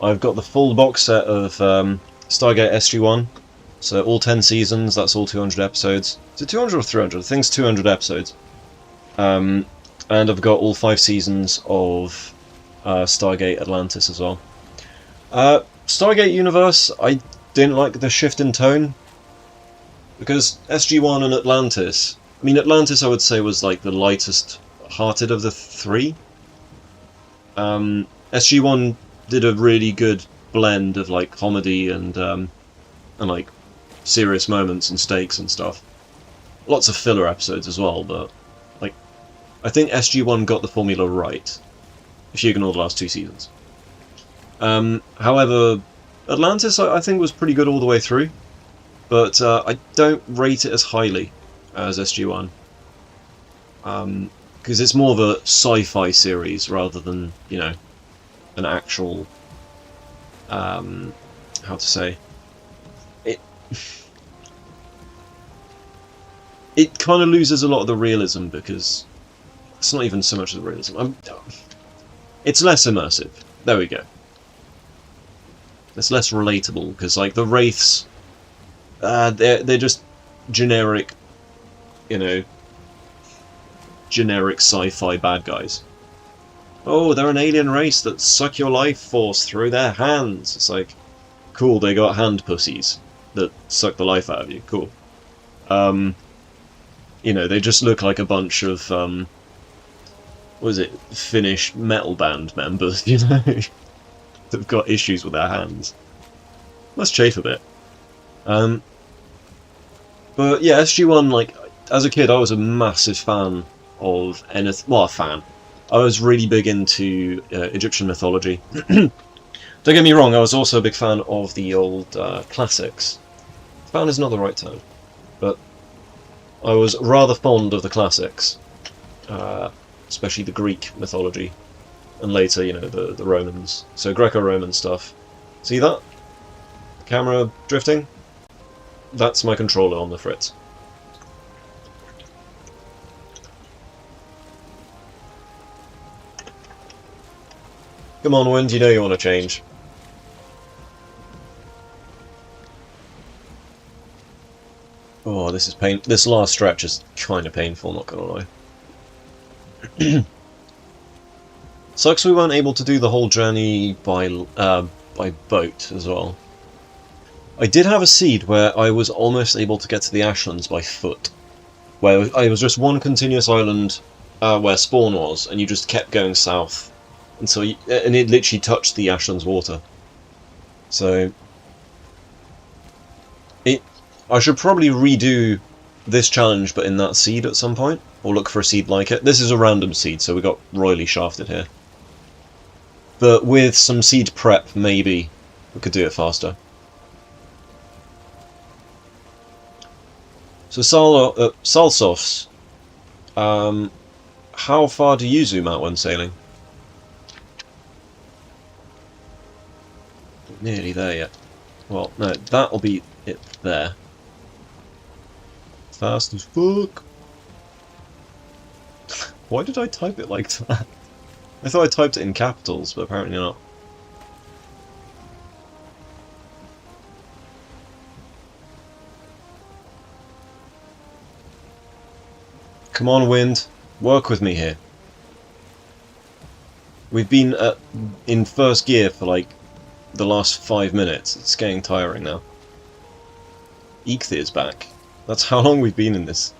I've got the full box set of Stargate SG-1, so all 10 seasons, that's all 200 episodes. Is it 200 or 300? I think it's 200 episodes. And I've got all 5 seasons of Stargate Atlantis as well. Stargate Universe, I didn't like the shift in tone, because SG-1 and Atlantis, I mean Atlantis I would say was like the lightest hearted of the 3. SG-1 did a really good blend of like comedy and like serious moments and stakes and stuff. Lots of filler episodes as well, but like I think SG-1 got the formula right, if you ignore the last 2 seasons. However, Atlantis I think was pretty good all the way through, but I don't rate it as highly as SG-1. Because it's more of a sci-fi series rather than, you know, an actual, how to say, it kind of loses a lot of the realism, because it's not even so much of the realism. It's less immersive. There we go. It's less relatable, because like the wraiths, they're just generic, you know, generic sci-fi bad guys. Oh, they're an alien race that suck your life force through their hands. It's like, cool, they got hand pussies that suck the life out of you. Cool. You know, they just look like a bunch of what is it, Finnish metal band members, you know, that've got issues with their hands. Let's chafe a bit. But yeah, SG-1, like, as a kid I was a massive fan of anything, well, a fan. I was really big into Egyptian mythology. Don't get me wrong, I was also a big fan of the old classics. Fan is not the right term, but I was rather fond of the classics, especially the Greek mythology. and later, you know, the Romans. So Greco-Roman stuff. See that? Camera drifting? That's my controller on the fritz. Come on, Wind, you know you want to change. Oh, this is pain. This last stretch is kind of painful, not gonna lie. Sucks we weren't able to do the whole journey by boat as well. I did have a seed where I was almost able to get to the Ashlands by foot, where I was just one continuous island where spawn was, and you just kept going south until and it literally touched the Ashlands water. So I should probably redo this challenge, but in that seed at some point, or look for a seed like it. This is a random seed, so we got royally shafted here. But with some seed prep, maybe we could do it faster. So Salsofs, how far do you zoom out when sailing? Nearly there yet. Well, no, that'll be it there. Fast as fuck. Why did I type it like that? I thought I typed it in capitals, but apparently not. Come on, Wind. Work with me here. We've been in first gear for like the last 5 minutes. It's getting tiring now. Eichthir's back. That's how long we've been in this.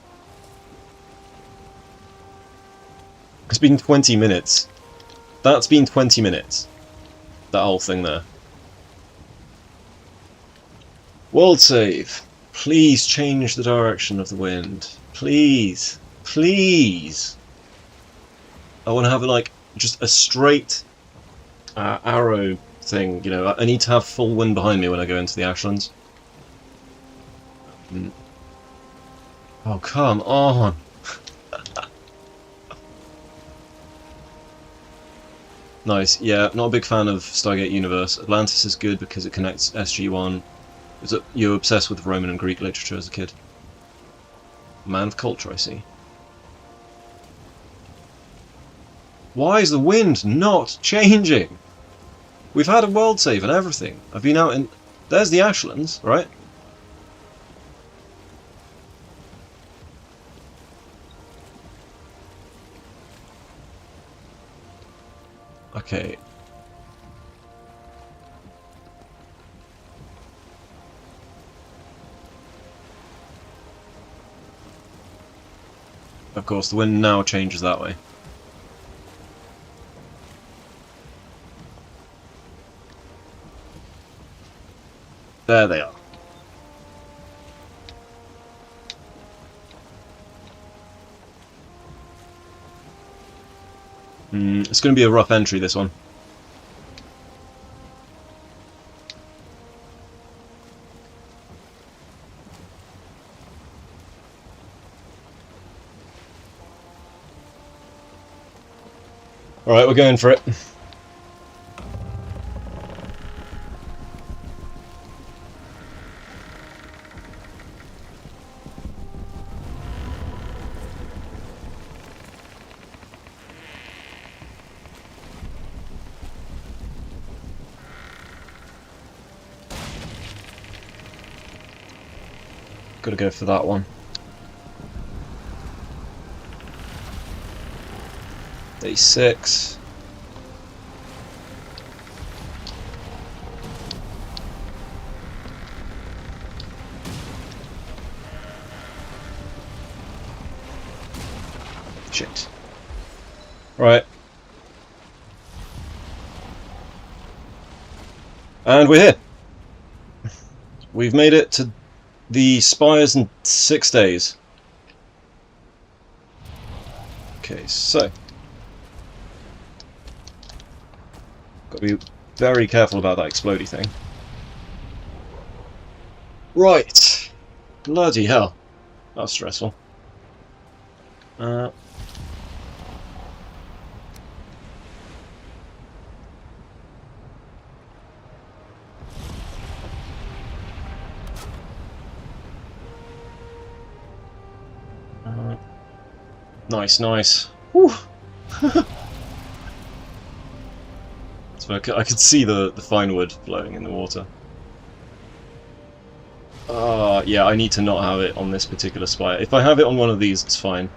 It's been 20 minutes. That's been 20 minutes. That whole thing there. World save. Please change the direction of the wind. Please. Please. I want to have like just a straight arrow thing, you know. I need to have full wind behind me when I go into the Ashlands. Oh, come on. Nice. Yeah, not a big fan of Stargate Universe. Atlantis is good because it connects SG-1. You're obsessed with Roman and Greek literature as a kid. Man of culture, I see. Why is the wind not changing? We've had a world save and everything. I've been out in... There's the Ashlands, right? Okay. Of course, the wind now changes that way. There they are. It's going to be a rough entry, this one. Alright, we're going for it. Gotta go for that one. Day 6. Shit. Right. And we're here. We've made it to the spires in 6 days. Okay, so got to be very careful about that explodey thing. Right. Bloody hell. That was stressful. Nice, nice. Whew. So I could see the fine wood flowing in the water. Yeah, I need to not have it on this particular spire. If I have it on one of these, it's fine.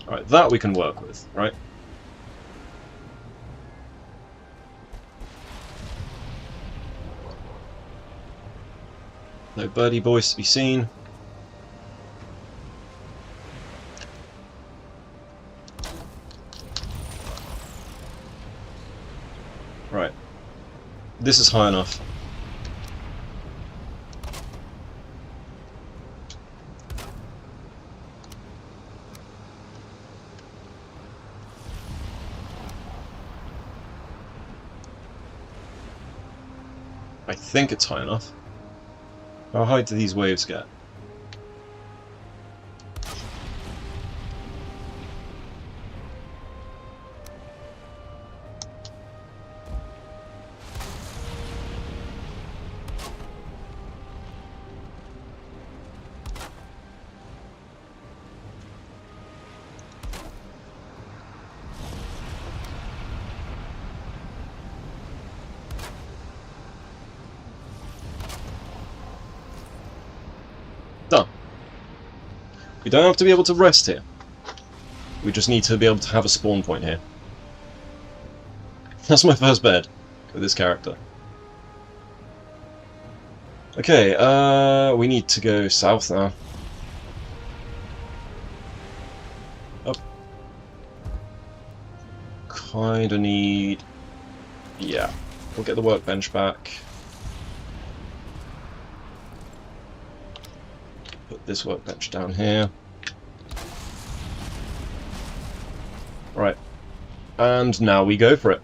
Alright, that we can work with, right? No birdie boys to be seen. Right. This is high enough. I think it's high enough. How high do these waves get? Done. We don't have to be able to rest here. We just need to be able to have a spawn point here. That's my first bed with this character. Okay, we need to go south now. Up. Kinda need... yeah, we'll get the workbench back. Put this workbench down here. Right. And now we go for it.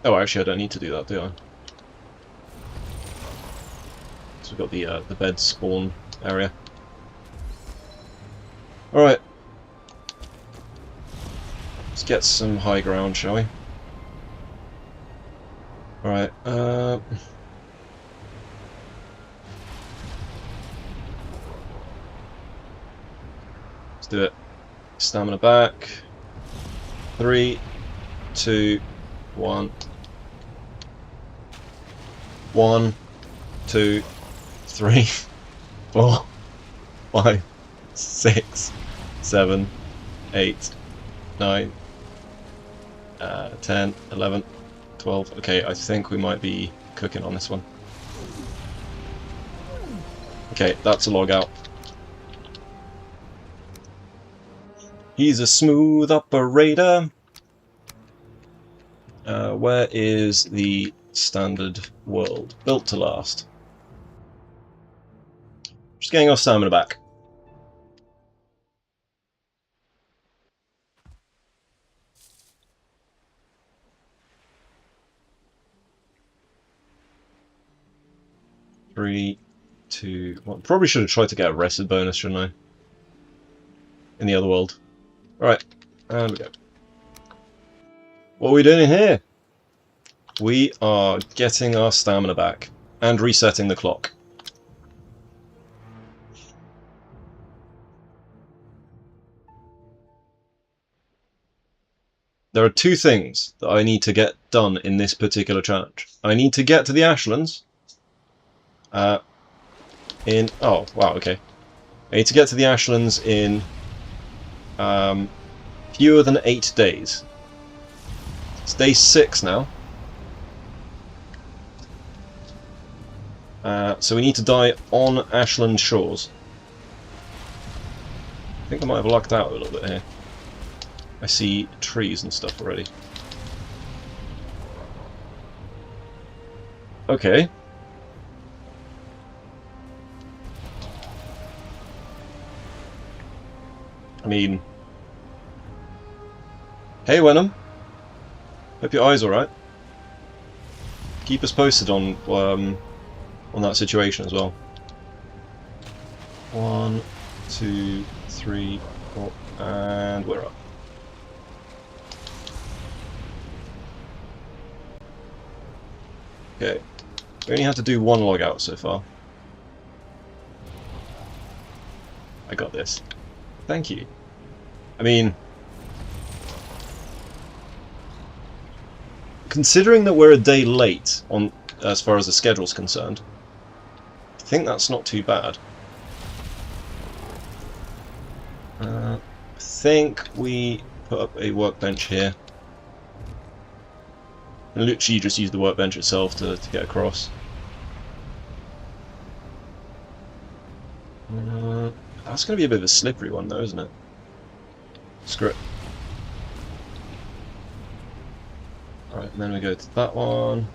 Oh, actually I don't need to do that, do I? So we've got the bed spawn area. Alright. Let's get some high ground, shall we? Alright, let's do it. Stamina back. 3, 2, 1. 1, 2, 3, 4, 5, 6, 7, 8, 9, 10, 11, 12. Okay, I think we might be cooking on this one. Okay, that's a log out. He's a smooth operator. Where is the standard world? Built to last. Just getting our stamina back. Three, 2, 1. Probably should have tried to get a rested bonus, shouldn't I? In the other world. Right, and we go. What are we doing here? We are getting our stamina back and resetting the clock. There are two things that I need to get done in this particular challenge. I need to get to the Ashlands. Oh, wow, okay. I need to get to the Ashlands in fewer than 8 days. It's day 6 now. So we need to die on Ashland shores. I think I might have lucked out a little bit here. I see trees and stuff already. Okay. I mean... hey, Wenham. Hope your eye's alright. Keep us posted on that situation as well. 1, 2, 3, 4, and we're up. Okay, we only have to do one log out so far. I got this. Thank you. I mean, considering that we're a day late on as far as the schedule's concerned, I think that's not too bad. I think we put up a workbench here. And literally just use the workbench itself to get across. That's going to be a bit of a slippery one though, isn't it? Screw it. Alright, and then we go to that one.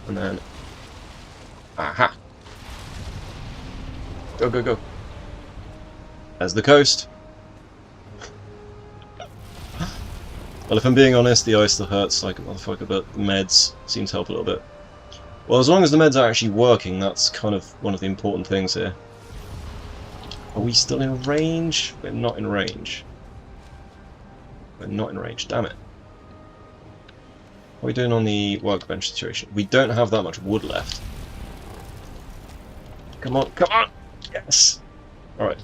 And then... aha! Go, go, go. There's the coast. Well, if I'm being honest, the ice still hurts like a motherfucker, but the meds seem to help a little bit. Well, as long as the meds are actually working, that's kind of one of the important things here. Are we still in range? We're not in range. We're not in range, damn it. What are we doing on the workbench situation? We don't have that much wood left. Come on, come on! Yes! Alright.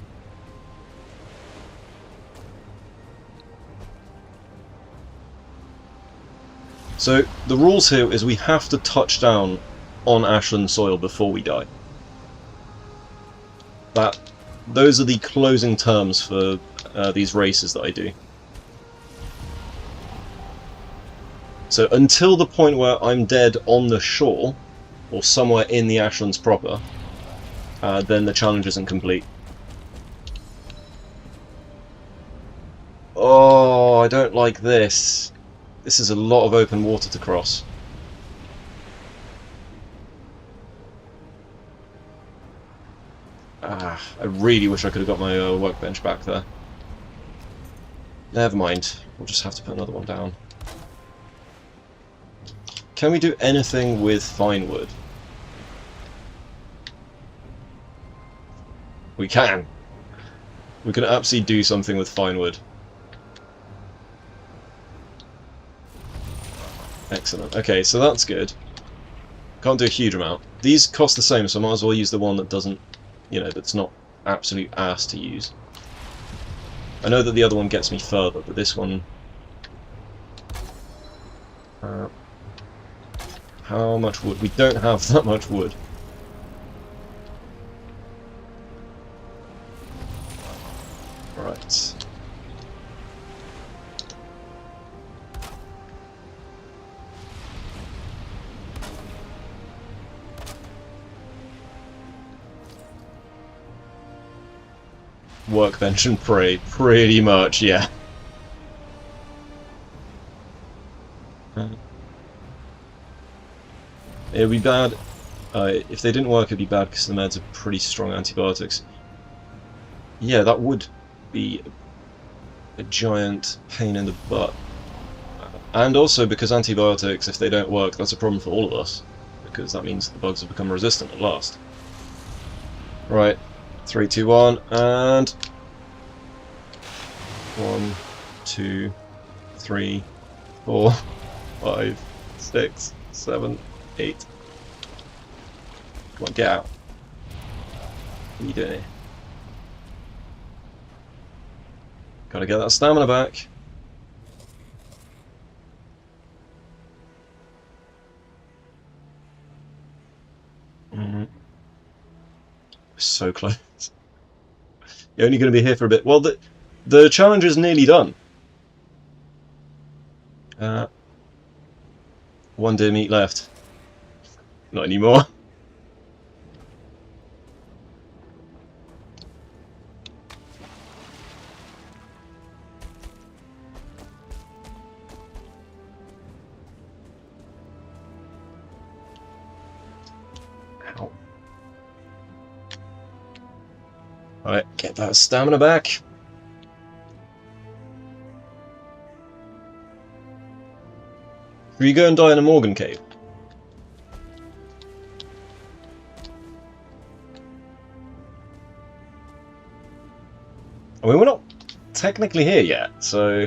So, the rules here is we have to touch down on Ashland soil before we die. Those are the closing terms for these races that I do. So until the point where I'm dead on the shore, or somewhere in the Ashlands proper, then the challenge isn't complete. Oh, I don't like this. This is a lot of open water to cross. Ah, I really wish I could have got my workbench back there. Never mind, we'll just have to put another one down. Can we do anything with fine wood? We can! We can absolutely do something with fine wood. Excellent. Okay, so that's good. Can't do a huge amount. These cost the same, so I might as well use the one that doesn't, you know, that's not absolute ass to use. I know that the other one gets me further, but this one... how much wood? We don't have that much wood. Right. Workbench and pray, pretty much, yeah. It would be bad, if they didn't work it'd be bad because the meds are pretty strong antibiotics. Yeah, that would be a giant pain in the butt. And also because antibiotics, if they don't work, that's a problem for all of us. Because that means the bugs have become resistant at last. Right, 3, 2, 1, and... 1, 2, 3, 4, 5, 6, 7, 8. Come on, get out. What are you doing here? Gotta get that stamina back. So close. You're only going to be here for a bit. Well, the challenge is nearly done. 1 deer meat left. Not anymore. Ow. Alright, get that stamina back. Should we go and die in a Morgan cave? I mean, we're not technically here yet, so...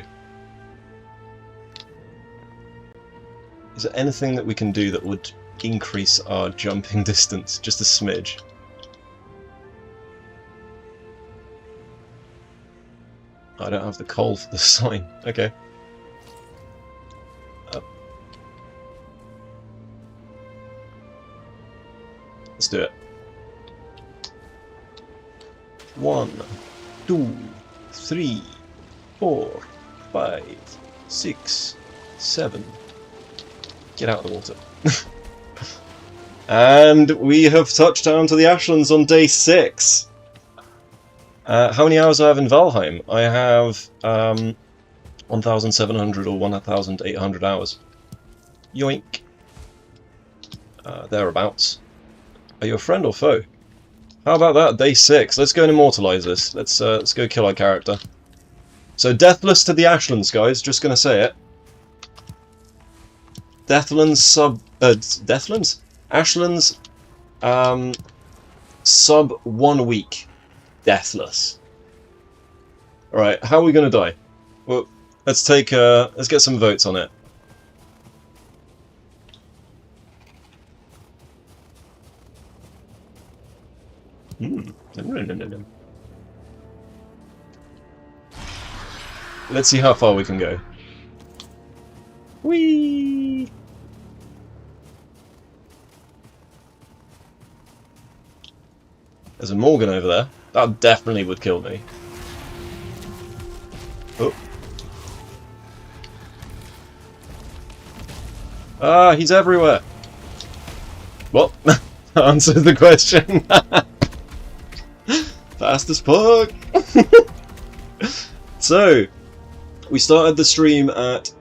Is there anything that we can do that would increase our jumping distance just a smidge? I don't have the coal for the sign. Okay. Let's do it. 1, 2, 3, 4, 5, 6, 7. Get out of the water. And we have touched down to the Ashlands on day 6. How many hours do I have in Valheim? I have 1,700 or 1,800 hours. Yoink. Thereabouts. Are you a friend or foe? How about that? Day 6. Let's go and immortalize this. Let's go kill our character. So deathless to the Ashlands, guys. Just gonna say it. Deathlands Deathlands? Ashlands sub 1 week. Deathless. Alright, how are we gonna die? Well, let's get some votes on it. No. Let's see how far we can go. Whee! There's a Morgan over there. That definitely would kill me. Oh. Ah, he's everywhere. Well, answers the question. Fast as fuck. So, we started the stream at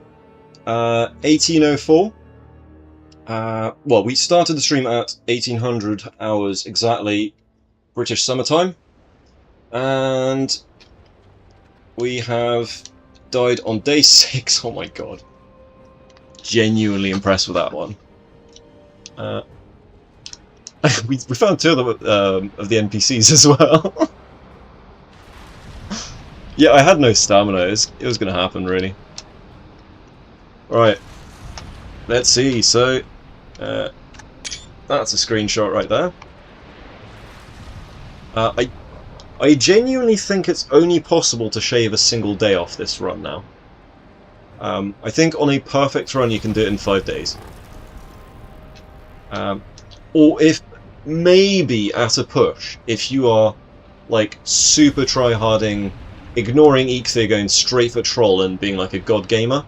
1804. Well, we started the stream at 1800 hours exactly, British summertime, and we have died on day 6. Oh my god. Genuinely impressed with that one. We found 2 of the NPCs as well. Yeah, I had no stamina. It was going to happen, really. Right. Let's see. So, that's a screenshot right there. I genuinely think it's only possible to shave a single day off this run now. I think on a perfect run you can do it in 5 days. Or if maybe at a push, if you are like super try-harding, ignoring Eikthyr, going straight for troll and being like a god gamer,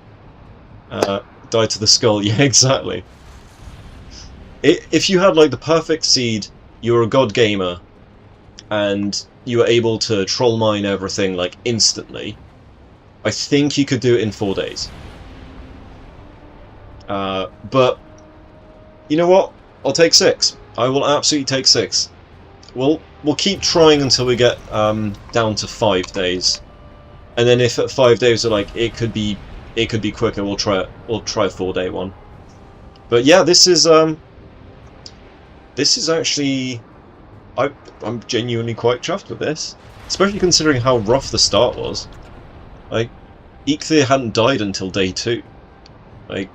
die to the skull. Yeah, exactly. If you had like the perfect seed, you were a god gamer, and you were able to troll mine everything like instantly, I think you could do it in 4 days. But you know what? I'll take 6. I will absolutely take 6. We'll keep trying until we get down to 5 days, and then if at 5 days are like it could be quicker, we'll try a 4-day one. But yeah, this is actually, I'm genuinely quite chuffed with this, especially considering how rough the start was. Like, Eikthyr hadn't died until day 2. Like,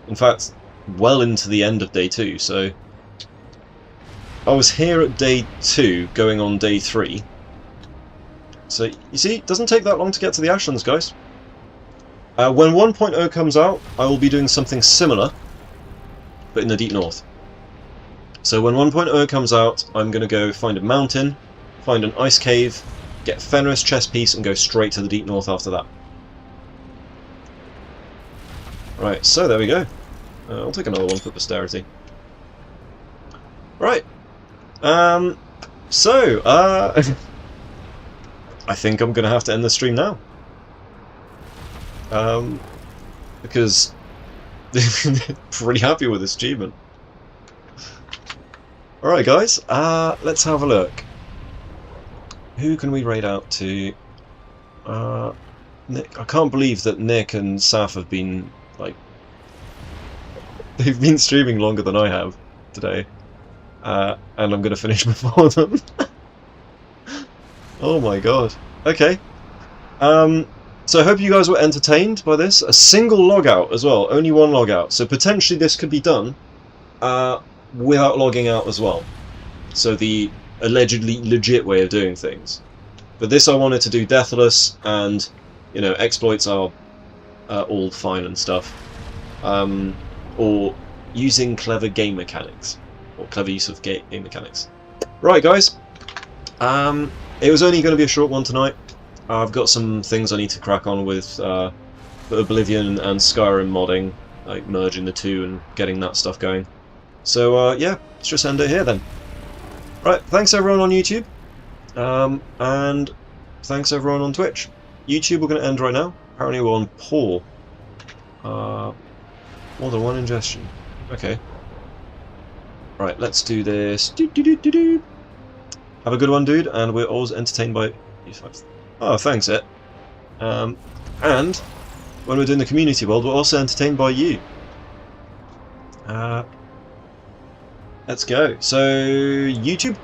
in fact, well into the end of day 2. So I was here at day 2, going on day 3. So you see, it doesn't take that long to get to the Ashlands, guys. When 1.0 comes out, I will be doing something similar, but in the deep north. So when 1.0 comes out, I'm going to go find a mountain, find an ice cave, get Fenris chest piece, and go straight to the deep north after that. Right, so there we go. I'll take another one for posterity. Right. I think I'm going to have to end the stream now. Because pretty happy with this achievement. Alright guys, let's have a look. Who can we raid out to? Nick. I can't believe that Nick and Saf have been, like, they've been streaming longer than I have today. And I'm going to finish before them. Oh my god. Okay, So I hope you guys were entertained by this. A single logout as well, only one logout. So potentially this could be done without logging out as well. So the allegedly legit way of doing things. But this I wanted to do deathless, and you know, exploits are all fine and stuff. Or using clever game mechanics, or clever use of game mechanics. Right, guys. It was only going to be a short one tonight. I've got some things I need to crack on with Oblivion and Skyrim modding, like merging the two and getting that stuff going. So yeah, let's just end it here then. Right, thanks everyone on YouTube, and thanks everyone on Twitch. YouTube we're going to end right now. Apparently we're on poor. More than one ingestion. Okay. Right, let's do this. Have a good one, dude, and we're always entertained by... Oh, thanks, It. And when we're doing the community world, we're also entertained by you. Let's go. So, YouTube,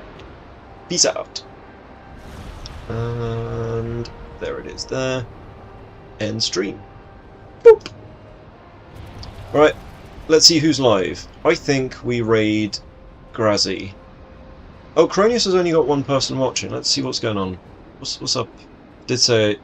peace out. And there it is there. End stream. Boop. Right, let's see who's live. I think we raid Grazzy. Oh, Cronius has only got one person watching. Let's see what's going on. What's up? Did say